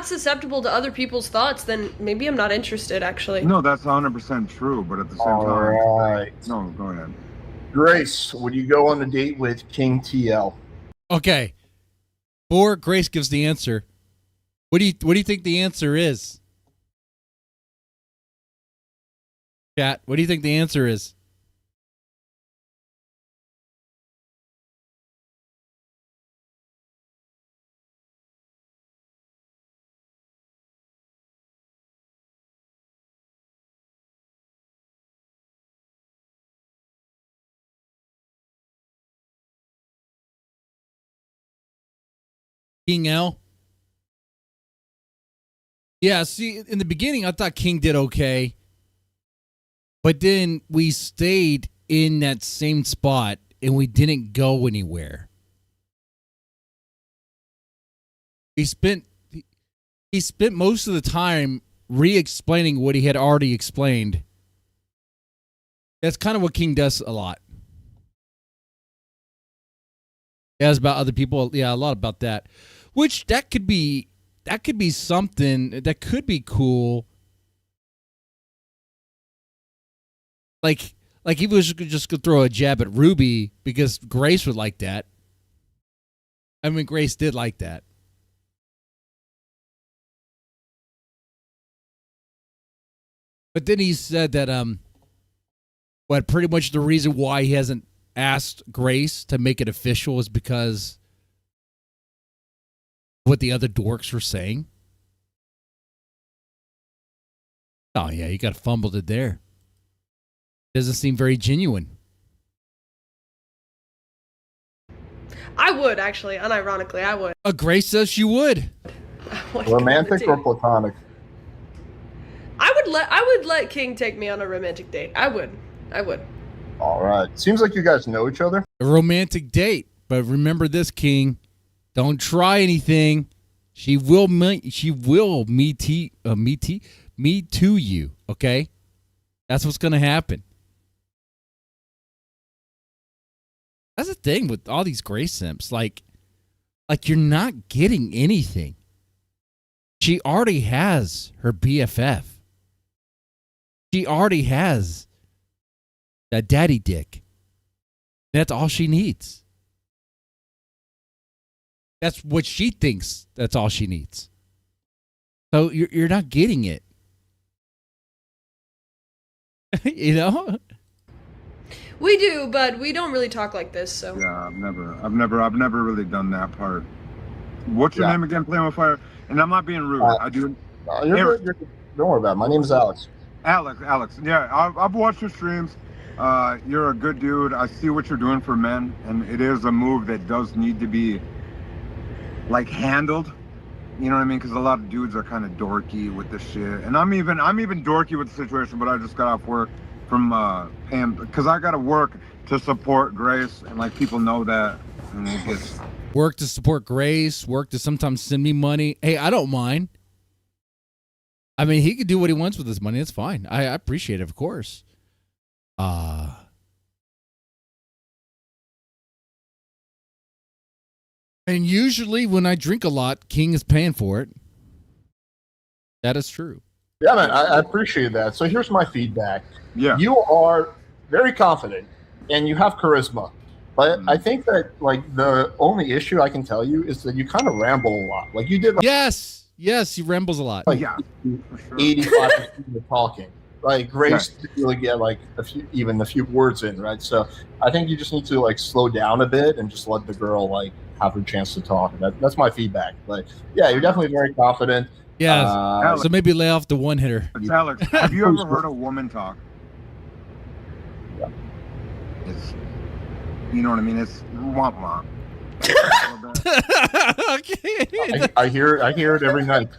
susceptible to other people's thoughts, then maybe I'm not interested, actually. No, that's 100% true, but at the same time... All right. No, go ahead. Grace, would you go on a date with King TL? Okay. Before Grace gives the answer, what do you think the answer is? Chat, what do you think the answer is? King L? Yeah, see, in the beginning, I thought King did okay. But then we stayed in that same spot, and we didn't go anywhere. He spent most of the time re-explaining what he had already explained. That's kind of what King does a lot. Yeah, it's about other people. Yeah, a lot about that. Which that could be something that could be cool. Like Like he was just gonna throw a jab at Ruby because Grace would like that. I mean, Grace did like that. But then he said that pretty much the reason why he hasn't asked Grace to make it official is because what the other dorks were saying. Oh yeah, you got fumbled it there. Doesn't seem very genuine. I would actually, unironically, I would. Grace says she would. Romantic or platonic? I would let King take me on a romantic date. I would. All right. Seems like you guys know each other. A romantic date, but remember this, King. Don't try anything. She will me to you. Okay, that's what's gonna happen. That's the thing with all these Grace simps. Like you're not getting anything. She already has her BFF. She already has that daddy dick. That's all she needs. That's what she thinks. That's all she needs. So you're not getting it. You know? We do, but we don't really talk like this. So yeah, I've never really done that part. What's your name again? Playing with Fire. And I'm not being rude. I do. You're don't worry about it. My name is Alex. Alex. Yeah, I've watched your streams. You're a good dude. I see what you're doing for men, and it is a move that does need to be like handled. You know what I mean? Because a lot of dudes are kind of dorky with this shit, and I'm even dorky with the situation. But I just got off work from paying because I got to work to support Grace, and like people know that, and it gets work to support Grace, work to sometimes send me money. Hey, I don't mind. I mean, he could do what he wants with his money. It's fine. I appreciate it, of course. And usually when I drink a lot, King is paying for it. That is true. Yeah, man, I appreciate that. So here's my feedback. Yeah. You are very confident and you have charisma. But I think that like the only issue I can tell you is that you kind of ramble a lot. Like you did. Like, yes, he rambles a lot. Like, yeah, 85% of the talking. Like Grace didn't really get like a few words in, right? So I think you just need to like slow down a bit and just let the girl like have her chance to talk. That's my feedback. But yeah, you're definitely very confident. Yeah. So maybe lay off the one hitter. Alex, have you ever heard a woman talk? Yeah. You know what I mean? It's womp womp. Okay. I hear it every night.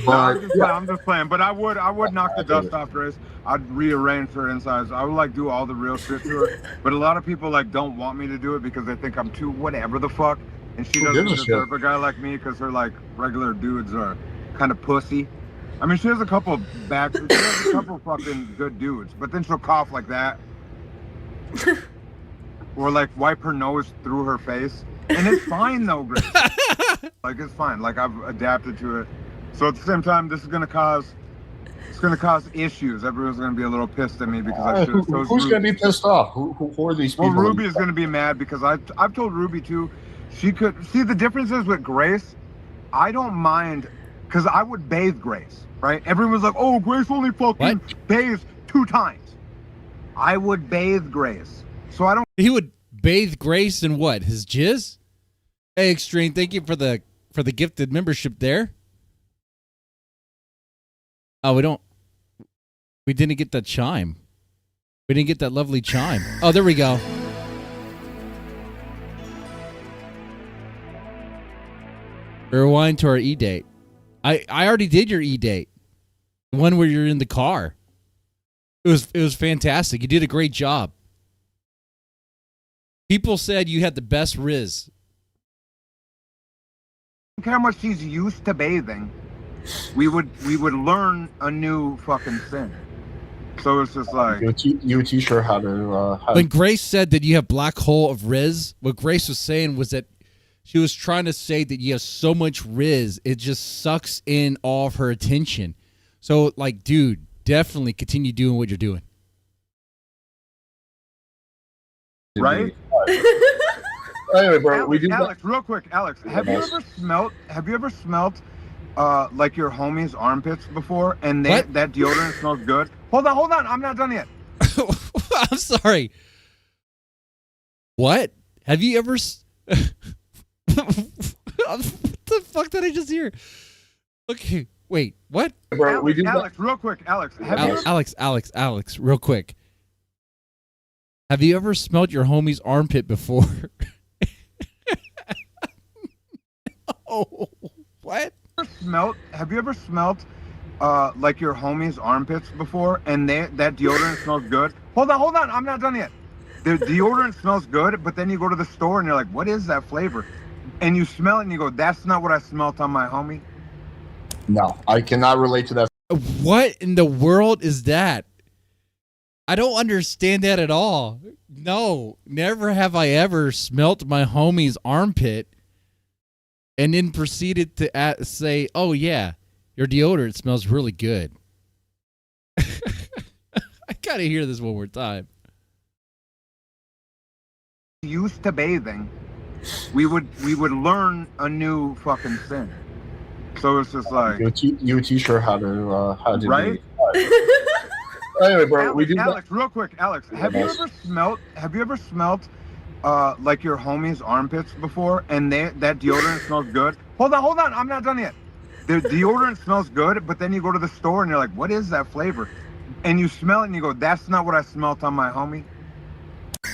I'm just playing, but I would knock the dust off Grace. I'd rearrange her insides. I would like do all the real shit to her. But a lot of people like don't want me to do it because they think I'm too whatever the fuck, and she doesn't deserve a guy like me because her like regular dudes are kind of pussy. I mean, she has a couple fucking good dudes, but then she'll cough like that, or like wipe her nose through her face, and it's fine though, Grace. Like it's fine. Like I've adapted to it. So at the same time, this is going to cause issues. Everyone's going to be a little pissed at me because I should have chosen Who's going to be pissed off? Who are these people? Well, Ruby is going to be mad because I've told Ruby too. She could see the differences with Grace. I don't mind because I would bathe Grace, right? Everyone's like, oh, Grace only fucking bathes 2 times. I would bathe Grace. So I don't. He would bathe Grace in what? His jizz? Hey, Extreme, thank you for the gifted membership there. Oh, we didn't get that chime. We didn't get that lovely chime. Oh, there we go. Rewind to our E-date. I already did your E-date. The one where you're in the car. It was fantastic. You did a great job. People said you had the best Riz. I don't care how much she's used to bathing. We would learn a new fucking thing. So it's just like you would teach her how to. When Grace said that you have black hole of Riz, what Grace was saying was that she was trying to say that you have so much Riz, it just sucks in all of her attention. So like, dude, definitely continue doing what you're doing. right? Anyway, bro, Alex, real quick, Alex, have you ever smelt like your homie's armpits before, and that deodorant smells good? Hold on, I'm not done yet. I'm sorry. What? Have you ever? What the fuck did I just hear? Okay, wait, what? Bro, Alex, real quick, Alex, Alex, real quick. Have you ever smelled your homie's armpit before? Oh, what? Have you ever smelt like your homie's armpits before, and that deodorant smells good? Hold on, I'm not done yet. The deodorant smells good, but then you go to the store and you're like, what is that flavor? And you smell it and you go, that's not what I smelt on my homie. No, I cannot relate to that. What in the world is that? I don't understand that at all. No, never have I ever smelt my homie's armpit and then proceeded to say, oh yeah, your deodorant smells really good. I gotta hear this one more time. Used to bathing, we would learn a new fucking thing. So it's just like you teach her how to right. Anyway, bro, Alex, real quick, Alex, have you ever smelt like your homie's armpits before, and that deodorant smells good? Hold on, I'm not done yet. The deodorant smells good, but then you go to the store and you're like, what is that flavor? And you smell it and you go, that's not what I smelt on my homie.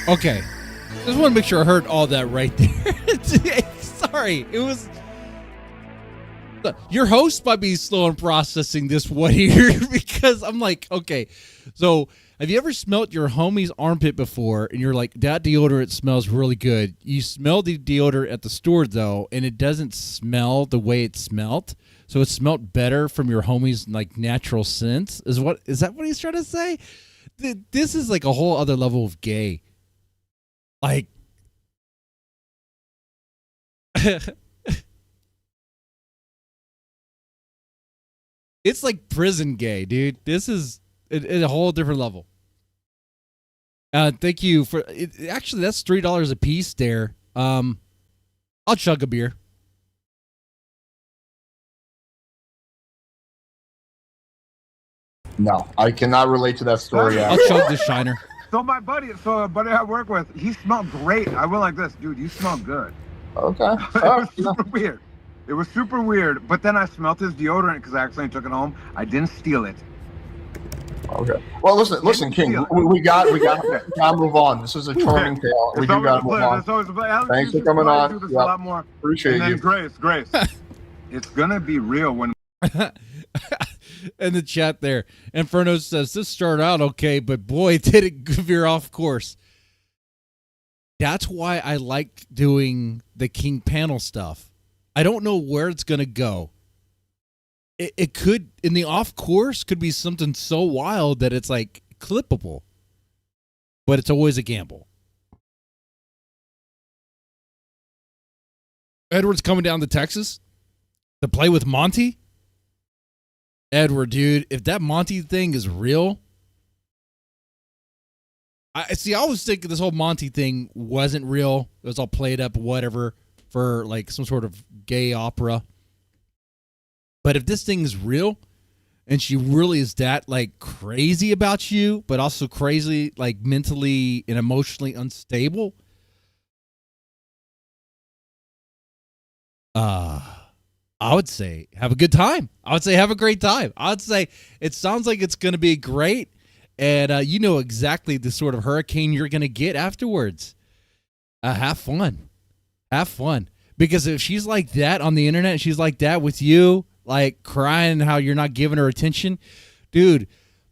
Okay. Just want to make sure I heard all that right there. Sorry, it was... Your host might be slow in processing this one here because I'm like, okay, so have you ever smelt your homie's armpit before and you're like, that deodorant smells really good. You smell the deodorant at the store though, and it doesn't smell the way it smelt. So it smelt better from your homie's like natural sense. Is that what he's trying to say? This is like a whole other level of gay. Like, it's like prison gay, dude. This is a whole different level. Thank you for it. Actually, that's $3 a piece there. I'll chug a beer. No, I cannot relate to that story. I'll chug the Shiner. So a buddy I work with, he smelled great. I went like this, dude, you smell good. Okay. It was super weird. It was super weird. But then I smelled his deodorant because I accidentally took it home. I didn't steal it. Okay. Well, listen, King. We got to move on. This is a charming tale. We do got to move on. Thanks for coming on. A lot more. Appreciate you. Grace. It's gonna be real when. In the chat there, Inferno says this started out okay, but boy, did it veer off course. That's why I like doing the King panel stuff. I don't know where it's gonna go. It could, in the off course, could be something so wild that it's like clippable, but it's always a gamble. Edward's coming down to Texas to play with Monty. Edward, dude, if that Monty thing is real, I was thinking this whole Monty thing wasn't real. It was all played up, whatever, for like some sort of gay opera. But if this thing is real, and she really is that like crazy about you, but also crazy like mentally and emotionally unstable, I would say have a good time. I would say have a great time. I would say it sounds like it's going to be great. And you know exactly the sort of hurricane you're going to get afterwards. Have fun. Have fun. Because if she's like that on the internet, she's like that with you, like crying how you're not giving her attention. Dude,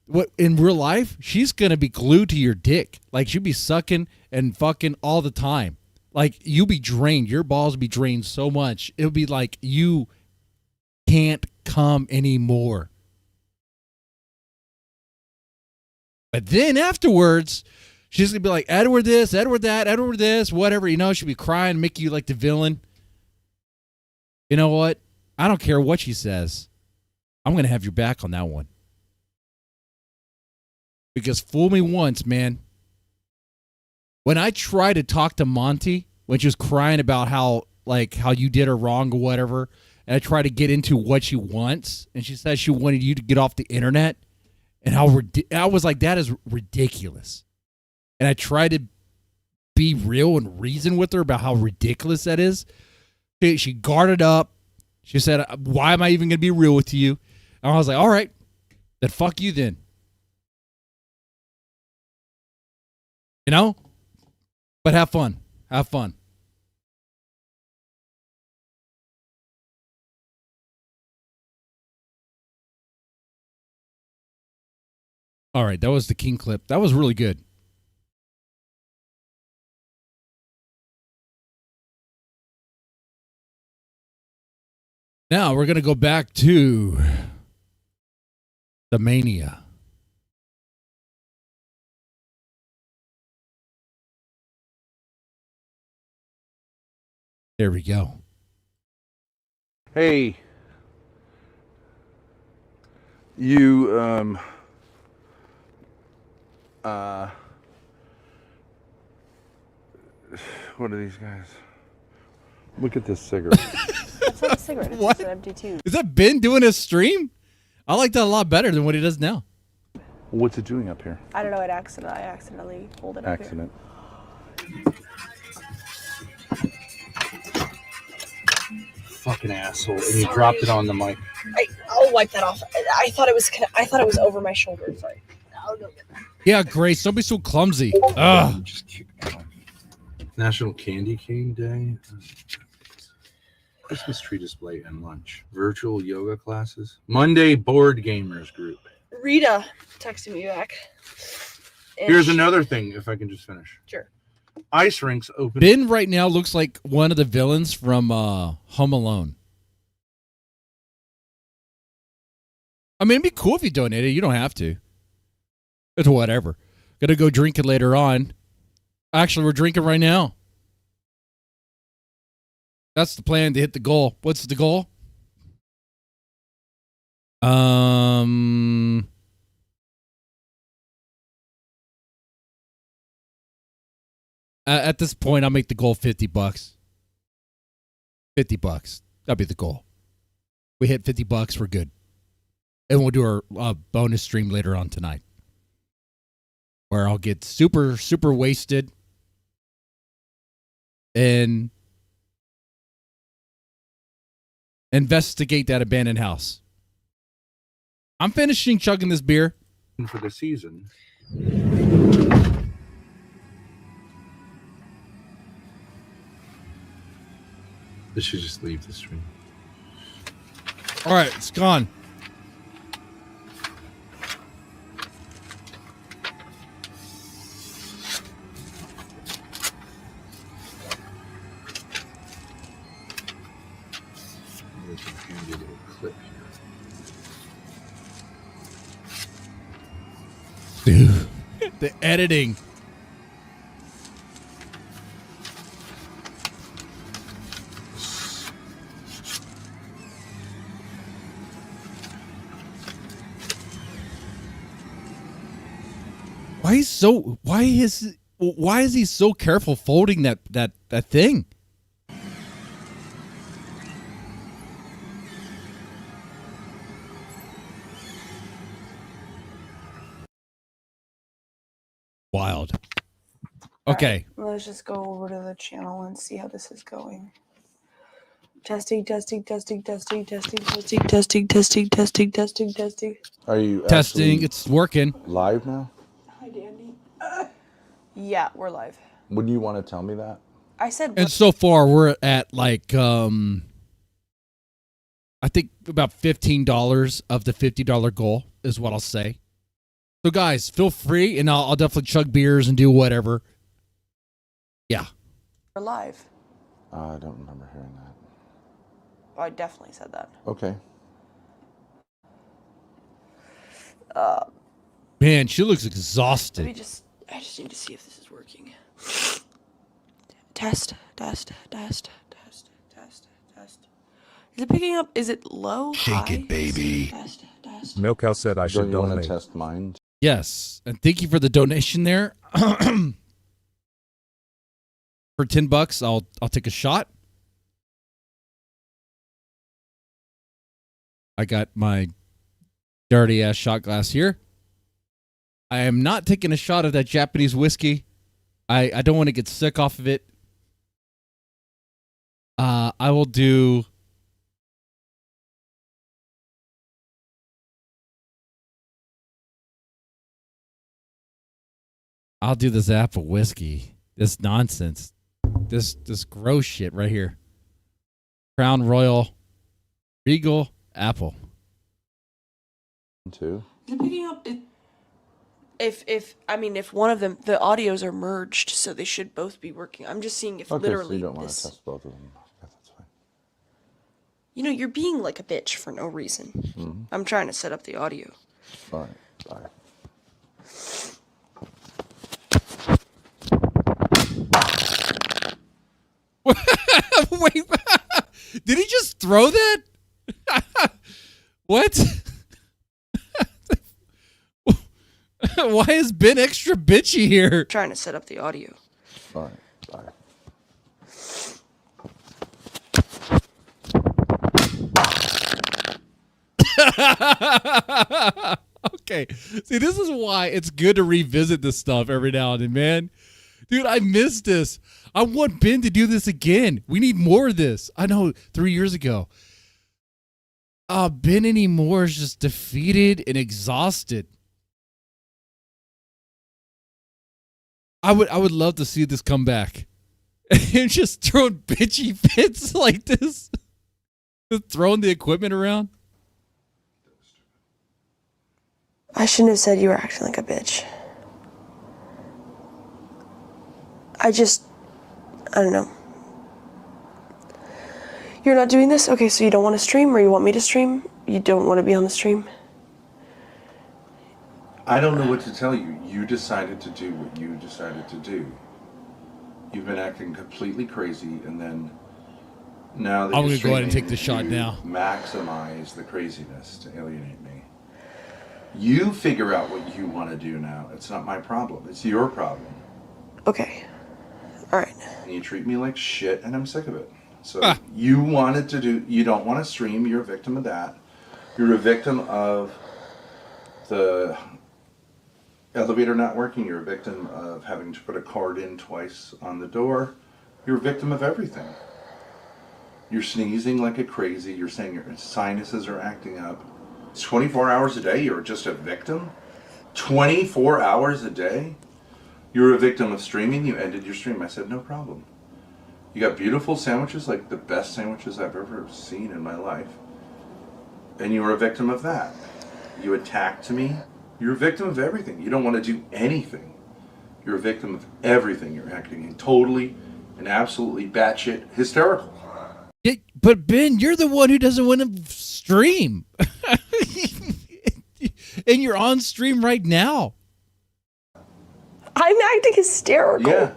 what in real life, she's going to be glued to your dick. Like she'll be sucking and fucking all the time. Like you'll be drained. Your balls will be drained so much. It'll be like you can't come anymore. But then afterwards, she's going to be like, Edward this, Edward that, Edward this, whatever. You know, she'll be crying, make you like the villain. You know what? I don't care what she says. I'm going to have your back on that one. Because fool me once, man. When I try to talk to Monty, when she was crying about how you did her wrong or whatever, and I try to get into what she wants, and she said she wanted you to get off the internet, and I was like, that is ridiculous. And I tried to be real and reason with her about how ridiculous that is. She guarded up. She said, why am I even going to be real with you? And I was like, all right, then fuck you then. You know? But have fun. Have fun. All right, that was the King clip. That was really good. Now we're going to go back to the Mania. There we go. Hey, you, what are these guys? Look at this cigarette. It's not a cigarette. It's What? just an empty tube. Is that Ben doing a stream? I like that a lot better than what he does now. What's it doing up here? I don't know. I accidentally pulled it up here. Accident. Fucking asshole! And you dropped it on the mic. I'll wipe that off. I thought it was over my shoulder. Sorry. I'll go get that. Yeah, Grace, don't be so clumsy. Ugh. National Candy Cane Day. Christmas tree display and lunch. Virtual yoga classes. Monday board gamers group. Rita texted me back. And Here's another thing, if I can just finish. Sure. Ice rinks open. Ben right now looks like one of the villains from Home Alone. I mean, it'd be cool if you donated. You don't have to. It's whatever. Gonna go drinking later on. Actually, we're drinking right now. That's the plan to hit the goal. What's the goal? At this point, I'll make the goal $50. $50. That'll be the goal. We hit $50, we're good. And we'll do our bonus stream later on tonight, where I'll get super, super wasted and investigate that abandoned house. I'm finishing chugging this beer. For the season. I should just leave the stream. All right, it's gone. There's a handy little clip here. Dude, the editing. Why is he so careful folding that thing? Wild. Okay. All right, let's just go over to the channel and see how this is going. Testing. Are you testing? It's working. Live now? Hi, Dandy. Yeah, we're live. Wouldn't you want to tell me that? I said. And so far, we're at like I think about $15 of the $50 goal is what I'll say. So guys, feel free, and I'll definitely chug beers and do whatever. Yeah. We're live. I don't remember hearing that. Oh, I definitely said that. Okay. Man, she looks exhausted. I just need to see if this is working. Test. Is it picking up? Is it low? Shake high? it, baby. Test. Milk Cow said I should Don't you want donate. to test mine? Yes, and thank you for the donation there. For $10, I'll take a shot. I got my dirty ass shot glass here. I am not taking a shot of that Japanese whiskey. I don't want to get sick off of it. I will do. I'll do this apple whiskey. This nonsense. This gross shit right here. Crown Royal Regal Apple. 2. You're picking up it. If one of them, the audios are merged, so they should both be working. I'm just seeing if literally so you don't want to this. test both of them. Okay, that's fine. You know, you're being like a bitch for no reason. Mm-hmm. I'm trying to set up the audio. Fine. Bye. Wait, did he just throw that? What? Why is Ben extra bitchy here? Trying to set up the audio. Fine. Bye. Okay. See, this is why it's good to revisit this stuff every now and then, man. Dude, I missed this. I want Ben to do this again. We need more of this. I know 3 years ago. Ben anymore is just defeated and exhausted. I would love to see this come back. And just throwing bitchy fits like this. Just throwing the equipment around. I shouldn't have said you were acting like a bitch. I don't know. You're not doing this? Okay, so you don't want to stream, or you want me to stream? You don't want to be on the stream? I don't know what to tell you. You decided to do what you decided to do. You've been acting completely crazy, and then now that I'm going to go ahead and take the shot now. Maximize the craziness to alienate me. You figure out what you want to do now. It's not my problem. It's your problem. Okay. All right. And you treat me like shit, and I'm sick of it. So you wanted to do. You don't want to stream. You're a victim of that. You're a victim of the elevator not working. You're a victim of having to put a card in twice on the door. You're a victim of everything. You're sneezing like a crazy. You're saying your sinuses are acting up. It's 24 hours a day. You're just a victim. 24 hours a day. You're a victim of streaming. You ended your stream. I said, no problem. You got beautiful sandwiches, like the best sandwiches I've ever seen in my life. And you were a victim of that. You attacked me. You're a victim of everything. You don't want to do anything. You're a victim of everything. You're acting totally and absolutely batshit hysterical. Yeah, but Ben, you're the one who doesn't want to stream. And you're on stream right now. I'm acting hysterical. Yeah.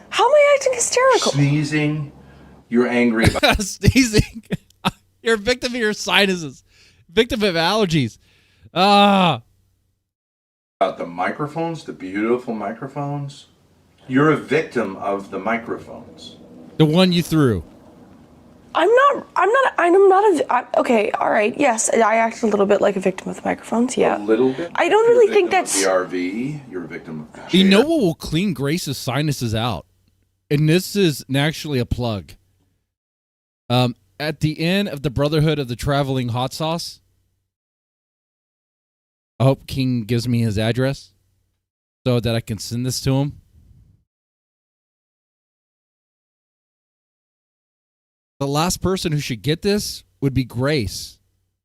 How am I acting hysterical? Sneezing. You're angry about sneezing. You're a victim of your sinuses. Victim of allergies. About the microphones, the beautiful microphones. You're a victim of the microphones. The one you threw. Okay, all right, yes, I act a little bit like a victim of the microphones, yeah. A little bit? I don't really think that's... The RV, you're a victim of the chair. You know what will clean Grace's sinuses out? And this is actually a plug. At the end of the Brotherhood of the Traveling Hot Sauce, I hope King gives me his address so that I can send this to him. The last person who should get this would be Grace,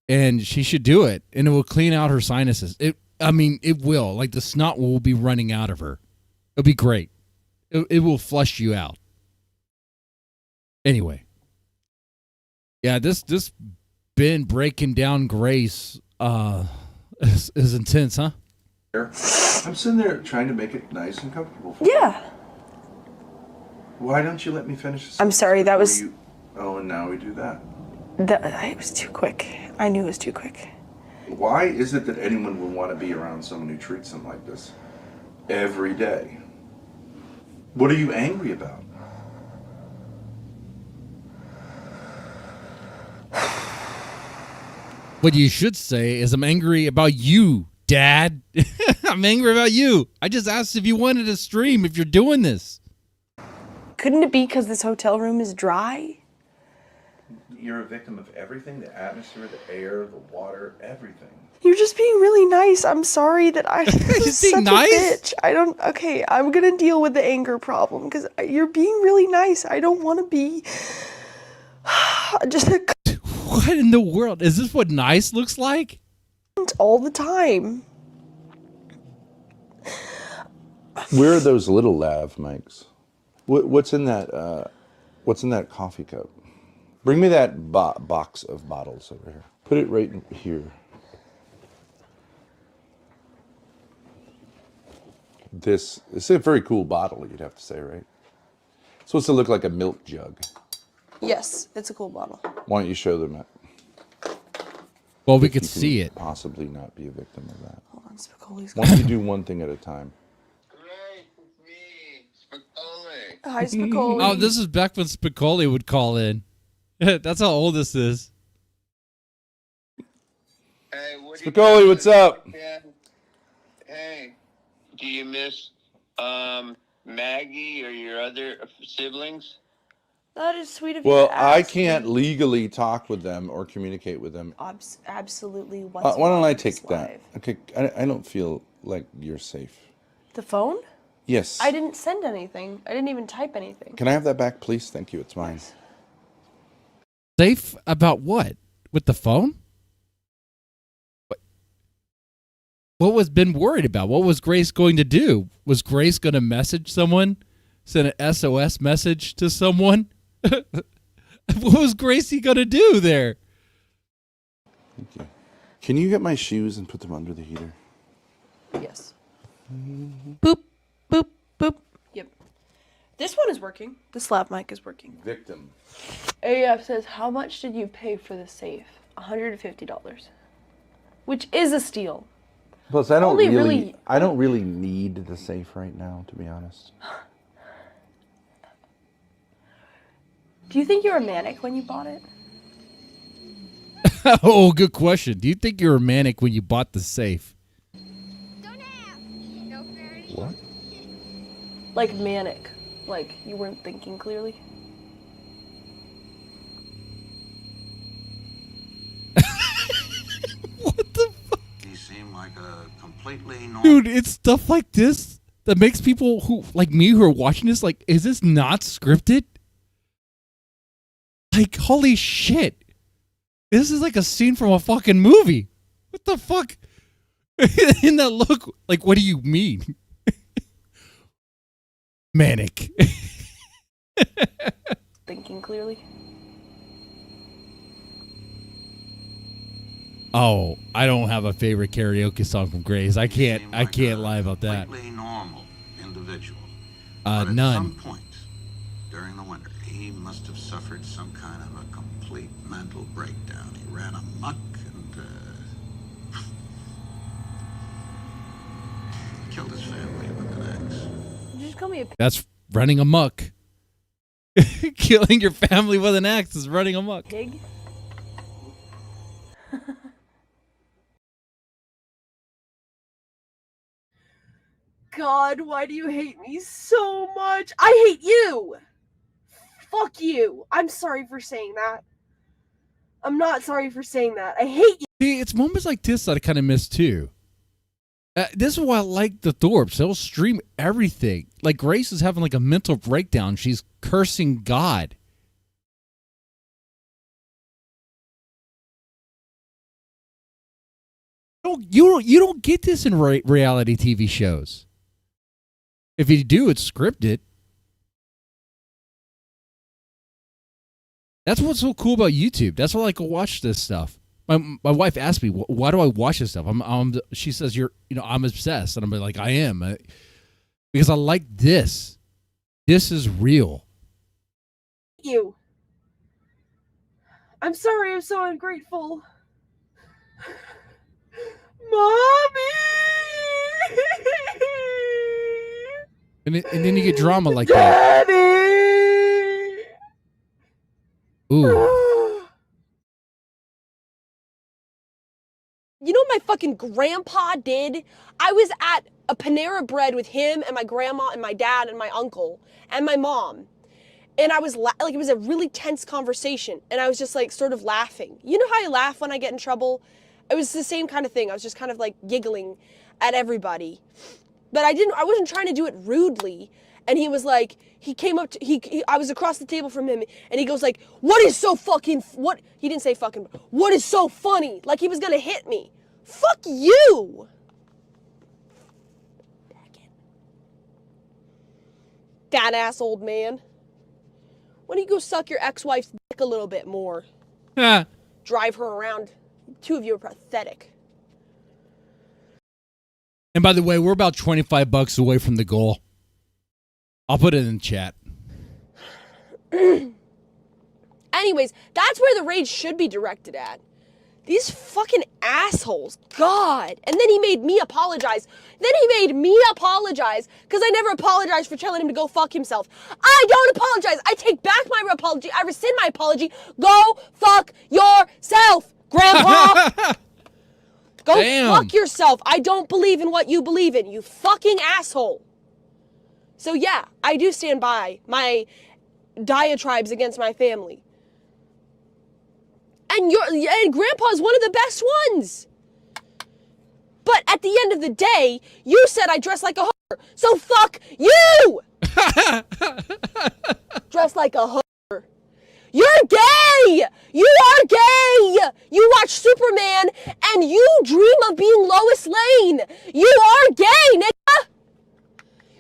and she should do it, and it will clean out her sinuses. It will. Like, the snot will be running out of her. It'll be great. It will flush you out. Anyway. Yeah, this Ben breaking down Grace is intense, huh? I'm sitting there trying to make it nice and comfortable for you. Yeah. Why don't you let me finish this? I'm sorry, that was... Oh, and now we do that. It was too quick. I knew it was too quick. Why is it that anyone would want to be around someone who treats them like this every day? What are you angry about? What you should say is, I'm angry about you, Dad. I'm angry about you. I just asked if you wanted to stream if you're doing this. Couldn't it be because this hotel room is dry? You're a victim of everything, the atmosphere, the air, the water, everything. You're just being really nice. I'm sorry that I'm such a nice? bitch. Okay, I'm gonna deal with the anger problem because you're being really nice. I don't want to be just a What in the world? Is this what nice looks like? all the time. Where are those little lav mics? What's in that? What's in that coffee cup? Bring me that box of bottles over here. Put it right here. This is a very cool bottle, you'd have to say, right? It's supposed to look like a milk jug. Yes, it's a cool bottle. Why don't you show them it? Well, we could see it. Possibly not be a victim of that. Hold on, Spicoli's Why don't you do one thing at a time? Hi, Spicoli. Oh, this is back when Spicoli would call in. That's how old this is. Hey, Spicoli, what's up? Hey, do you miss Maggie or your other siblings? That is sweet of you. Well, to I ask. can't legally talk with them or communicate with them. Absolutely. Why don't I take that? Okay, I don't feel like you're safe. The phone? Yes. I didn't send anything. I didn't even type anything. Can I have that back, please? Thank you. It's mine. Safe about what? With the phone? What was Ben worried about? What was Grace going to do? Was Grace going to message someone? Send an SOS message to someone? What was Gracie going to do there? Thank you. Can you get my shoes and put them under the heater? Yes. Boop, boop, boop. Yep. This one is working. This lav mic is working. Victim. AF says, how much did you pay for the safe? $150. Which is a steal. Plus, I don't really need the safe right now, to be honest. Do you think you were manic when you bought it? Oh, good question. Do you think you were manic when you bought the safe? What? Like manic. Like you weren't thinking clearly? He seemed like a completely normal... Dude, it's stuff like this that makes people who, like me, who are watching this, like, is this not scripted? Like, holy shit. This is like a scene from a fucking movie. What the fuck? In that look, like, what do you mean? Manic. Thinking clearly? Oh, I don't have a favorite karaoke song from Grace. I can't lie about that. Completely normal individual. None. At some point during the winter, he must have suffered some kind of a complete mental breakdown. He ran amok and killed his family with an axe. You just call me a That's running amok. Killing your family with an axe is running amok. pig? God, why do you hate me so much? I hate you! Fuck you! I'm sorry for saying that. I'm not sorry for saying that. I hate you! See, it's moments like this that I kind of miss too. This is why I like the Thorps. They'll stream everything. Like Grace is having like a mental breakdown. She's cursing God. You don't get this in reality TV shows. If you do, it's scripted. That's what's so cool about YouTube. That's why I like to watch this stuff. My wife asked me, "Why do I watch this stuff?" She says, I'm obsessed," and I'm like, "I am," because I like this. This is real. You. I'm sorry I'm so ungrateful. Mommy! And then you get drama like that. Daddy! Ooh. You know what my fucking grandpa did? I was at a Panera Bread with him and my grandma and my dad and my uncle and my mom. And I was like, it was a really tense conversation. And I was just like sort of laughing. You know how I laugh when I get in trouble? It was the same kind of thing. I was just kind of like giggling at everybody. But I wasn't trying to do it rudely. And he was like, he came up to, I was across the table from him and he goes like, what is so fucking, what? He didn't say fucking, what is so funny? Like he was gonna hit me. Fuck you. Fat ass old man. Why don't you go suck your ex-wife's dick a little bit more? Drive her around. Two of you are pathetic. And by the way, we're about $25 away from the goal. I'll put it in the chat. Anyways, that's where the rage should be directed at. These fucking assholes. God. And then he made me apologize. Because I never apologized for telling him to go fuck himself. I don't apologize. I take back my apology. I rescind my apology. Go fuck yourself, Grandpa. Go fuck yourself. I don't believe in what you believe in, you fucking asshole. So yeah, I do stand by my diatribes against my family. And Grandpa's one of the best ones. But at the end of the day, you said I dress like a hooker. So fuck you! Dress like a hooker. You're gay! You are gay! You watch Superman and you dream of being Lois Lane. You are gay, nigga!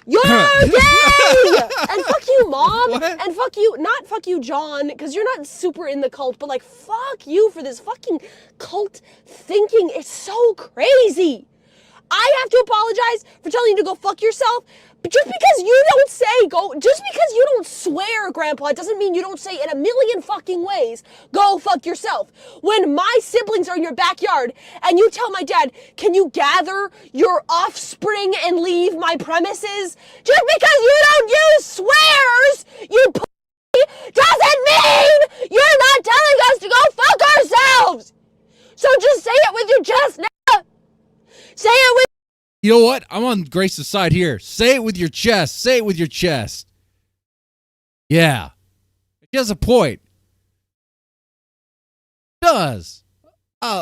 You're gay! And fuck you, Mom. What? And fuck you, not fuck you, John, because you're not super in the cult, but like, fuck you for this fucking cult thinking. It's so crazy. I have to apologize for telling you to go fuck yourself, but just because you don't swear, Grandpa, it doesn't mean you don't say in a million fucking ways, go fuck yourself. When my siblings are in your backyard and you tell my dad, can you gather your offspring and leave my premises? Just because you don't use swears, you pussy, doesn't mean you're not telling us to go fuck ourselves. So just say it with your chest now. Say it with. You know what? I'm on Grace's side here. Say it with your chest. Say it with your chest. Yeah. She has a point. It does.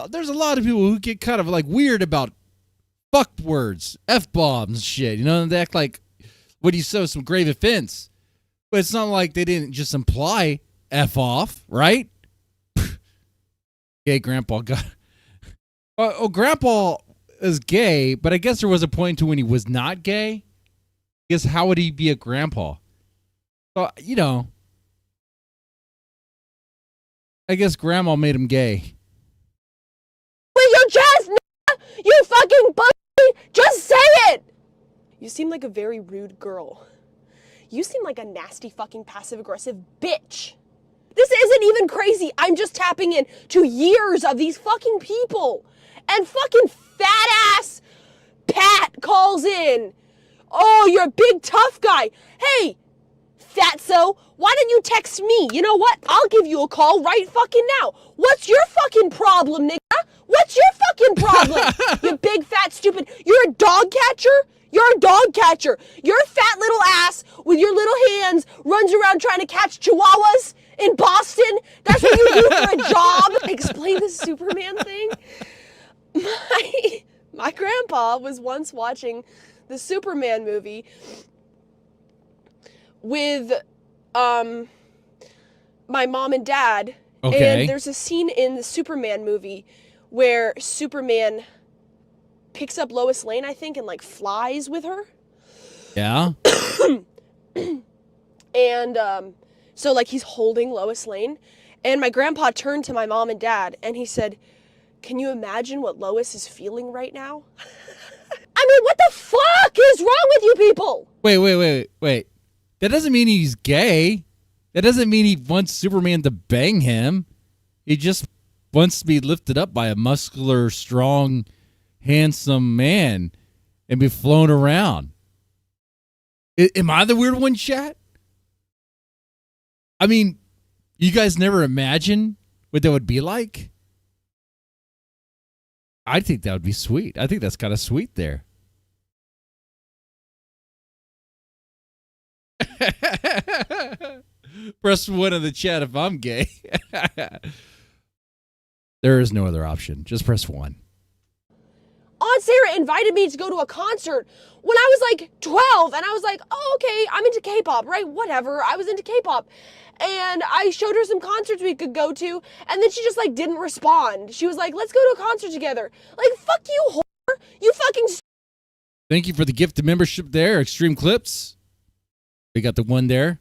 There's a lot of people who get kind of like weird about fuck words, F-bombs and shit. You know, they act like what you say some grave offense. But it's not like they didn't just imply F off, right? Okay, Grandpa got. Grandpa is gay, but I guess there was a point to when he was not gay. I guess how would he be a grandpa? Well, you know, I guess Grandma made him gay. With your chest, you fucking pussy! Just say it! You seem like a very rude girl. You seem like a nasty fucking passive-aggressive bitch. This isn't even crazy. I'm just tapping in to years of these fucking people. And fucking fat-ass Pat calls in. Oh, you're a big tough guy. Hey, fatso, why didn't you text me? You know what? I'll give you a call right fucking now. What's your fucking problem, nigga? What's your fucking problem? You big fat stupid. You're a dog catcher? You're a dog catcher. Your fat little ass with your little hands runs around trying to catch chihuahuas in Boston. That's what you do for a job. Explain the Superman thing. My grandpa was once watching the Superman movie with my mom and dad. Okay. And there's a scene in the Superman movie where Superman picks up Lois Lane, I think, and like flies with her. Yeah. And so like he's holding Lois Lane, and my grandpa turned to my mom and dad and he said, can you imagine what Lois is feeling right now? I mean, what the fuck is wrong with you people? Wait. That doesn't mean he's gay. That doesn't mean he wants Superman to bang him. He just wants to be lifted up by a muscular, strong, handsome man and be flown around. Am I the weird one, chat? I mean, you guys never imagine what that would be like? I think that would be sweet. I think that's kind of sweet there. Press 1 in the chat if I'm gay. There is no other option. Just press 1. Aunt Sarah invited me to go to a concert when I was like 12, and I was like, oh, okay, I'm into K-pop, right? Whatever. I was into K-pop. And I showed her some concerts we could go to, and then she just like didn't respond. She was like, let's go to a concert together. Like, fuck you, whore. You fucking... Thank you for the gift of membership there, Extreme Clips. We got the one there.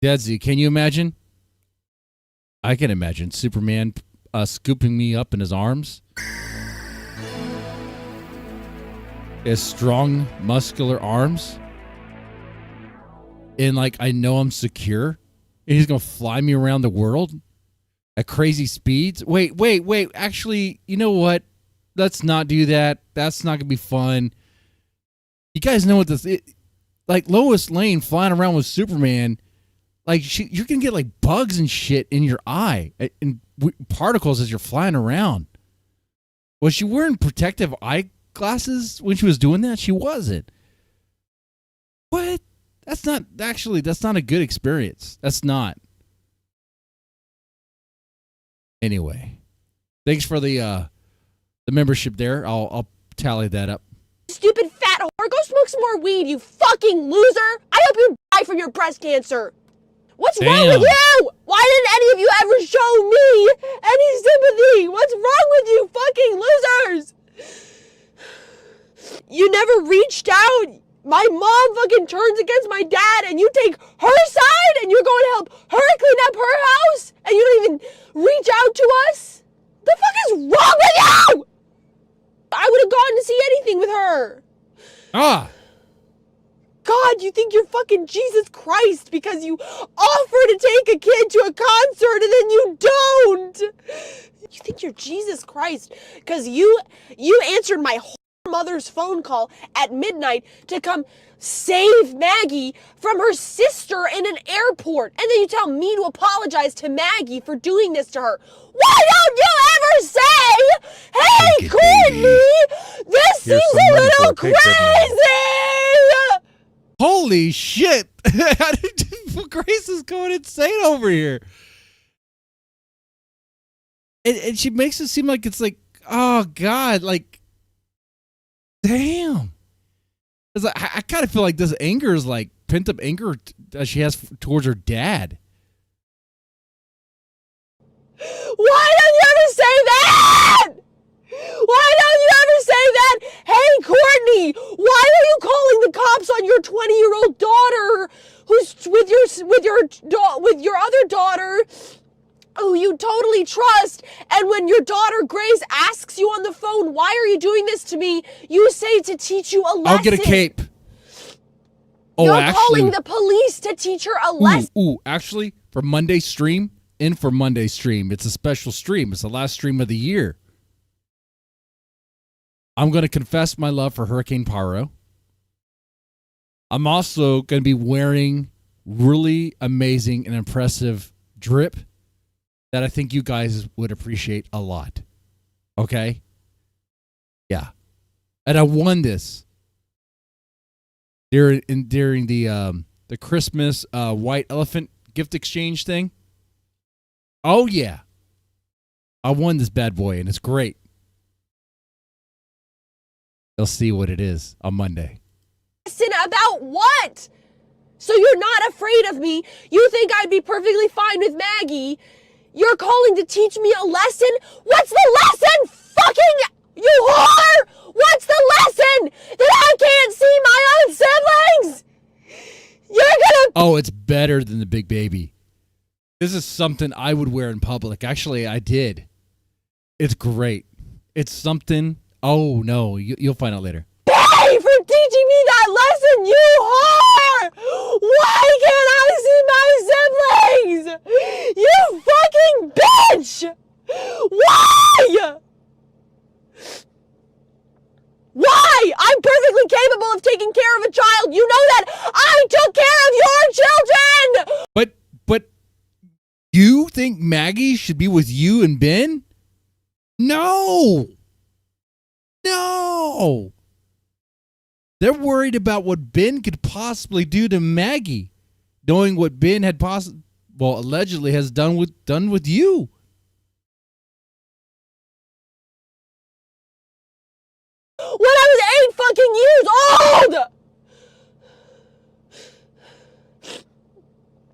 Deadsy, can you imagine? I can imagine Superman scooping me up in his arms. His strong, muscular arms. And like, I know I'm secure. And he's going to fly me around the world at crazy speeds. Wait. Actually, you know what? Let's not do that. That's not going to be fun. You guys know what this is. Like Lois Lane flying around with Superman. Like, you're going to get like bugs and shit in your eye and particles as you're flying around. Was she wearing protective eyeglasses when she was doing that? She wasn't. What? That's not a good experience. That's not. Anyway, thanks for the membership there. I'll tally that up. Stupid fat whore. Go smoke some more weed, you fucking loser. I hope you die from your breast cancer. What's wrong with you? Why didn't any of you ever show me any sympathy? What's wrong with you fucking losers? You never reached out. My mom fucking turns against my dad, and you take her side, and you're going to help her clean up her house, and you don't even reach out to us? The fuck is wrong with you? I would have gone to see anything with her. God, you think you're fucking Jesus Christ because you offer to take a kid to a concert and then you don't. You think you're Jesus Christ because you answered my mother's phone call at midnight to come save Maggie from her sister in an airport. And then you tell me to apologize to Maggie for doing this to her. Why don't you ever say, hey, Courtney, this seems a little crazy? Holy shit. Grace is going insane over here. And she makes it seem like it's like, oh, God, like, damn. It's like, I kind of feel like this anger is like pent up anger that she has towards her dad. Why don't you ever say that? Why don't you ever say that? Hey, Courtney, why are you calling the cops on your 20-year-old daughter who's with your other daughter who you totally trust? And when your daughter Grace asks you on the phone, why are you doing this to me? You say to teach you a lesson. I'll get a cape. You're calling the police to teach her a lesson. Actually, for Monday's stream, it's a special stream. It's the last stream of the year. I'm going to confess my love for Hurricane Pyro. I'm also going to be wearing really amazing and impressive drip that I think you guys would appreciate a lot. Okay? Yeah. And I won this during the Christmas white elephant gift exchange thing. Oh, yeah. I won this bad boy, and it's great. You'll see what it is on Monday. Listen, about what? So you're not afraid of me. You think I'd be perfectly fine with Maggie. You're calling to teach me a lesson? What's the lesson? Fucking you whore! What's the lesson? That I can't see my own siblings? You're gonna... Oh, it's better than the big baby. This is something I would wear in public. Actually, I did. It's great. It's something... Oh, no. You'll find out later. Pay for teaching me that lesson, you whore! Why can't I see my siblings? You fucking bitch! Why? Why? I'm perfectly capable of taking care of a child. You know that. I took care of your children! But you think Maggie should be with you and Ben? No. They're worried about what Ben could possibly do to Maggie, knowing what Ben had allegedly has done with you. When I was 8 fucking years old!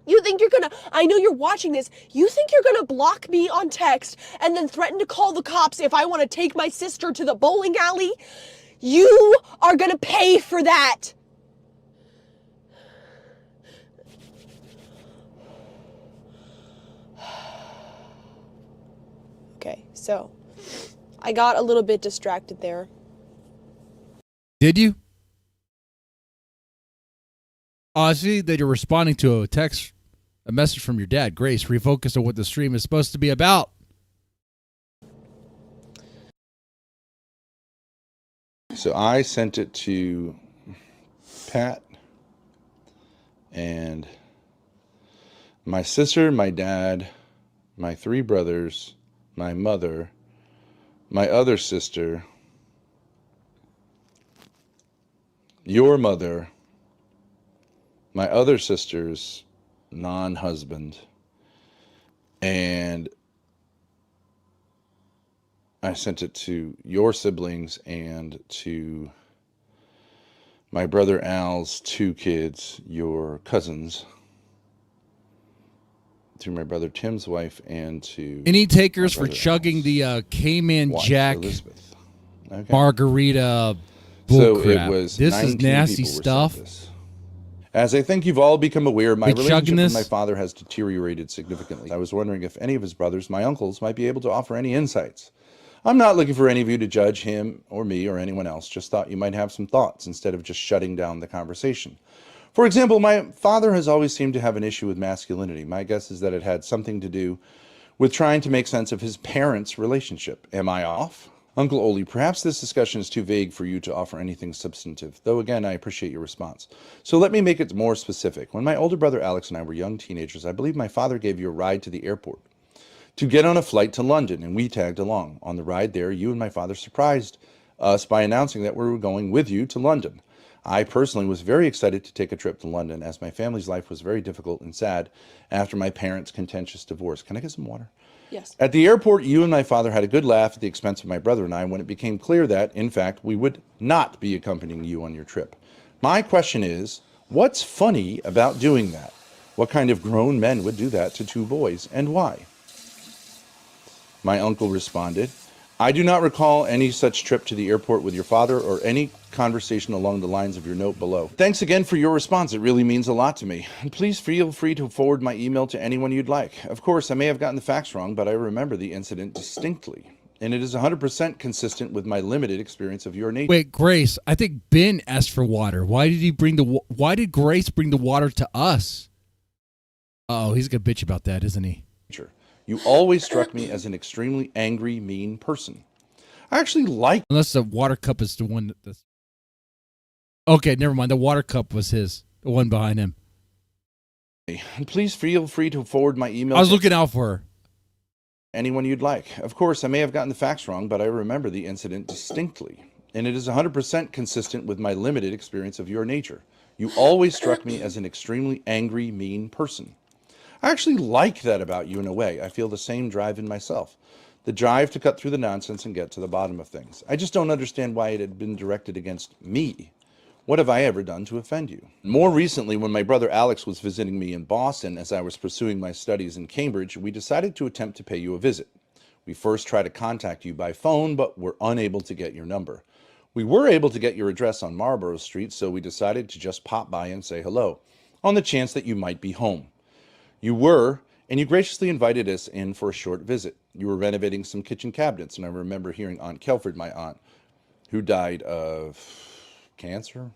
You think you're gonna, I know you're watching this, you think you're gonna block me on text and then threaten to call the cops if I want to take my sister to the bowling alley? You are gonna pay for that! Okay, so I got a little bit distracted there. Did you? Oh, I see that you're responding to a message from your dad. Grace, refocus on what the stream is supposed to be about. So I sent it to Pat and my sister, my dad, my 3 brothers, my mother, my other sister, your mother, my other sister's non-husband, and I sent it to your siblings and to my brother Al's 2 kids, your cousins, to my brother Tim's wife, and to any takers for chugging the Cayman Jack Elizabeth. Okay. Margarita So bullcrap. it was This is 19 nasty people were stuff. sent this. As I think you've all become aware, my We relationship chugging with this? my father has deteriorated significantly. I was wondering if any of his brothers, my uncles, might be able to offer any insights. I'm not looking for any of you to judge him or me or anyone else. Just thought you might have some thoughts instead of just shutting down the conversation. For example, my father has always seemed to have an issue with masculinity. My guess is that it had something to do with trying to make sense of his parents' relationship. Am I off? Uncle Oli, perhaps this discussion is too vague for you to offer anything substantive, though again, I appreciate your response. So let me make it more specific. When my older brother Alex and I were young teenagers, I believe my father gave you a ride to the airport to get on a flight to London, and we tagged along. On the ride there, you and my father surprised us by announcing that we were going with you to London. I personally was very excited to take a trip to London, as my family's life was very difficult and sad after my parents' contentious divorce. Can I get some water? Yes. At the airport, you and my father had a good laugh at the expense of my brother and I when it became clear that, in fact, we would not be accompanying you on your trip. My question is, what's funny about doing that? What kind of grown men would do that to 2 boys, and why? My uncle responded, I do not recall any such trip to the airport with your father or any conversation along the lines of your note below. Thanks again for your response. It really means a lot to me. And please feel free to forward my email to anyone you'd like. Of course, I may have gotten the facts wrong, but I remember the incident distinctly. And it is 100% consistent with my limited experience of your nature. Wait, Grace, I think Ben asked for water. Why did Grace bring the water to us? Oh, he's gonna bitch about that, isn't he? You always struck me as an extremely angry, mean person. I actually like... Unless the water cup is the one that's... Okay, never mind. The water cup was his. The one behind him. Please feel free to forward my email. I was looking out for her. Anyone you'd like. Of course, I may have gotten the facts wrong, but I remember the incident distinctly. And it is 100% consistent with my limited experience of your nature. You always struck me as an extremely angry, mean person. I actually like that about you in a way. I feel the same drive in myself. The drive to cut through the nonsense and get to the bottom of things. I just don't understand why it had been directed against me. What have I ever done to offend you? More recently, when my brother Alex was visiting me in Boston as I was pursuing my studies in Cambridge, we decided to attempt to pay you a visit. We first tried to contact you by phone, but were unable to get your number. We were able to get your address on Marlborough Street, so we decided to just pop by and say hello, on the chance that you might be home. You were, and you graciously invited us in for a short visit. You were renovating some kitchen cabinets, and I remember hearing Aunt Kelford, my aunt, who died of cancer,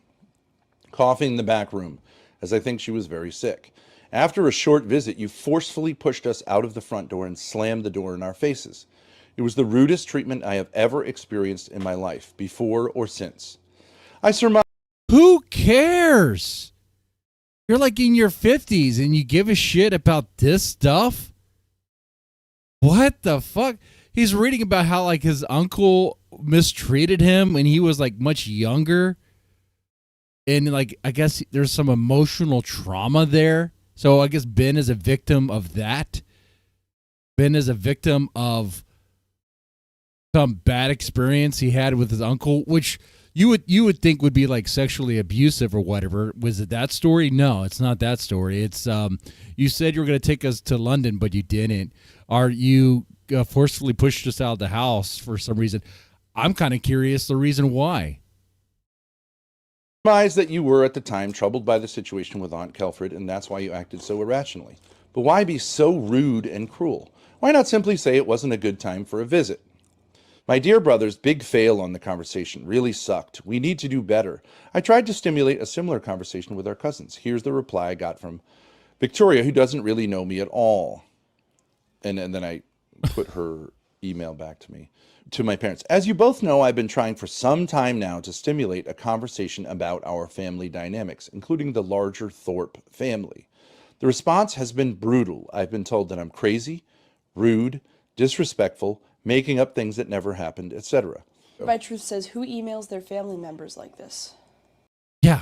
coughing in the back room, as I think she was very sick. After a short visit, you forcefully pushed us out of the front door and slammed the door in our faces. It was the rudest treatment I have ever experienced in my life, before or since. I surmise... Who cares? You're like in your 50s and you give a shit about this stuff? What the fuck? he's reading about how like his uncle mistreated him when he was like much younger. And like, I guess there's some emotional trauma there. So I guess Ben is a victim of that. Ben is a victim of some bad experience he had with his uncle, which you would think would be like sexually abusive or whatever. Was it that story? No, it's not that story. It's you said you were going to take us to London, but you didn't. Are you forcefully pushed us out of the house for some reason? I'm kind of curious the reason why. Surmise that you were at the time troubled by the situation with Aunt Kelfrid, and that's why you acted so irrationally. But why be so rude and cruel? Why not simply say it wasn't a good time for a visit? My dear brother's big fail on the conversation really sucked. We need to do better. I tried to stimulate a similar conversation with our cousins. Here's the reply I got from Victoria, who doesn't really know me at all. And then I put her email back to me. To my parents. As you both know, I've been trying for some time now to stimulate a conversation about our family dynamics, including the larger Thorp family. The response has been brutal. I've been told that I'm crazy, rude, disrespectful, making up things that never happened, etc. My truth says, who emails their family members like this? Yeah,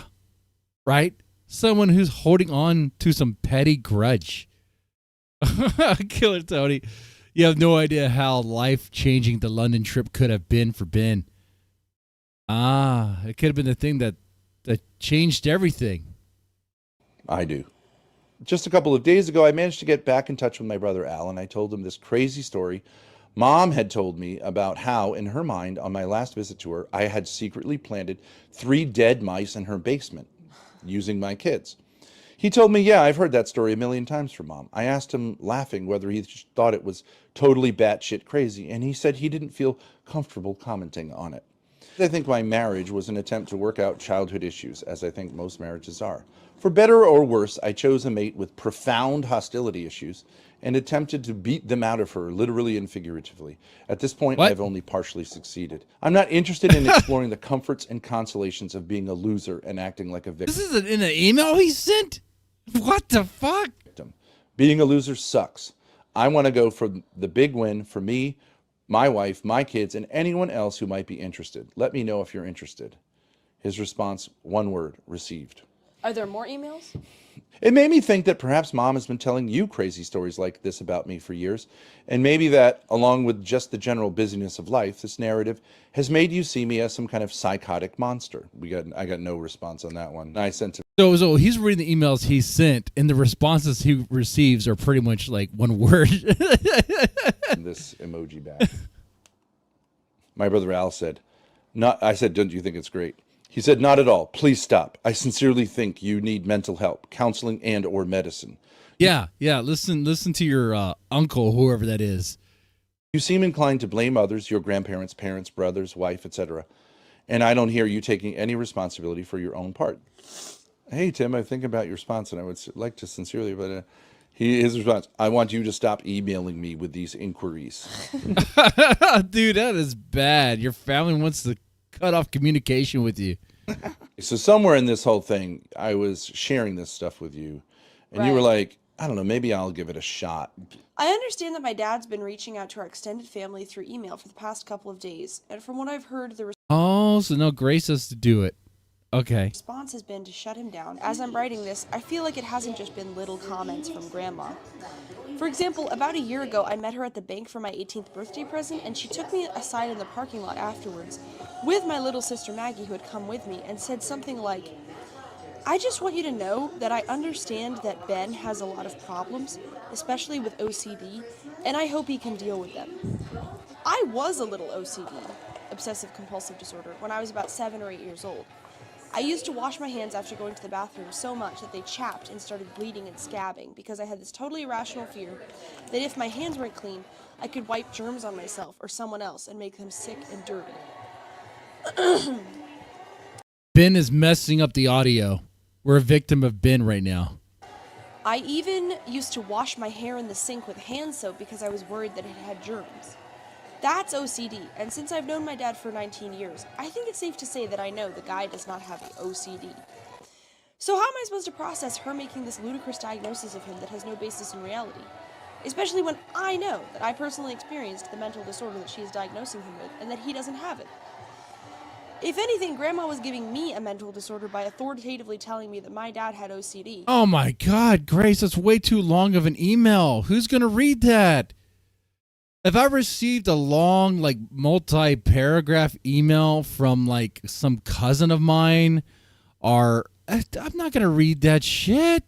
right? Someone who's holding on to some petty grudge. Killer Tony. You have no idea how life-changing the London trip could have been for Ben. It could have been the thing that changed everything. I do. Just a couple of days ago, I managed to get back in touch with my brother Al, and I told him this crazy story Mom had told me about how, in her mind, on my last visit to her, I had secretly planted 3 dead mice in her basement using my kids. He told me, yeah, I've heard that story a million times from Mom. I asked him, laughing, whether he thought it was totally batshit crazy, and he said he didn't feel comfortable commenting on it. I think my marriage was an attempt to work out childhood issues, as I think most marriages are. For better or worse, I chose a mate with profound hostility issues and attempted to beat them out of her, literally and figuratively. At this point, I've only partially succeeded. I'm not interested in exploring the comforts and consolations of being a loser and acting like a victim. This is in an email he sent? What the fuck? Being a loser sucks. I want to go for the big win for me, my wife, my kids, and anyone else who might be interested. Let me know if you're interested. His response, one word, received. Are there more emails? It made me think that perhaps Mom has been telling you crazy stories like this about me for years, and maybe that, along with just the general busyness of life, this narrative has made you see me as some kind of psychotic monster. I got no response on that one. I sent him. So he's reading the emails he sent, and the responses he receives are pretty much like one word. This emoji back. My brother Al said, I said, don't you think it's great? He said, not at all. Please stop. I sincerely think you need mental help, counseling, and or medicine. Yeah. Listen to your uncle, whoever that is. You seem inclined to blame others, your grandparents, parents, brothers, wife, etc. And I don't hear you taking any responsibility for your own part. Hey, Tim, I think about your response, and I would like to sincerely, but his response, I want you to stop emailing me with these inquiries. Dude, that is bad. Your family wants to cut off communication with you. So somewhere in this whole thing, I was sharing this stuff with you, and you were like, I don't know, maybe I'll give it a shot. I understand that my dad's been reaching out to our extended family through email for the past couple of days, and from what I've heard, the so now Grace has to do it. Okay. response has been to shut him down. As I'm writing this, I feel like it hasn't just been little comments from Grandma. For example, about a year ago, I met her at the bank for my 18th birthday present, and she took me aside in the parking lot afterwards with my little sister Maggie, who had come with me, and said something like, I just want you to know that I understand that Ben has a lot of problems, especially with OCD, and I hope he can deal with them. I was a little OCD, obsessive compulsive disorder, when I was about 7 or 8 years old. I used to wash my hands after going to the bathroom so much that they chapped and started bleeding and scabbing because I had this totally irrational fear that if my hands weren't clean, I could wipe germs on myself or someone else and make them sick and dirty. Ben is messing up the audio. We're a victim of Ben right now. I even used to wash my hair in the sink with hand soap because I was worried that it had germs. That's OCD, and since I've known my dad for 19 years, I think it's safe to say that I know the guy does not have OCD. So how am I supposed to process her making this ludicrous diagnosis of him that has no basis in reality? Especially when I know that I personally experienced the mental disorder that she is diagnosing him with, and that he doesn't have it. If anything, Grandma was giving me a mental disorder by authoritatively telling me that my dad had OCD. Oh my God, Grace, that's way too long of an email. Who's going to read that? If I received a long, like, multi-paragraph email from, like, some cousin of mine, or I'm not going to read that shit.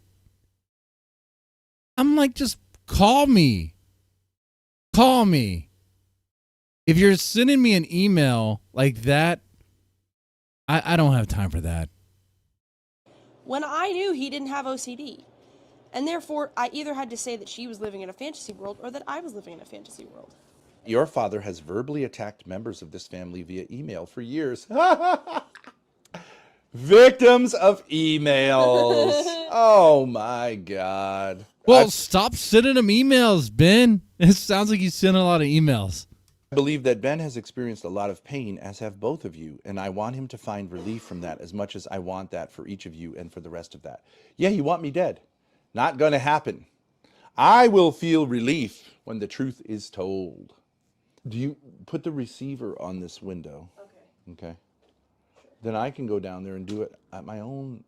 I'm like, just call me. Call me. If you're sending me an email like that, I don't have time for that. When I knew he didn't have OCD. And therefore, I either had to say that she was living in a fantasy world or that I was living in a fantasy world. Your father has verbally attacked members of this family via email for years. Victims of emails. Oh my God. Well, stop sending him emails, Ben. It sounds like you send a lot of emails. I believe that Ben has experienced a lot of pain, as have both of you, and I want him to find relief from that as much as I want that for each of you and for the rest of that. Yeah, you want me dead. Not going to happen. I will feel relief when the truth is told. Do you put the receiver on this window? Okay. Then I can go down there and do it at my own.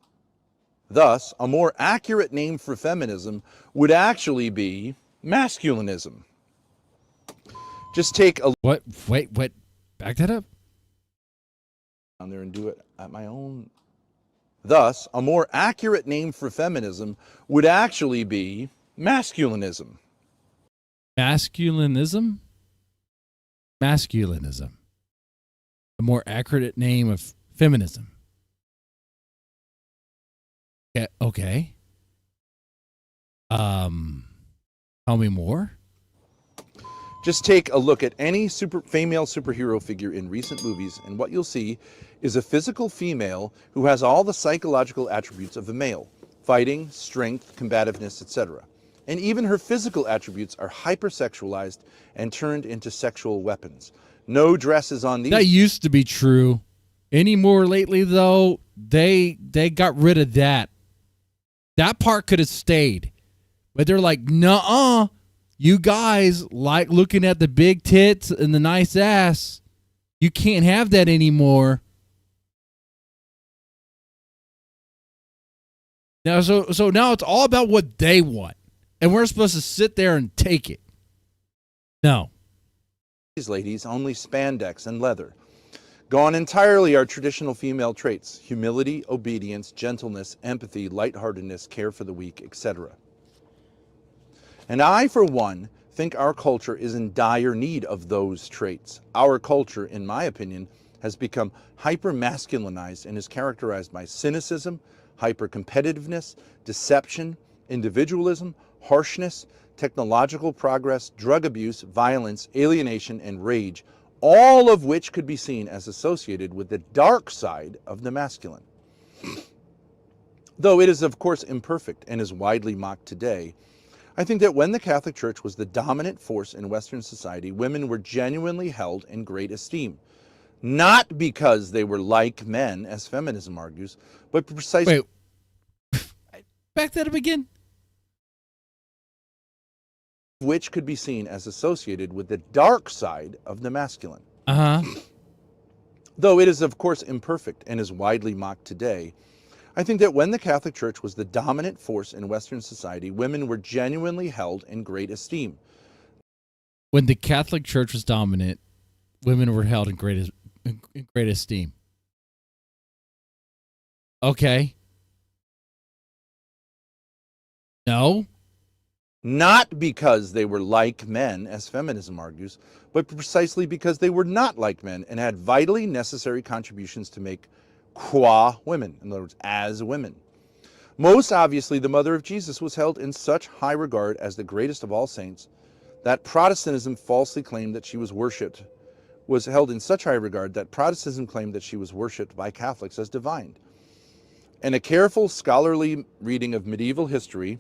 Thus, a more accurate name for feminism would actually be masculinism. Just take a... What? Wait. Back that up. Down there and do it at my own. Thus, a more accurate name for feminism would actually be masculinism. Masculinism? Masculinism. A more accurate name of feminism. Yeah, okay. Tell me more. Just take a look at any female superhero figure in recent movies, and what you'll see is a physical female who has all the psychological attributes of a male: fighting, strength, combativeness, etc. And even her physical attributes are hypersexualized and turned into sexual weapons. No dresses on these. That used to be true. Any more lately, though, they got rid of that. That part could have stayed. But they're like, nuh-uh. You guys like looking at the big tits and the nice ass. You can't have that anymore. Now, so now it's all about what they want. And we're supposed to sit there and take it. No. These ladies only spandex and leather. Gone entirely are traditional female traits: humility, obedience, gentleness, empathy, lightheartedness, care for the weak, etc. And I, for one, think our culture is in dire need of those traits. Our culture, in my opinion, has become hyper-masculinized and is characterized by cynicism, hyper-competitiveness, deception, individualism, harshness, technological progress, drug abuse, violence, alienation, and rage, all of which could be seen as associated with the dark side of the masculine. Though it is, of course, imperfect and is widely mocked today, I think that when the Catholic Church was the dominant force in Western society, women were genuinely held in great esteem. Not because they were like men, as feminism argues, but precisely... Wait. Back that up again. Which could be seen as associated with the dark side of the masculine. Uh-huh. Though it is, of course, imperfect and is widely mocked today, I think that when the Catholic Church was the dominant force in Western society, women were genuinely held in great esteem. When the Catholic Church was dominant, women were held in great esteem. Okay. No. Not because they were like men, as feminism argues, but precisely because they were not like men and had vitally necessary contributions to make qua women, in other words, as women. Most obviously, the mother of Jesus was held in such high regard as the greatest of all saints that Protestantism falsely claimed that she was worshipped, was held in such high regard that Protestantism claimed that she was worshipped by Catholics as divine. And a careful scholarly reading of medieval history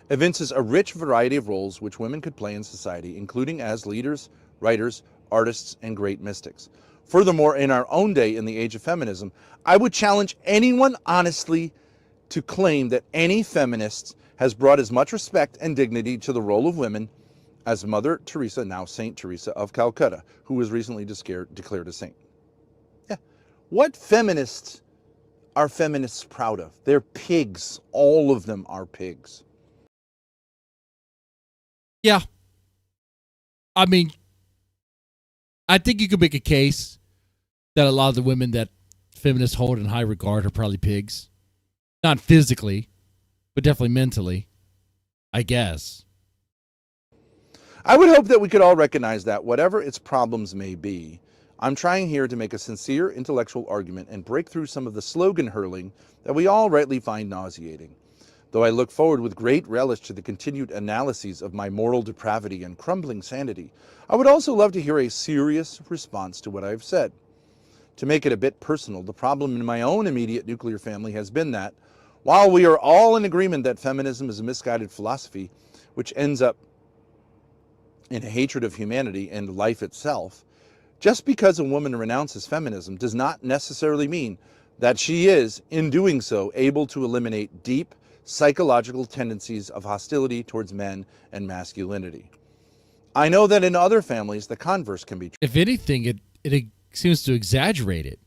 evinces a rich variety of roles which women could play in society, including as leaders, writers, artists, and great mystics. Furthermore, in our own day, in the age of feminism, I would challenge anyone honestly to claim that any feminists has brought as much respect and dignity to the role of women as Mother Teresa, now Saint Teresa of Calcutta, who was recently declared a saint. Yeah. What feminists are feminists proud of? They're pigs. All of them are pigs. Yeah. I mean, I think you could make a case that a lot of the women that feminists hold in high regard are probably pigs. Not physically, but definitely mentally, I guess. I would hope that we could all recognize that, whatever its problems may be, I'm trying here to make a sincere intellectual argument and break through some of the slogan hurling that we all rightly find nauseating. Though I look forward with great relish to the continued analyses of my moral depravity and crumbling sanity, I would also love to hear a serious response to what I've said. To make it a bit personal, the problem in my own immediate nuclear family has been that, while we are all in agreement that feminism is a misguided philosophy, which ends up in a hatred of humanity and life itself, just because a woman renounces feminism does not necessarily mean that she is, in doing so, able to eliminate deep psychological tendencies of hostility towards men and masculinity. I know that in other families, the converse can be true. If anything, it seems to exaggerate it.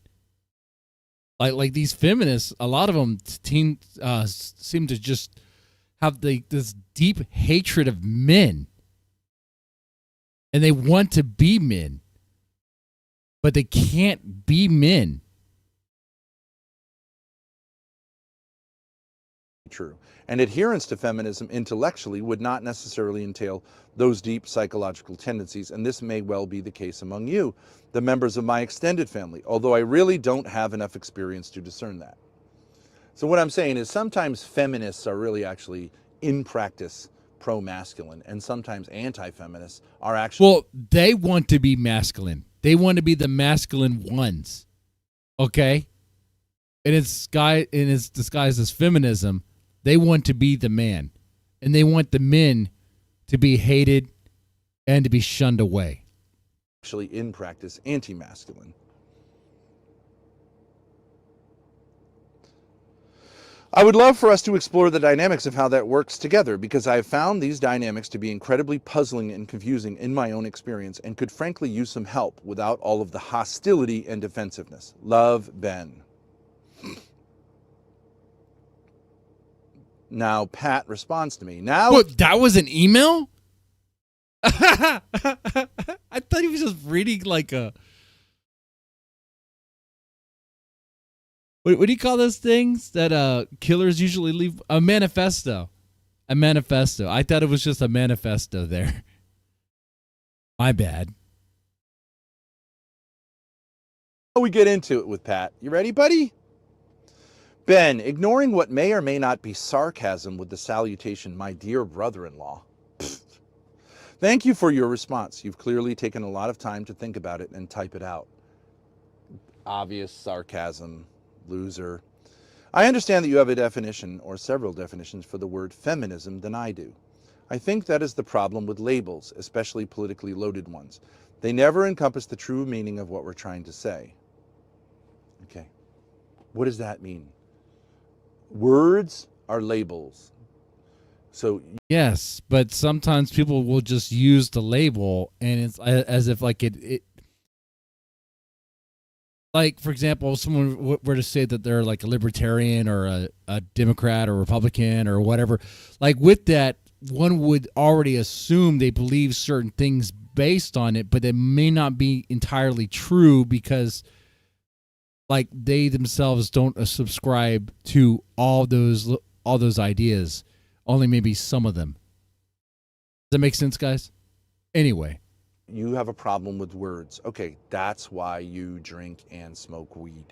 Like these feminists, a lot of them seem to just have this deep hatred of men. And they want to be men, but they can't be men. True. And adherence to feminism intellectually would not necessarily entail those deep psychological tendencies, and this may well be the case among you, the members of my extended family, although I really don't have enough experience to discern that. So what I'm saying is sometimes feminists are really actually, in practice, pro-masculine, and sometimes anti-feminists are actually... Well, they want to be masculine. They want to be the masculine ones. Okay? And it's disguised as feminism. They want to be the man. And they want the men to be hated and to be shunned away. Actually, in practice, anti-masculine. I would love for us to explore the dynamics of how that works together, because I have found these dynamics to be incredibly puzzling and confusing in my own experience and could frankly use some help without all of the hostility and defensiveness. Love, Ben. Now, Pat responds to me. Now, what, that was an email? I thought he was just reading like a... What do you call those things that killers usually leave? A manifesto. A manifesto. I thought it was just a manifesto there. My bad. We get into it with Pat. You ready, buddy? Ben, ignoring what may or may not be sarcasm with the salutation, my dear brother-in-law. Thank you for your response. You've clearly taken a lot of time to think about it and type it out. Obvious sarcasm. Loser. I understand that you have a definition or several definitions for the word feminism than I do. I think that is the problem with labels, especially politically loaded ones. They never encompass the true meaning of what we're trying to say. Okay. What does that mean? Words are labels. So yes, but sometimes people will just use the label and it's as if like it like, for example, if someone were to say that they're like a libertarian or a Democrat or Republican or whatever, like with that, one would already assume they believe certain things based on it, but it may not be entirely true because like they themselves don't subscribe to all those ideas, only maybe some of them. Does that make sense, guys? Anyway. You have a problem with words. Okay, that's why you drink and smoke weed.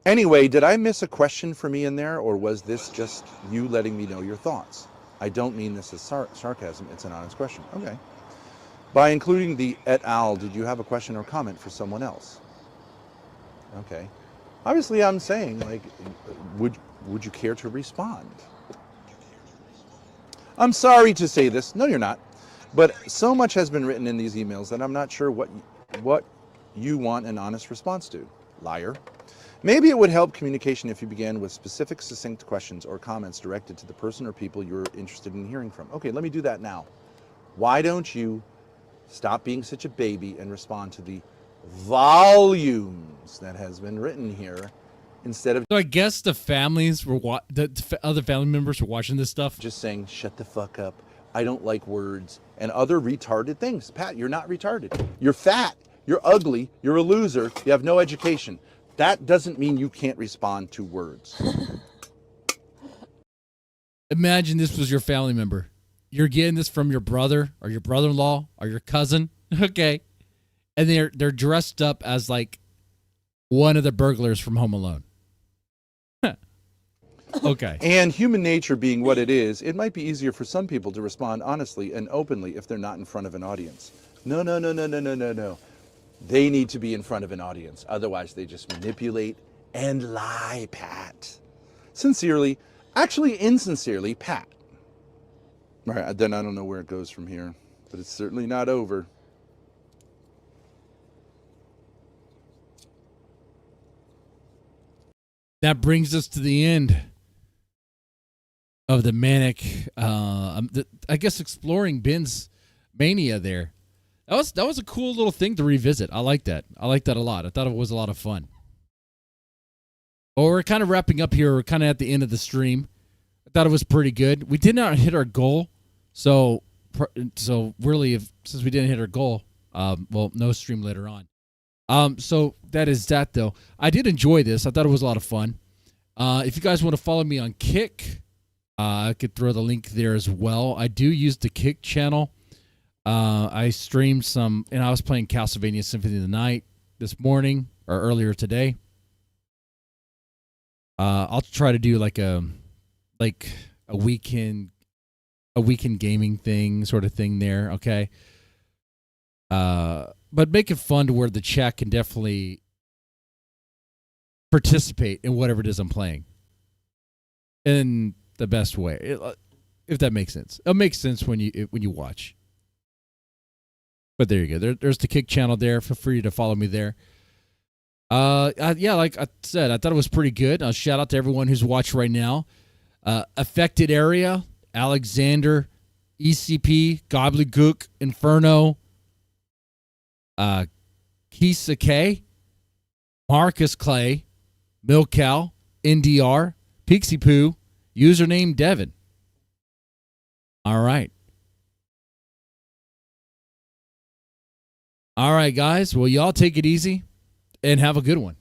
Anyway, did I miss a question for me in there, or was this just you letting me know your thoughts? I don't mean this as sarcasm, it's an honest question. Okay. By including the et al, did you have a question or comment for someone else? Okay. Obviously, I'm saying, like, would you care to respond? I'm sorry to say this. No, you're not. But so much has been written in these emails that I'm not sure what you want an honest response to. liar. Maybe it would help communication if you began with specific, succinct questions or comments directed to the person or people you're interested in hearing from. Okay, let me do that now. Why don't you stop being such a baby and respond to the volumes that has been written here instead of... So I guess the families were the other family members were watching this stuff. Just saying, shut the fuck up. I don't like words and other retarded things. Pat, you're not retarded. You're fat. You're ugly. You're a loser. You have no education. That doesn't mean you can't respond to words. Imagine this was your family member. You're getting this from your brother or your brother-in-law or your cousin. Okay. And they're dressed up as like one of the burglars from Home Alone. Okay. And human nature being what it is, it might be easier for some people to respond honestly and openly if they're not in front of an audience. No. They need to be in front of an audience. Otherwise, they just manipulate and lie, Pat. Sincerely, actually insincerely, Pat. All right, then I don't know where it goes from here, but it's certainly not over. That brings us to the end of the manic, I guess, exploring Ben's Mania there. That was a cool little thing to revisit. I like that. I like that a lot. I thought it was a lot of fun. Well, we're kind of wrapping up here. We're kind of at the end of the stream. I thought it was pretty good. We did not hit our goal, so really, since we didn't hit our goal, well, no stream later on. So that is that, though. I did enjoy this. I thought it was a lot of fun. If you guys want to follow me on Kick, I could throw the link there as well. I do use the Kick channel. I streamed some, and I was playing Castlevania Symphony of the Night this morning or earlier today. I'll try to do like a weekend gaming thing sort of thing there. Okay. But make it fun to where the chat can definitely participate in whatever it is I'm playing in the best way, if that makes sense. It makes sense when you watch. But there you go. There's the Kick channel there. Feel free to follow me there. Yeah, like I said, I thought it was pretty good. Shout out to everyone who's watching right now. Affected Area, Alexander, ECP, Gobbledygook, Inferno, Kisa K, Marcus Clay, Milcow, NDR, Pixie Poo, username Devin. All right. All right, guys. Well, y'all take it easy and have a good one.